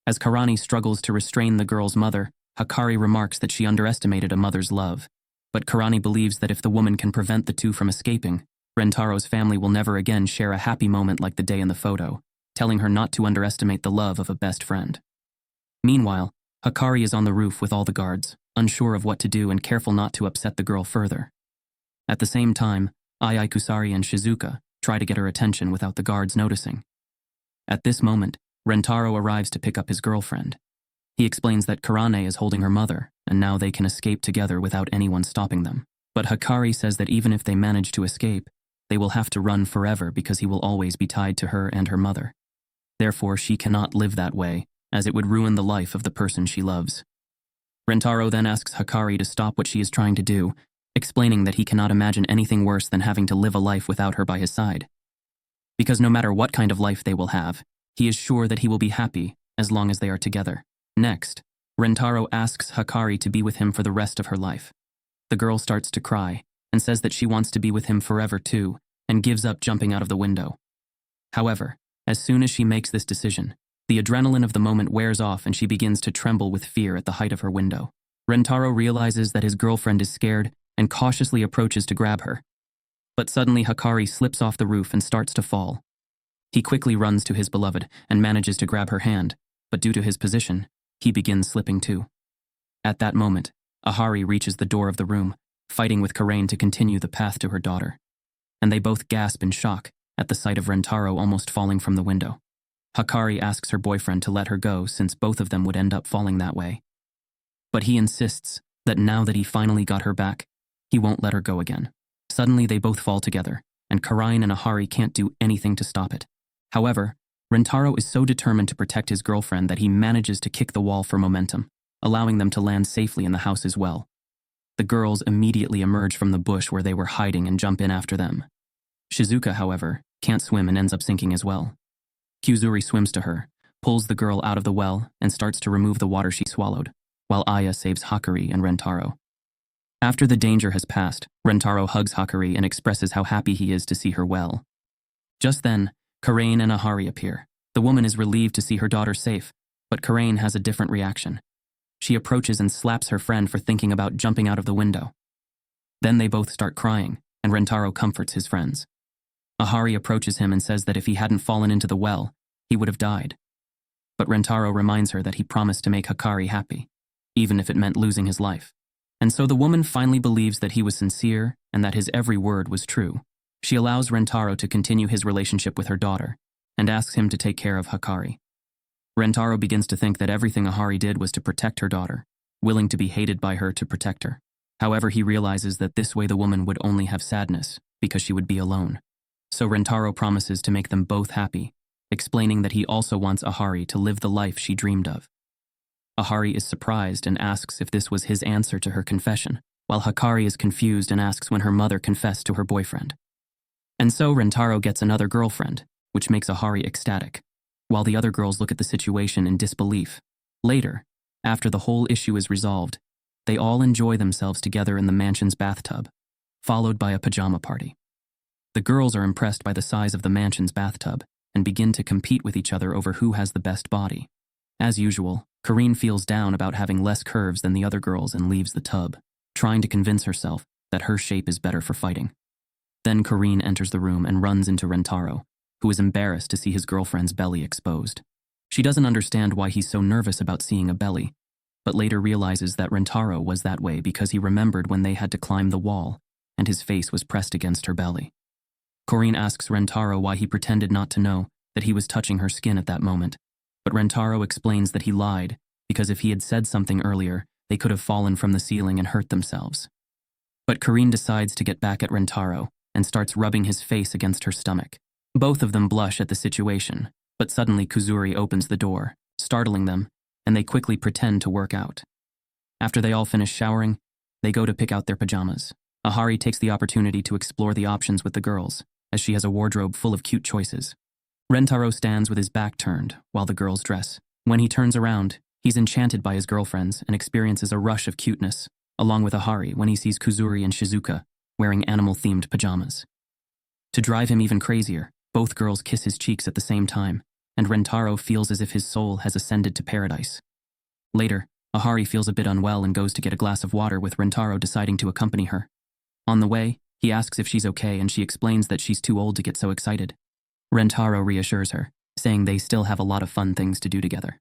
As Karani struggles to restrain the girl's mother, Hikari remarks that she underestimated a mother's love, but Karani believes that if the woman can prevent the two from escaping, Rentaro's family will never again share a happy moment like the day in the photo, telling her not to underestimate the love of a best friend. Meanwhile, Hikari is on the roof with all the guards, unsure of what to do and careful not to upset the girl further. At the same time, Ai Kusari and Shizuka try to get her attention without the guards noticing. At this moment, Rentaro arrives to pick up his girlfriend. He explains that Karane is holding her mother, and now they can escape together without anyone stopping them. But Hikari says that even if they manage to escape, they will have to run forever because he will always be tied to her and her mother. Therefore, she cannot live that way, as it would ruin the life of the person she loves. Rentaro then asks Hikari to stop what she is trying to do, explaining that he cannot imagine anything worse than having to live a life without her by his side. Because no matter what kind of life they will have, he is sure that he will be happy as long as they are together. Next, Rentaro asks Hikari to be with him for the rest of her life. The girl starts to cry and says that she wants to be with him forever too, and gives up jumping out of the window. However, as soon as she makes this decision, the adrenaline of the moment wears off and she begins to tremble with fear at the height of her window. Rentaro realizes that his girlfriend is scared and cautiously approaches to grab her. But suddenly Hikari slips off the roof and starts to fall. He quickly runs to his beloved and manages to grab her hand, but due to his position, he begins slipping too. At that moment, Ahari reaches the door of the room, fighting with Karain to continue the path to her daughter. And they both gasp in shock at the sight of Rentaro almost falling from the window. Hikari asks her boyfriend to let her go since both of them would end up falling that way. But he insists that now that he finally got her back, he won't let her go again. Suddenly they both fall together, and Karain and Ahari can't do anything to stop it. However, Rentaro is so determined to protect his girlfriend that he manages to kick the wall for momentum, allowing them to land safely in the house as well. The girls immediately emerge from the bush where they were hiding and jump in after them. Shizuka, however, can't swim and ends up sinking as well. Kyuzuri swims to her, pulls the girl out of the well, and starts to remove the water she swallowed, while Aya saves Hikari and Rentaro. After the danger has passed, Rentaro hugs Hikari and expresses how happy he is to see her well. Just then, Karain and Ahari appear. The woman is relieved to see her daughter safe, but Karain has a different reaction. She approaches and slaps her friend for thinking about jumping out of the window. Then they both start crying, and Rentaro comforts his friends. Ahari approaches him and says that if he hadn't fallen into the well, he would have died. But Rentaro reminds her that he promised to make Hikari happy, even if it meant losing his life. And so the woman finally believes that he was sincere and that his every word was true. She allows Rentaro to continue his relationship with her daughter and asks him to take care of Hikari. Rentaro begins to think that everything Ahari did was to protect her daughter, willing to be hated by her to protect her. However, he realizes that this way the woman would only have sadness because she would be alone. So Rentaro promises to make them both happy, explaining that he also wants Ahari to live the life she dreamed of. Ahari is surprised and asks if this was his answer to her confession, while Hikari is confused and asks when her mother confessed to her boyfriend. And so Rentaro gets another girlfriend, which makes Ahari ecstatic, while the other girls look at the situation in disbelief. Later, after the whole issue is resolved, they all enjoy themselves together in the mansion's bathtub, followed by a pajama party. The girls are impressed by the size of the mansion's bathtub and begin to compete with each other over who has the best body. As usual, Karain feels down about having less curves than the other girls and leaves the tub, trying to convince herself that her shape is better for fighting. Then Karain enters the room and runs into Rentaro, who is embarrassed to see his girlfriend's belly exposed. She doesn't understand why he's so nervous about seeing a belly, but later realizes that Rentaro was that way because he remembered when they had to climb the wall and his face was pressed against her belly. Karain asks Rentaro why he pretended not to know that he was touching her skin at that moment, but Rentaro explains that he lied because if he had said something earlier, they could have fallen from the ceiling and hurt themselves. But Karain decides to get back at Rentaro and starts rubbing his face against her stomach. Both of them blush at the situation, but suddenly Kuzuri opens the door, startling them, and they quickly pretend to work out. After they all finish showering, they go to pick out their pajamas. Ahari takes the opportunity to explore the options with the girls, as she has a wardrobe full of cute choices. Rentaro stands with his back turned while the girls dress. When he turns around, he's enchanted by his girlfriends and experiences a rush of cuteness, along with Ahari when he sees Kuzuri and Shizuka wearing animal-themed pajamas. To drive him even crazier, both girls kiss his cheeks at the same time, and Rentaro feels as if his soul has ascended to paradise. Later, Ahari feels a bit unwell and goes to get a glass of water with Rentaro deciding to accompany her. On the way, he asks if she's okay and she explains that she's too old to get so excited. Rentaro reassures her, saying they still have a lot of fun things to do together.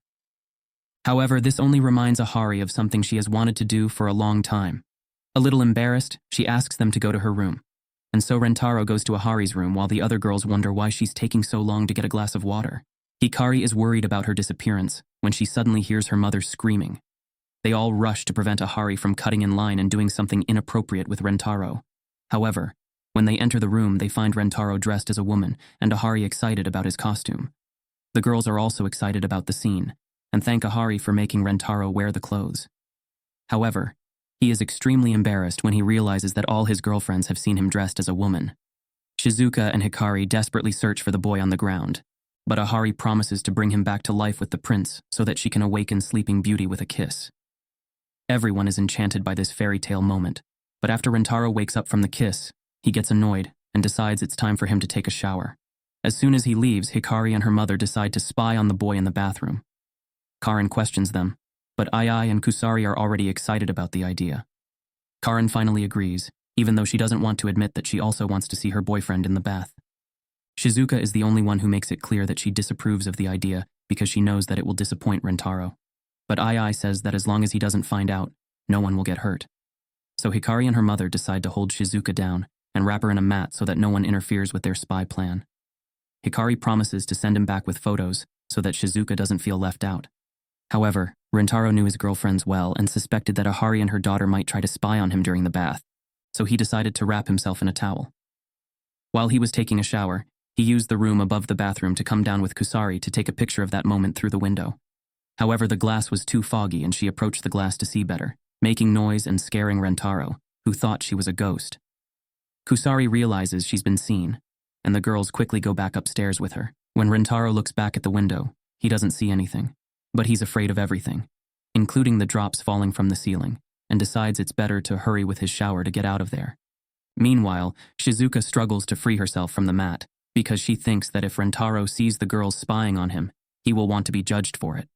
However, this only reminds Ahari of something she has wanted to do for a long time. A little embarrassed, she asks them to go to her room. And so Rentaro goes to Ahari's room while the other girls wonder why she's taking so long to get a glass of water. Hikari is worried about her disappearance when she suddenly hears her mother screaming. They all rush to prevent Ahari from cutting in line and doing something inappropriate with Rentaro. However, when they enter the room, they find Rentaro dressed as a woman and Ahari excited about his costume. The girls are also excited about the scene and thank Ahari for making Rentaro wear the clothes. However, He is extremely embarrassed when he realizes that all his girlfriends have seen him dressed as a woman. Shizuka and Hikari desperately search for the boy on the ground, but Ahari promises to bring him back to life with the prince so that she can awaken Sleeping Beauty with a kiss. Everyone is enchanted by this fairy tale moment, but after Rentaro wakes up from the kiss, he gets annoyed and decides it's time for him to take a shower. As soon as he leaves, Hikari and her mother decide to spy on the boy in the bathroom. Karin questions them, but Ai and Kusari are already excited about the idea. Karin finally agrees, even though she doesn't want to admit that she also wants to see her boyfriend in the bath. Shizuka is the only one who makes it clear that she disapproves of the idea because she knows that it will disappoint Rentaro. But Ai says that as long as he doesn't find out, no one will get hurt. So Hikari and her mother decide to hold Shizuka down and wrap her in a mat so that no one interferes with their spy plan. Hikari promises to send him back with photos so that Shizuka doesn't feel left out. However, Rentaro knew his girlfriends well and suspected that Ahari and her daughter might try to spy on him during the bath, so he decided to wrap himself in a towel. While he was taking a shower, he used the room above the bathroom to come down with Kusari to take a picture of that moment through the window. However, the glass was too foggy and she approached the glass to see better, making noise and scaring Rentaro, who thought she was a ghost. Kusari realizes she's been seen, and the girls quickly go back upstairs with her. When Rentaro looks back at the window, he doesn't see anything, but he's afraid of everything, including the drops falling from the ceiling, and decides it's better to hurry with his shower to get out of there. Meanwhile, Shizuka struggles to free herself from the mat because she thinks that if Rentaro sees the girls spying on him, he will want to be judged for it,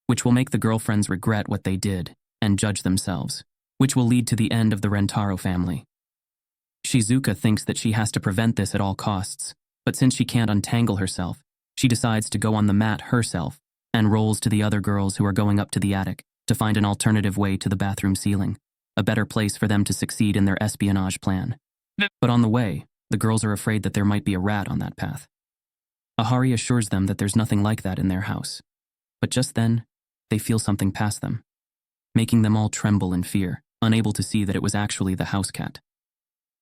which will make the girlfriends regret what they did and judge themselves, which will lead to the end of the Rentaro family. Shizuka thinks that she has to prevent this at all costs, but since she can't untangle herself, she decides to go on the mat herself and rolls to the other girls who are going up to the attic to find an alternative way to the bathroom ceiling, a better place for them to succeed in their espionage plan. But on the way, the girls are afraid that there might be a rat on that path. Ahari assures them that there's nothing like that in their house, but just then, they feel something pass them, making them all tremble in fear, unable to see that it was actually the house cat.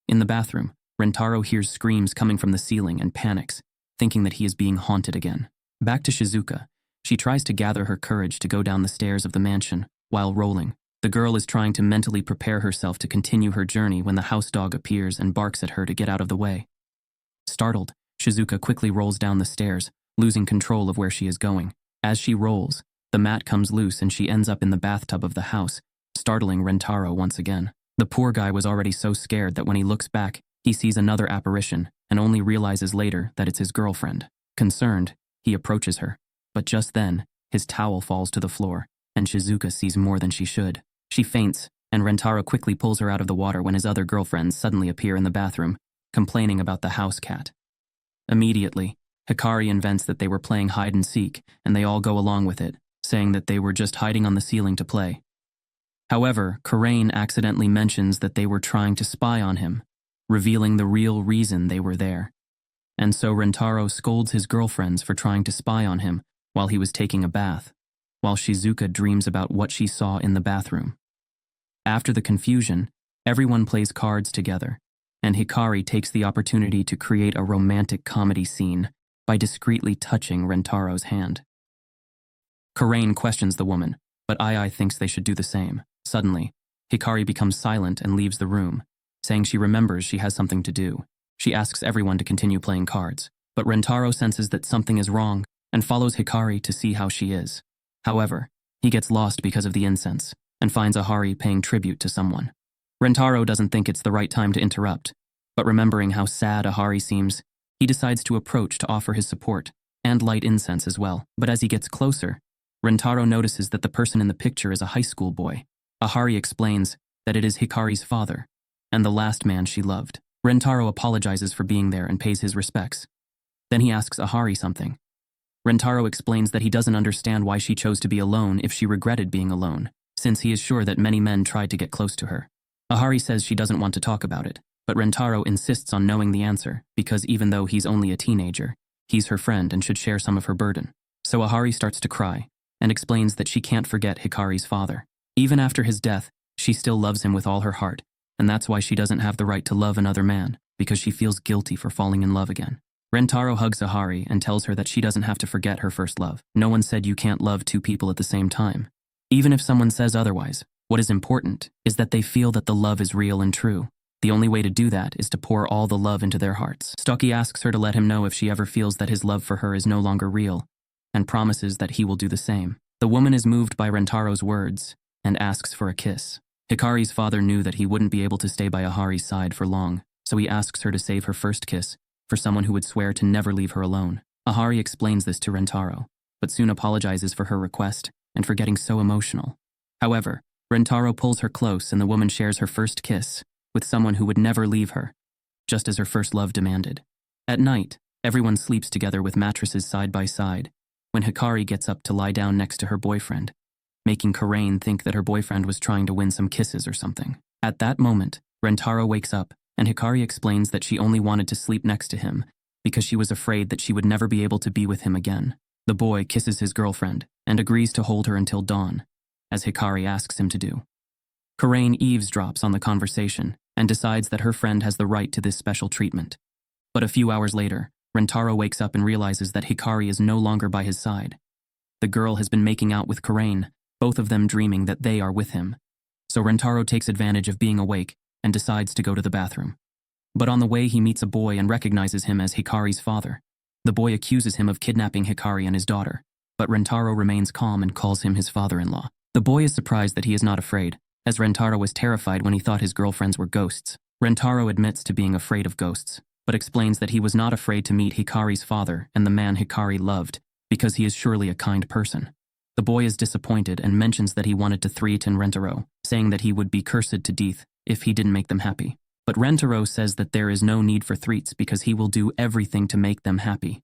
In the bathroom, Rentaro hears screams coming from the ceiling and panics, thinking that he is being haunted again. Back to Shizuka, she tries to gather her courage to go down the stairs of the mansion. While rolling, the girl is trying to mentally prepare herself to continue her journey when the house dog appears and barks at her to get out of the way. Startled, Shizuka quickly rolls down the stairs, losing control of where she is going. As she rolls, the mat comes loose and she ends up in the bathtub of the house, startling Rentaro once again. The poor guy was already so scared that when he looks back, he sees another apparition and only realizes later that it's his girlfriend. Concerned, he approaches her, but just then, his towel falls to the floor, and Shizuka sees more than she should. She faints, and Rentaro quickly pulls her out of the water when his other girlfriends suddenly appear in the bathroom, complaining about the house cat. Immediately, Hikari invents that they were playing hide and seek, and they all go along with it, saying that they were just hiding on the ceiling to play. However, Karain accidentally mentions that they were trying to spy on him, revealing the real reason they were there. And so Rentaro scolds his girlfriends for trying to spy on him while he was taking a bath, while Shizuka dreams about what she saw in the bathroom. After the confusion, everyone plays cards together, and Hikari takes the opportunity to create a romantic comedy scene by discreetly touching Rentaro's hand. Karain questions the woman, but Ai thinks they should do the same. Suddenly, Hikari becomes silent and leaves the room, saying she remembers she has something to do. She asks everyone to continue playing cards, but Rentaro senses that something is wrong and follows Hikari to see how she is. However, he gets lost because of the incense and finds Ahari paying tribute to someone. Rentaro doesn't think it's the right time to interrupt, but remembering how sad Ahari seems, he decides to approach to offer his support and light incense as well. But as he gets closer, Rentaro notices that the person in the picture is a high school boy. Ahari explains that it is Hikari's father and the last man she loved. Rentaro apologizes for being there and pays his respects. Then he asks Ahari something. Rentaro explains that he doesn't understand why she chose to be alone if she regretted being alone, since he is sure that many men tried to get close to her. Ahari says she doesn't want to talk about it, but Rentaro insists on knowing the answer because even though he's only a teenager, he's her friend and should share some of her burden. So Ahari starts to cry and explains that she can't forget Hikari's father. Even after his death, she still loves him with all her heart, and that's why she doesn't have the right to love another man, because she feels guilty for falling in love again. Rentaro hugs Ahari and tells her that she doesn't have to forget her first love. No one said you can't love two people at the same time. Even if someone says otherwise, What is important is that they feel that the love is real and true. The only way to do that is to pour all the love into their hearts. Stocky asks her to let him know if she ever feels that his love for her is no longer real, and promises that he will do the same. The woman is moved by Rentaro's words and asks for a kiss. Hikari's father knew that he wouldn't be able to stay by Ahari's side for long, so he asks her to save her first kiss for someone who would swear to never leave her alone. Ahari explains this to Rentaro, but soon apologizes for her request and for getting so emotional. However, Rentaro pulls her close and the woman shares her first kiss with someone who would never leave her, just as her first love demanded. At night, everyone sleeps together with mattresses side by side, when Hikari gets up to lie down next to her boyfriend, making Karain think that her boyfriend was trying to win some kisses or something. At that moment, Rentaro wakes up, and Hikari explains that she only wanted to sleep next to him because she was afraid that she would never be able to be with him again. The boy kisses his girlfriend and agrees to hold her until dawn, as Hikari asks him to do. Karain eavesdrops on the conversation and decides that her friend has the right to this special treatment. But a few hours later, Rentaro wakes up and realizes that Hikari is no longer by his side. The girl has been making out with Karain, both of them dreaming that they are with him. So Rentaro takes advantage of being awake and decides to go to the bathroom. But on the way he meets a boy and recognizes him as Hikari's father. The boy accuses him of kidnapping Hikari and his daughter, but Rentaro remains calm and calls him his father-in-law. The boy is surprised that he is not afraid, as Rentaro was terrified when he thought his girlfriends were ghosts. Rentaro admits to being afraid of ghosts, but explains that he was not afraid to meet Hikari's father and the man Hikari loved, because he is surely a kind person. The boy is disappointed and mentions that he wanted to threaten Rentaro, saying that he would be cursed to death if he didn't make them happy. But Rentaro says that there is no need for threats because he will do everything to make them happy.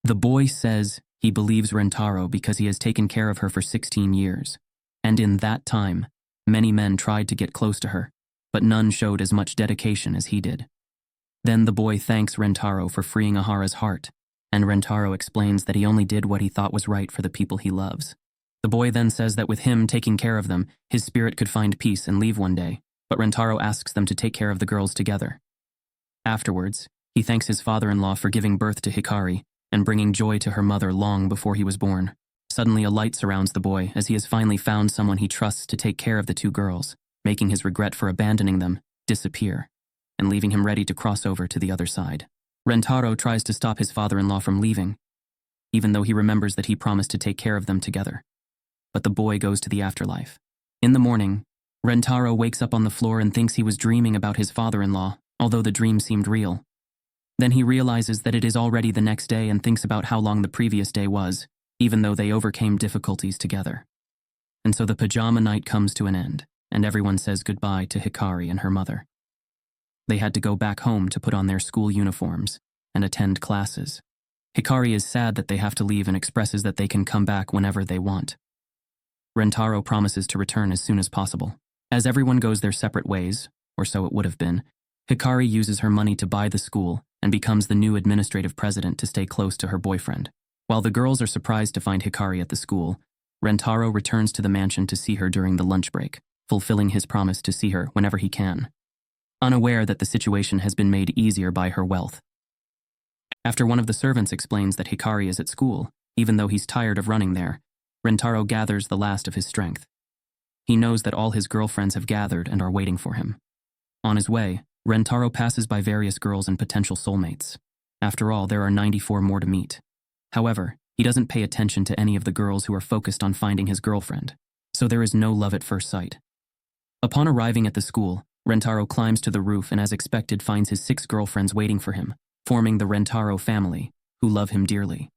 The boy says he believes Rentaro because he has taken care of her for 16 years, and in that time, many men tried to get close to her, but none showed as much dedication as he did. Then the boy thanks Rentaro for freeing Ahara's heart, and Rentaro explains that he only did what he thought was right for the people he loves. The boy then says that with him taking care of them, his spirit could find peace and leave one day, but Rentaro asks them to take care of the girls together. Afterwards, he thanks his father-in-law for giving birth to Hikari and bringing joy to her mother long before he was born. Suddenly a light surrounds the boy as he has finally found someone he trusts to take care of the two girls, making his regret for abandoning them disappear, and leaving him ready to cross over to the other side. Rentaro tries to stop his father-in-law from leaving, even though he remembers that he promised to take care of them together. But the boy goes to the afterlife. In the morning, Rentaro wakes up on the floor and thinks he was dreaming about his father-in-law, although the dream seemed real. Then he realizes that it is already the next day and thinks about how long the previous day was, even though they overcame difficulties together. And so the pajama night comes to an end, and everyone says goodbye to Hikari and her mother. They had to go back home to put on their school uniforms and attend classes. Hikari is sad that they have to leave and expresses that they can come back whenever they want. Rentaro promises to return as soon as possible. As everyone goes their separate ways, or so it would have been, Hikari uses her money to buy the school and becomes the new administrative president to stay close to her boyfriend. While the girls are surprised to find Hikari at the school, Rentaro returns to the mansion to see her during the lunch break, fulfilling his promise to see her whenever he can, unaware that the situation has been made easier by her wealth. After one of the servants explains that Hikari is at school, even though he's tired of running there, Rentaro gathers the last of his strength. He knows that all his girlfriends have gathered and are waiting for him. On his way, Rentaro passes by various girls and potential soulmates. After all, there are 94 more to meet. However, he doesn't pay attention to any of the girls who are focused on finding his girlfriend, so there is no love at first sight. Upon arriving at the school, Rentaro climbs to the roof and as expected finds his 6 girlfriends waiting for him, forming the Rentaro family, who love him dearly.